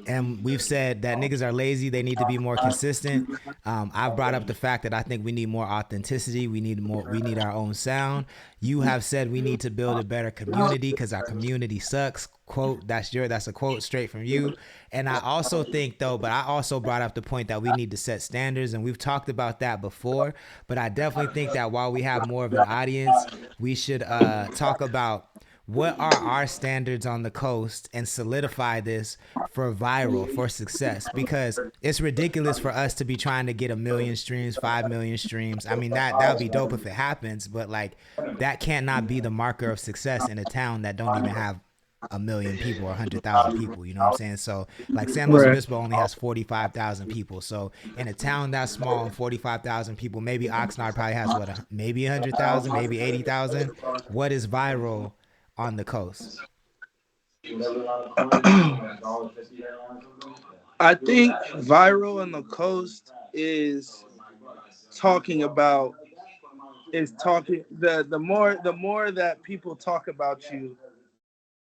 Speaker 2: and we've said that niggas are lazy. They need to be more consistent. I've brought up the fact that I think we need more authenticity. We need our own sound. You have said we need to build a better community because our community sucks. Quote, that's a quote straight from you. And I also think though, but I also brought up the point that we need to set standards, and we've talked about that before. But I definitely think that while we have more of an audience, we should talk about what are our standards on the coast and solidify this for viral, for success, because it's ridiculous for us to be trying to get 1 million streams, 5 million streams. I mean, that would be dope if it happens, but like that cannot be the marker of success in a town that don't even have 1 million people or 100,000 people. You know what I'm saying? So like San Luis Obispo only has 45,000 people. So in a town that small and 45,000 people, maybe Oxnard probably has maybe 100,000, maybe 80,000. What is viral on the coast?
Speaker 18: I think viral on the coast is talking the more that people talk about you,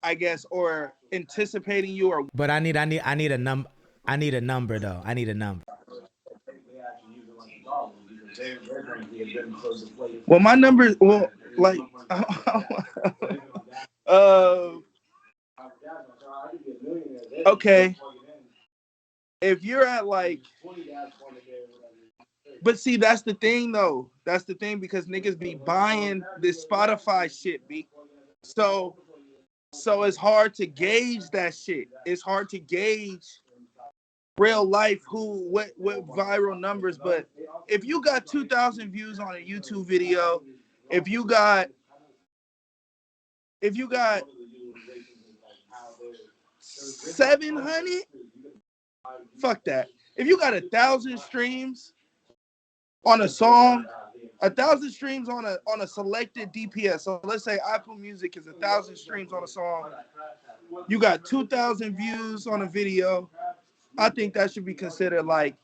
Speaker 18: I guess, or anticipating you, or
Speaker 2: but I need a number. I need a number though. I need a number.
Speaker 18: Well, my number, well, like, okay, if you're at like, but see, that's the thing though. That's the thing, because niggas be buying this Spotify shit, B. So it's hard to gauge that shit. It's hard to gauge real life what viral numbers. But if you got 2,000 views on a YouTube video, if you got 700, fuck that. If you got 1,000 streams on a song, 1,000 streams on a selected DPS. So let's say Apple Music is 1,000 streams on a song. You got 2,000 views on a video. I think that should be considered like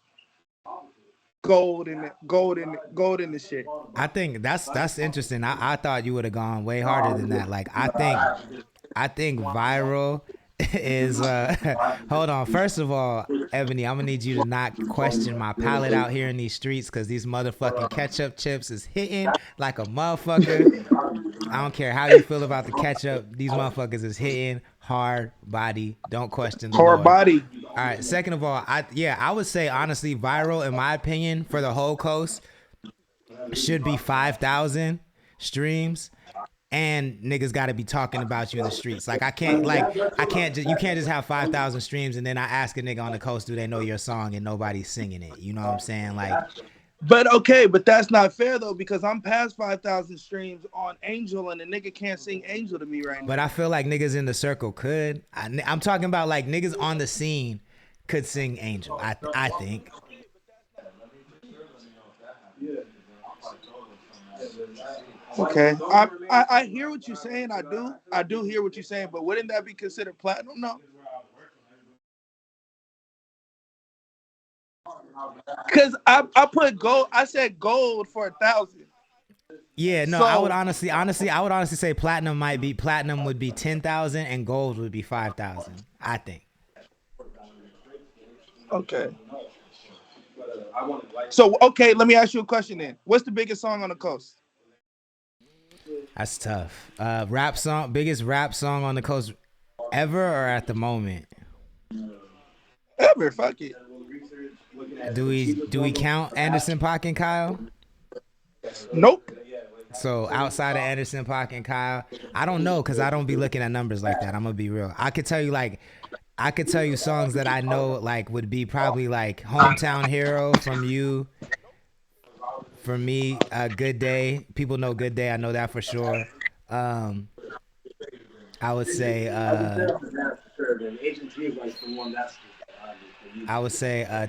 Speaker 18: gold in the shit.
Speaker 2: I think that's interesting. I thought you would have gone way harder than that. Like I think viral is hold on. First of all, Ebony, I'm gonna need you to not question my palate out here in these streets, because these motherfucking ketchup chips is hitting like a motherfucker. I don't care how you feel about the ketchup. These motherfuckers is hitting hard body. Don't question the
Speaker 18: hard
Speaker 2: Lord.
Speaker 18: Body.
Speaker 2: All right. Second of all, I would say honestly, viral, in my opinion, for the whole coast, should be 5,000 streams, and niggas got to be talking about you in the streets. Like you can't just have 5,000 streams and then I ask a nigga on the coast, do they know your song, and nobody's singing it. You know what I'm saying? Like.
Speaker 18: But okay, but that's not fair though, because I'm past 5,000 streams on Angel, and the nigga can't sing Angel to me right now.
Speaker 2: But I feel like niggas in the circle could. I'm talking about like niggas on the scene could sing Angel. I think.
Speaker 18: Okay, I hear what you're saying. I do hear what you're saying, but wouldn't that be considered platinum? No. Because I put gold. I said gold for 1,000.
Speaker 2: Yeah, no, so, I would honestly say platinum would be 10,000 and gold would be 5,000. I think.
Speaker 18: Okay. So okay, let me ask you a question then. What's the biggest song on the coast?
Speaker 2: That's tough. Biggest rap song on the coast ever or at the moment?
Speaker 18: Ever. Fuck it.
Speaker 2: Do we count Anderson .Paak and Kyle?
Speaker 18: Nope.
Speaker 2: So outside of Anderson .Paak and Kyle, I don't know, because I don't be looking at numbers like that. I'm gonna be real. I could tell you songs that I know like would be probably like Hometown Hero from you. For me, Good Day. People know Good Day. I know that for sure. I would say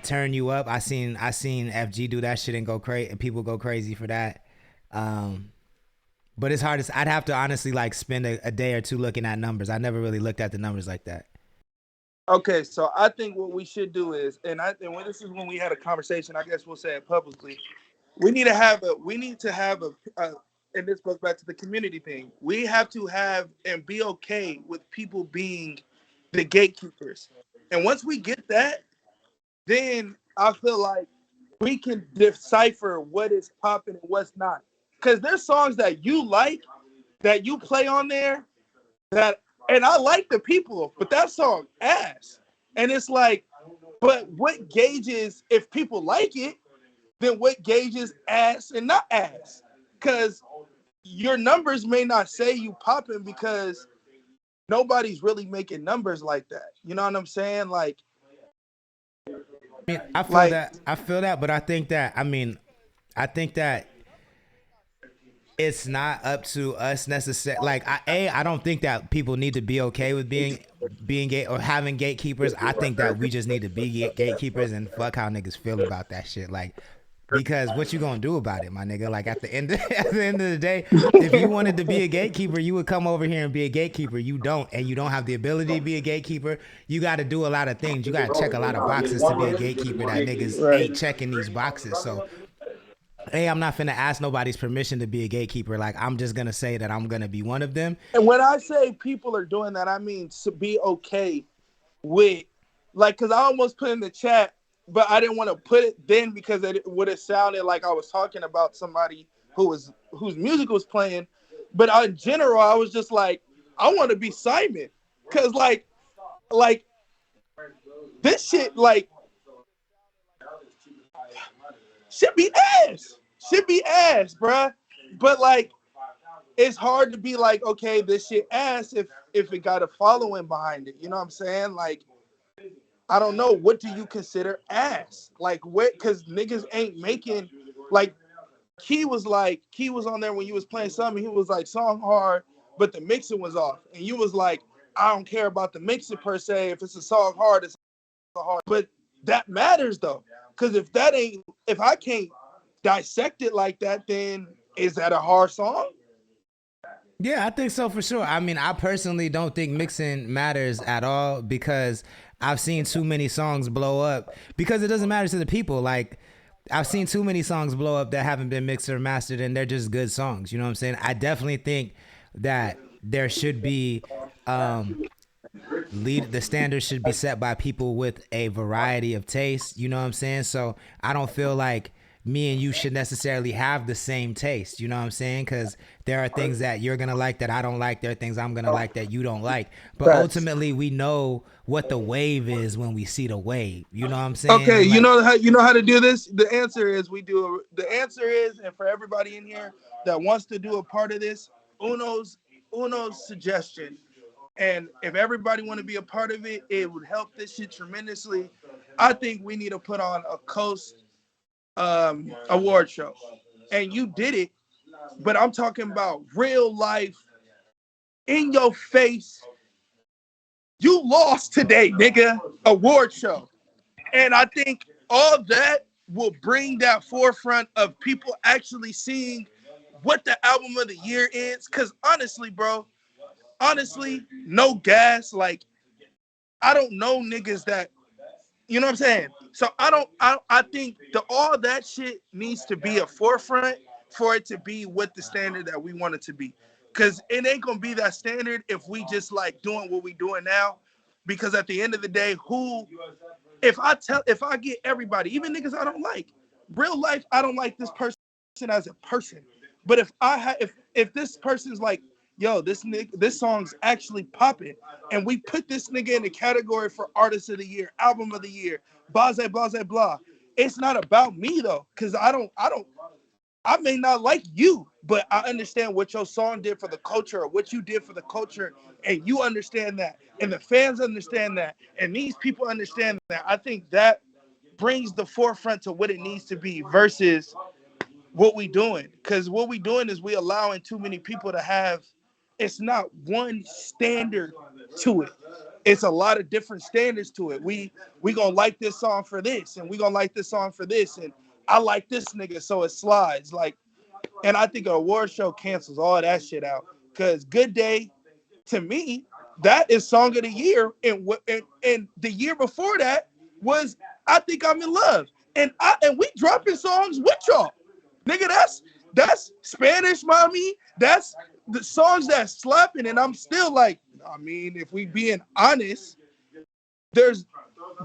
Speaker 2: Turn You Up. I seen FG do that shit and go crazy, and people go crazy for that. But it's hard I'd have to honestly like spend a day or two looking at numbers. I never really looked at the numbers like that.
Speaker 18: Okay, so I think what we should do is, and when this is when we had a conversation, I guess we'll say it publicly. We need to have and this goes back to the community thing. We have to have and be okay with people being the gatekeepers. And once we get that, then I feel like we can decipher what is popping and what's not. Because there's songs that you like, that you play on there, that, and I like the people, but that song ass. And it's like, but what gauges if people like it, then what gauges ass and not ass? Because your numbers may not say you popping because nobody's really making numbers like that. You know what I'm saying? Like,
Speaker 2: I mean, I feel that, but I think that it's not up to us necessarily. Like, I don't think that people need to be okay with being gay or having gatekeepers. I think that we just need to be gatekeepers and fuck how niggas feel about that shit. Like, because what you gonna do about it, my nigga? Like, at the end of the day, if you wanted to be a gatekeeper, you would come over here and be a gatekeeper. You don't, and you don't have the ability to be a gatekeeper. You got to do a lot of things. You got to check a lot of boxes to be a gatekeeper. That niggas ain't checking these boxes. So, hey, I'm not finna ask nobody's permission to be a gatekeeper. Like, I'm just gonna say that I'm gonna be one of them.
Speaker 18: And when I say people are doing that, I mean to be okay with, like, because I almost put in the chat, but I didn't want to put it then because it would have sounded like I was talking about somebody whose music was playing. But in general, I was just like, I want to be Simon, because like this shit, like, should be ass, bruh. But like, it's hard to be like, okay, this shit ass if it got a following behind it. You know what I'm saying? Like, I don't know. What do you consider ass? Like, what? Because niggas ain't making, like, Key was on there when you was playing something. He was like, song hard, but the mixing was off. And you was like, I don't care about the mixing per se. If it's a song hard, it's a hard. But that matters though. Because if I can't dissect it like that, then is that a hard song?
Speaker 2: Yeah, I think so for sure. I mean, I personally don't think mixing matters at all because I've seen too many songs blow up because it doesn't matter to the people. Like, I've seen too many songs blow up that haven't been mixed or mastered and they're just good songs. You know what I'm saying? I definitely think that there should be the standards should be set by people with a variety of tastes. You know what I'm saying? So I don't feel like me and you should necessarily have the same taste. You know what I'm saying? Because there are things that you're going to like that I don't like. There are things I'm going to like that you don't like. But ultimately, we know what the wave is when we see the wave. You know what I'm saying?
Speaker 18: Okay,
Speaker 2: like,
Speaker 18: you know how to do this? The answer is, and for everybody in here that wants to do a part of this, Uno's suggestion. And if everybody want to be a part of it, it would help this shit tremendously. I think we need to put on a Coast award show. And you did it, but I'm talking about real life, in your face. You lost today, nigga. Award show. And I think all that will bring that forefront of people actually seeing what the album of the year is. Because honestly, bro, no gas. Like, I don't know niggas that, you know what I'm saying? So I think all that shit needs to be a forefront for it to be what the standard that we want it to be. Because it ain't going to be that standard if we just like doing what we doing now. Because at the end of the day, if I get everybody, even niggas I don't like, real life, I don't like this person as a person. But if this person's like, yo, this song's actually popping, and we put this nigga in the category for artist of the year, album of the year, blah, blah, blah, blah. It's not about me though, because I may not like you, but I understand what your song did for the culture or what you did for the culture, and you understand that, and the fans understand that, and these people understand that. I think that brings the forefront to what it needs to be versus what we doing. Because what we doing is we allowing too many people to have, it's not one standard to it. It's a lot of different standards to it. We gonna like this song for this, and we gonna like this song for this, and I like this nigga, so it slides. Like, and I think an award show cancels all that shit out. Cause Good Day, to me, that is song of the year, and the year before that was I Think I'm in Love, and we dropping songs with y'all, nigga. That's Spanish Mommy. That's the songs that's slapping, and I'm still like, I mean, if we being honest, There's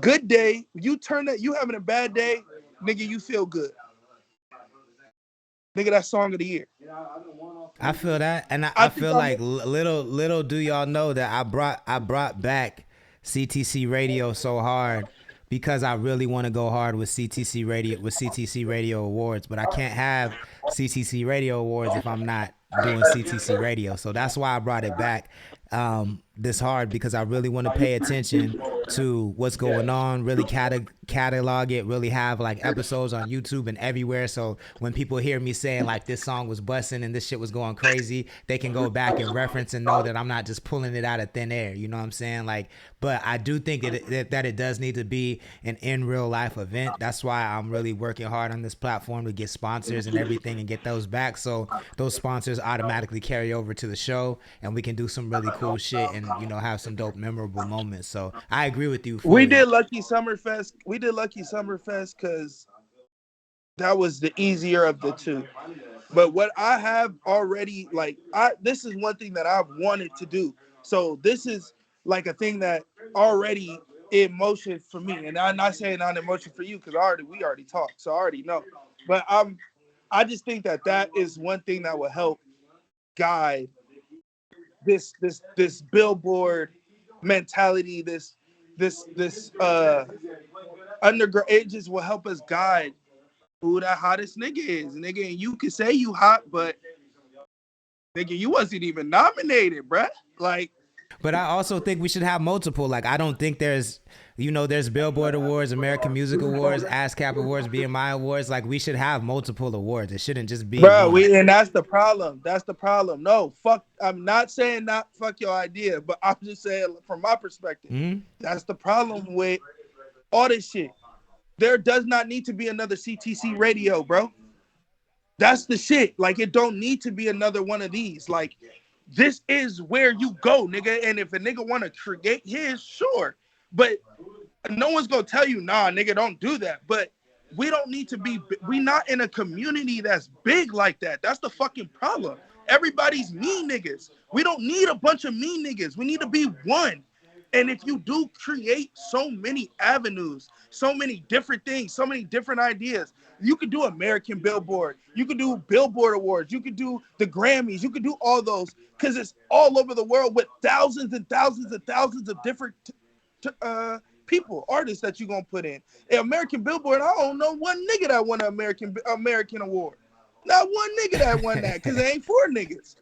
Speaker 18: good day. You turn that, you having a bad day, nigga, you feel good. Nigga, that song of the year.
Speaker 2: I feel that, and I
Speaker 18: I think
Speaker 2: feel
Speaker 18: I'm
Speaker 2: like little do y'all know that I brought back CTC Radio so hard because I really want to go hard with CTC Radio Awards, but I can't have CTC Radio Awards if I'm not doing CTC Radio. So that's why I brought it back this hard, because I really want to pay attention to what's going on, really catalog it, really have like episodes on YouTube and everywhere. So when people hear me saying like this song was busting and this shit was going crazy, they can go back and reference and know that I'm not just pulling it out of thin air. You know what I'm saying? Like, but I do think that it does need to be an in real life event. That's why I'm really working hard on this platform to get sponsors and everything and get those back. So those sponsors automatically carry over to the show and we can do some really cool shit and, you know, have some dope, memorable moments. So I agree with you.
Speaker 18: We did Lucky Summerfest. We did Lucky Summerfest because that was the easier of the two. But what I have already, like, this is one thing that I've wanted to do. So this is like a thing that already in motion for me, and I'm not saying not in motion for you because we already talked, so I already know. But I just think that is one thing that will help guide this billboard mentality, this underground. It just will help us guide who the hottest nigga is. Nigga, and you can say you hot, but nigga, you wasn't even nominated, bruh. Like,
Speaker 2: but I also think we should have multiple. Like, I don't think there's Billboard Awards, American Music Awards, ASCAP Awards, BMI Awards. Like, we should have multiple awards. It shouldn't just be
Speaker 18: bro. And that's the problem. That's the problem. No, fuck. I'm not saying fuck your idea, but I'm just saying from my perspective, that's the problem with all this shit. There does not need to be another CTC radio, bro. That's the shit. Like, it don't need to be another one of these. Like, this is where you go, nigga. And if a nigga want to create his, sure. But no one's going to tell you, nah, nigga, don't do that. But we don't need to be, we not in a community that's big like that. That's the fucking problem. Everybody's mean niggas. We don't need a bunch of mean niggas. We need to be one. And if you do create so many avenues, so many different things, so many different ideas, you could do American Billboard, you could do Billboard Awards, you could do the Grammys, you could do all those, because it's all over the world with thousands and thousands and thousands of different people, artists that you're going to put in. American Billboard, I don't know one nigga that won an American Award. Not one nigga that won that, because it ain't for niggas.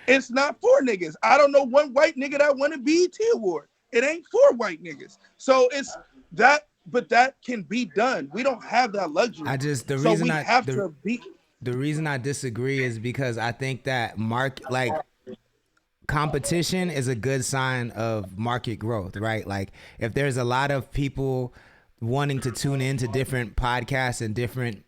Speaker 18: It's not for niggas. I don't know one white nigga that won a BET Award. It ain't for white niggas. So it's that, but that can be done. We don't have that luxury.
Speaker 2: The reason I disagree is because I think that competition is a good sign of market growth, right? Like, if there's a lot of people wanting to tune into different podcasts and different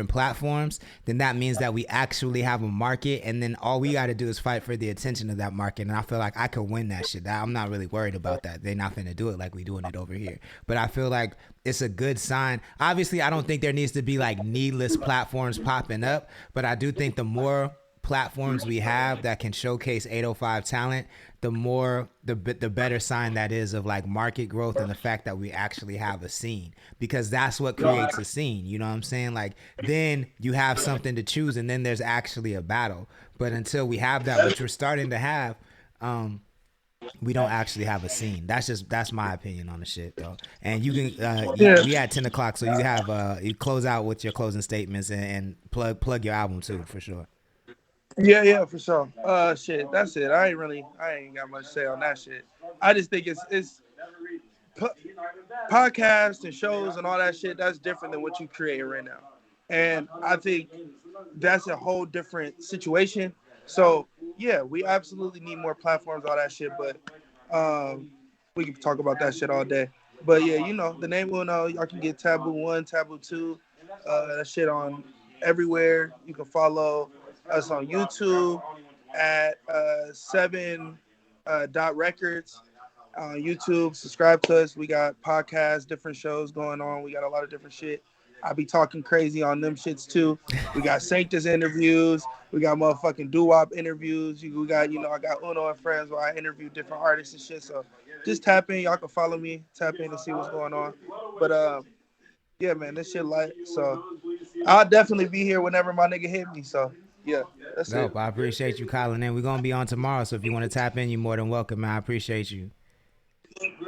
Speaker 2: platforms, then that means that we actually have a market, and then all we got to do is fight for the attention of that market. And I feel like I could win that shit. I'm not really worried about that. They're not finna do it like we doing it over here. But I feel like it's a good sign. Obviously, I don't think there needs to be like needless platforms popping up, but I do think the more platforms we have that can showcase 805 talent, the better sign that is of like market growth and the fact that we actually have a scene, because that's what creates a scene. You know what I'm saying? Like, then you have something to choose, and then there's actually a battle. But until we have that, which we're starting to have, we don't actually have a scene. That's my opinion on the shit, though. And you can we at 10 o'clock, so you have you close out with your closing statements and plug your album too, for sure.
Speaker 18: Yeah, for sure. Shit, that's it. I ain't got much to say on that shit. I just think it's podcasts and shows and all that shit. That's different than what you create right now, and I think that's a whole different situation. So yeah, we absolutely need more platforms, all that shit. But we can talk about that shit all day. But yeah, you know, the name will know. Y'all can get Taboo 1, Taboo 2, that shit on everywhere. You can follow us on YouTube at 7 records on YouTube. Subscribe to us. We got podcasts, different shows going on. We got a lot of different shit. I be talking crazy on them shits too. We got Sanctus interviews. We got motherfucking doo-wop interviews. We got, I got Uno and Friends where I interview different artists and shit. So just tap in. Y'all can follow me. Tap in and see what's going on. But yeah, man, this shit light. So I'll definitely be here whenever my nigga hit me. So yeah, that's
Speaker 2: Dope.
Speaker 18: it.
Speaker 2: I appreciate you calling in. We're gonna be on tomorrow, so if you want to tap in, you're more than welcome, man. I appreciate you.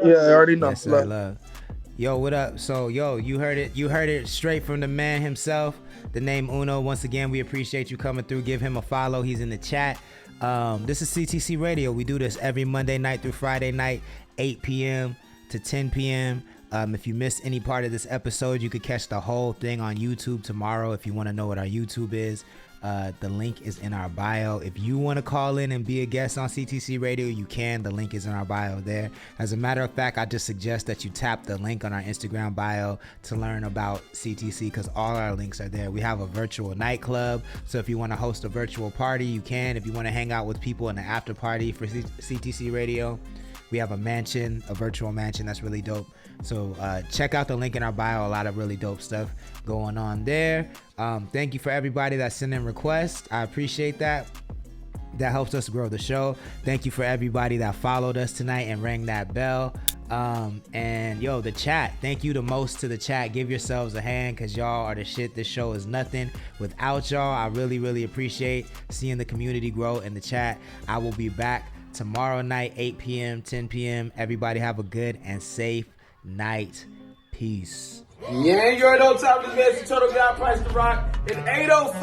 Speaker 18: Yeah, I already know.
Speaker 2: Yes, sir. Love. Yo, what up? So, you heard it straight from the man himself, the name Uno. Once again, we appreciate you coming through. Give him a follow. He's in the chat. This is CTC Radio. We do this every Monday night through Friday night, 8 p.m. to 10 p.m. If you missed any part of this episode, you could catch the whole thing on YouTube tomorrow. If you want to know what our YouTube is, the link is in our bio. If you want to call in and be a guest on CTC Radio, you can. The link is in our bio there. As a matter of fact, I just suggest that you tap the link on our Instagram bio to learn about CTC, because all our links are there. We have a virtual nightclub, so if you want to host a virtual party, you can. If you want to hang out with people in the after party for CTC Radio, we have a mansion, a virtual mansion that's really dope. So check out the link in our bio. A lot of really dope stuff going on there. Thank you for everybody that's sending requests. I appreciate that. That helps us grow the show. Thank you for everybody that followed us tonight and rang that bell. And yo, the chat. Thank you the most to the chat. Give yourselves a hand, because y'all are the shit. This show is nothing without y'all. I really, really appreciate seeing the community grow in the chat. I will be back tomorrow night, 8 p.m., 10 p.m. Everybody have a good and safe night. Peace.
Speaker 1: Yeah, you already know time to get Total God Price to Rock in 805.